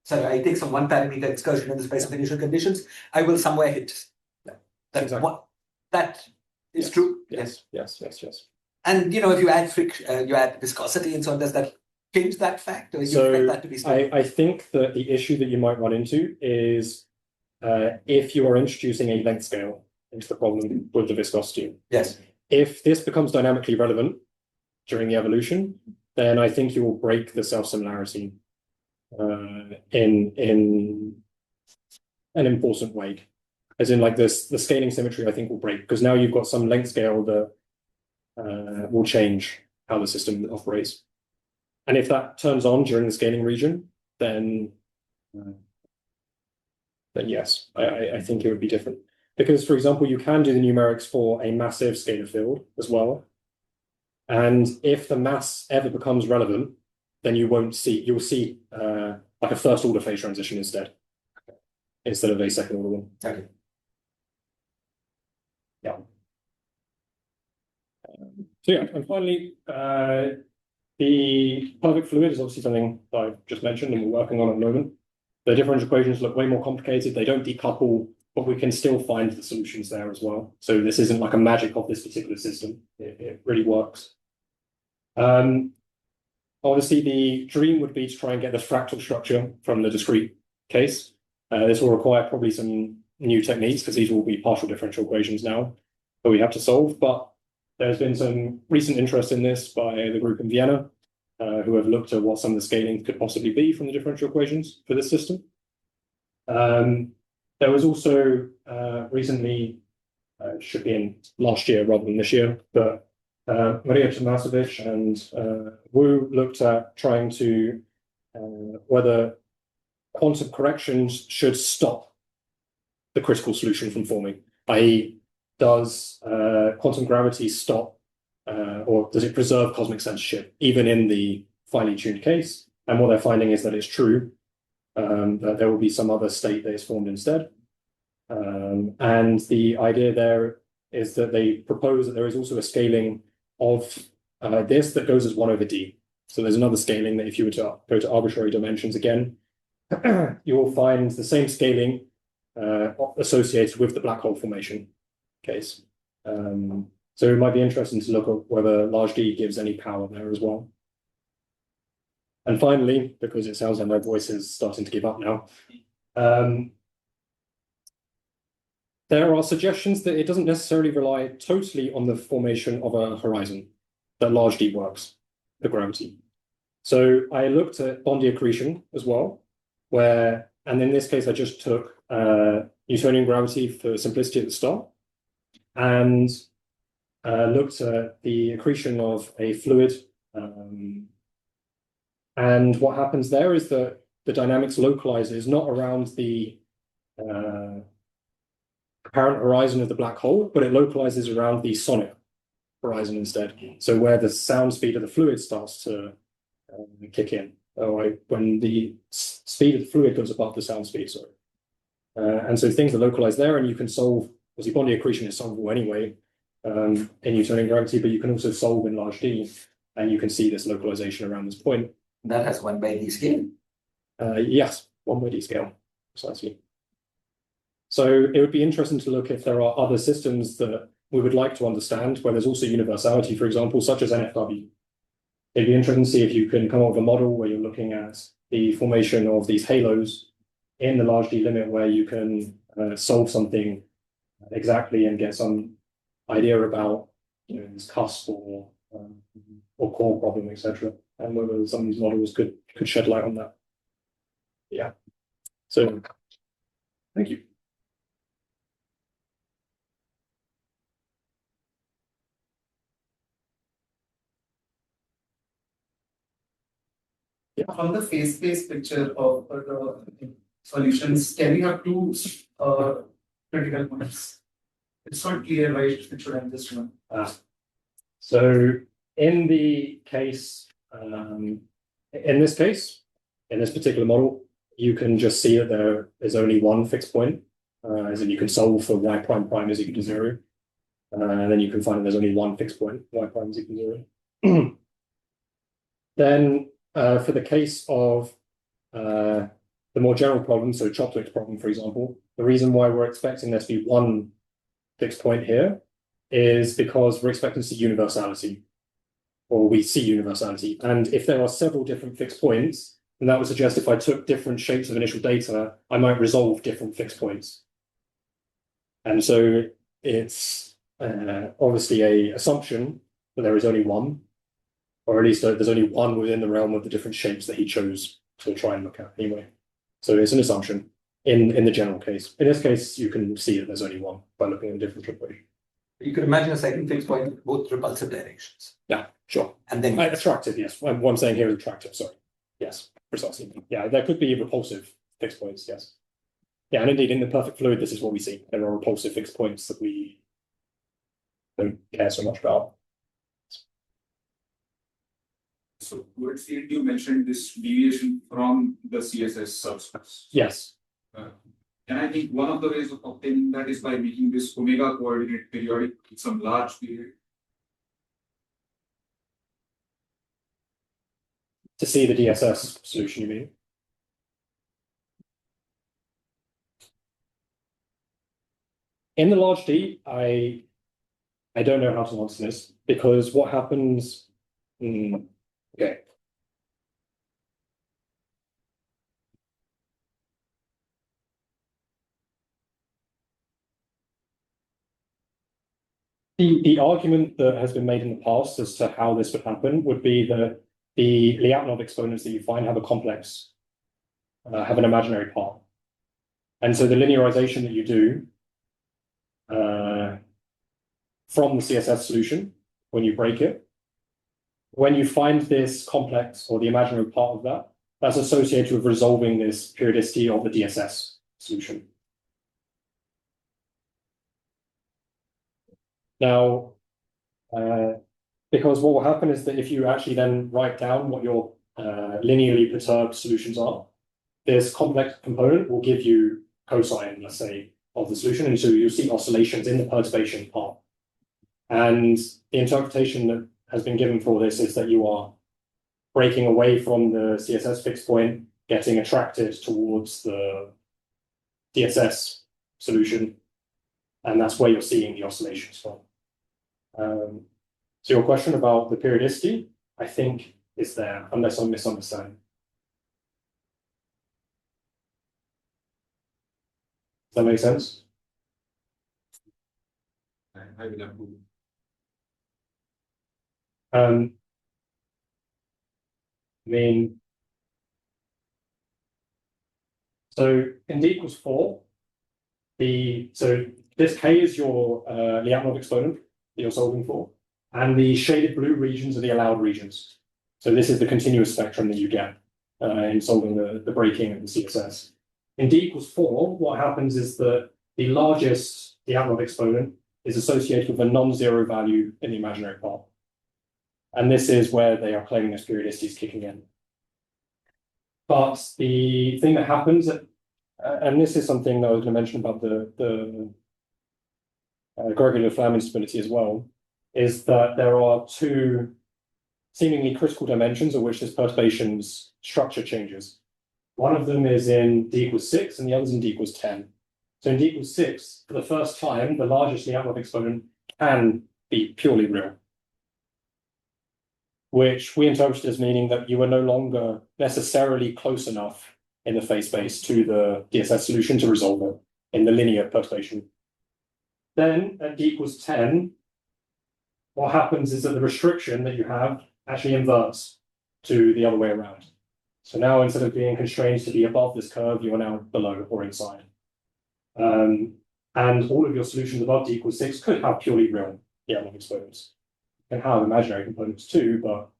sorry, I take some one parameter excursion in the space of initial conditions, I will somewhere hit that is true. Yes. And if you add friction, you add viscosity and so on, does that change that fact, or you expect that to be stable? I think that the issue that you might run into is if you are introducing a length scale into the problem with the viscosity. Yes. If this becomes dynamically relevant during the evolution, then I think you will break the self-similarity in an important way. As in, like this, the scaling symmetry I think will break because now you've got some length scale that will change how the system operates. And if that turns on during the scaling region, then yes, I think it would be different. Because, for example, you can do the numerics for a massive scalar field as well. And if the mass ever becomes relevant, then you'll see like a first order phase transition instead of a second order one. Okay. Yeah. So yeah, and finally, the perfect fluid is obviously something that I've just mentioned and we're working on at the moment. The differential equations look way more complicated. They don't decouple, but we can still find the solutions there as well. So this isn't like a magic of this particular system. It really works. Obviously, the dream would be to try and get the fractal structure from the discrete case. This will require probably some new techniques because these will be partial differential equations now that we have to solve. But there's been some recent interest in this by the group in Vienna, who have looked at what some of the scaling could possibly be from the differential equations for this system. There was also recently, should be in last year rather than this year, but Maria Tomasovic and Wu looked at trying to whether quantum corrections should stop the critical solution from forming, i.e., does quantum gravity stop or does it preserve cosmic censorship even in the finely tuned case? And what they're finding is that it's true, that there will be some other state that is formed instead. And the idea there is that they propose that there is also a scaling of this that goes as 1 over d. So there's another scaling that if you were to go to arbitrary dimensions again, you will find the same scaling associated with the black hole formation case. So it might be interesting to look at whether large D gives any power there as well. And finally, because it sounds like my voice is starting to give up now, there are suggestions that it doesn't necessarily rely totally on the formation of a horizon, that large D works, the gravity. So I looked at Bondi accretion as well, where, and in this case, I just took Newtonian gravity for simplicity at the start, and looked at the accretion of a fluid. And what happens there is that the dynamics localizes not around the apparent horizon of the black hole, but it localizes around the sonic horizon instead. So where the sound speed of the fluid starts to kick in, or when the speed of the fluid goes above the sound speed, sorry. And so things are localized there, and you can solve, because the Bondi accretion is solvable anyway in Newtonian gravity, but you can also solve in large D, and you can see this localization around this point. That has 1 by d scale. Yes, 1 by d scale, precisely. So it would be interesting to look if there are other systems that we would like to understand, where there's also universality, for example, such as NFW. It'd be interesting to see if you can come up with a model where you're looking at the formation of these halos in the large D limit, where you can solve something exactly and get some idea about, you know, this cusp or core problem, etc., and whether some of these models could shed light on that. Yeah. So, thank you. From the phase space picture of the solutions, can we have 2 critical points? It's not clear why it should have just 1. So in the case, in this case, in this particular model, you can just see that there is only 1 fixed point, as in you can solve for y prime prime is equal to 0. And then you can find that there's only 1 fixed point, y prime is equal to 0. Then for the case of the more general problem, so Chopwick's problem, for example, the reason why we're expecting there to be 1 fixed point here is because we're expecting to see universality, or we see universality. And if there are several different fixed points, then that would suggest if I took different shapes of initial data, I might resolve different fixed points. And so it's obviously an assumption that there is only 1, or at least there's only 1 within the realm of the different shapes that he chose to try and look at anyway. So it's an assumption in the general case. In this case, you can see that there's only 1 by looking at a different equation. You could imagine a second fixed point in both repulsive directions. Yeah, sure. And then attractive, yes. What I'm saying here is attractive, sorry. Yes, precisely. Yeah, there could be repulsive fixed points, yes. Yeah, and indeed, in the perfect fluid, this is what we see. There are repulsive fixed points that we don't care so much about. So towards the end, you mentioned this deviation from the CSS subspace. Yes. And I think one of the ways of obtaining that is by making this omega coordinate periodic with some large period. To see the DSS solution, you mean? In the large D, I don't know how to answer this, because what happens... okay. The argument that has been made in the past as to how this would happen would be that the Lyapunov exponents that you find have a complex, have an imaginary part. And so the linearization that you do from the CSS solution, when you break it, when you find this complex or the imaginary part of that, that's associated with resolving this periodicity of the DSS solution. Now, because what will happen is that if you actually then write down what your linearly perturbed solutions are, this complex component will give you cosine, let's say, of the solution, and so you'll see oscillations in the perturbation part. And the interpretation that has been given for this is that you are breaking away from the CSS fixed point, getting attracted towards the DSS solution, and that's where you're seeing the oscillations from. So your question about the periodicity, I think, is there, unless I'm misunderstanding. Does that make sense? I will have to. I mean, so in d equals 4, so this k is your Lyapunov exponent that you're solving for, and the shaded blue regions are the allowed regions. So this is the continuous spectrum that you get in solving the breaking of the CSS. In d equals 4, what happens is that the largest Lyapunov exponent is associated with a non-zero value in the imaginary part. And this is where they are claiming this periodicity is kicking in. But the thing that happens, and this is something that I was going to mention about the Gregor-Flamm instability as well, is that there are two seemingly critical dimensions of which this perturbation's structure changes. One of them is in d equals 6 and the other is in d equals 10. So in d equals 6, for the first time, the largest Lyapunov exponent can be purely real, which we interpreted as meaning that you were no longer necessarily close enough in the phase space to the DSS solution to resolve it in the linear perturbation. Then at d equals 10, what happens is that the restriction that you have actually inverts to the other way around. So now instead of being constrained to be above this curve, you are now below or inside. And all of your solutions above d equals 6 could have purely real Lyapunov exponents. Can have imaginary components too, but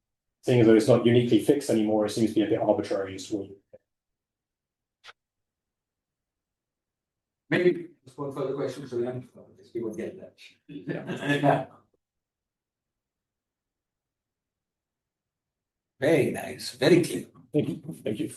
seeing as though it's not uniquely fixed anymore, it seems to be a bit arbitrary as well. Maybe for further questions, so we will get that. Yeah. Very nice, very clear. Thank you. Thank you.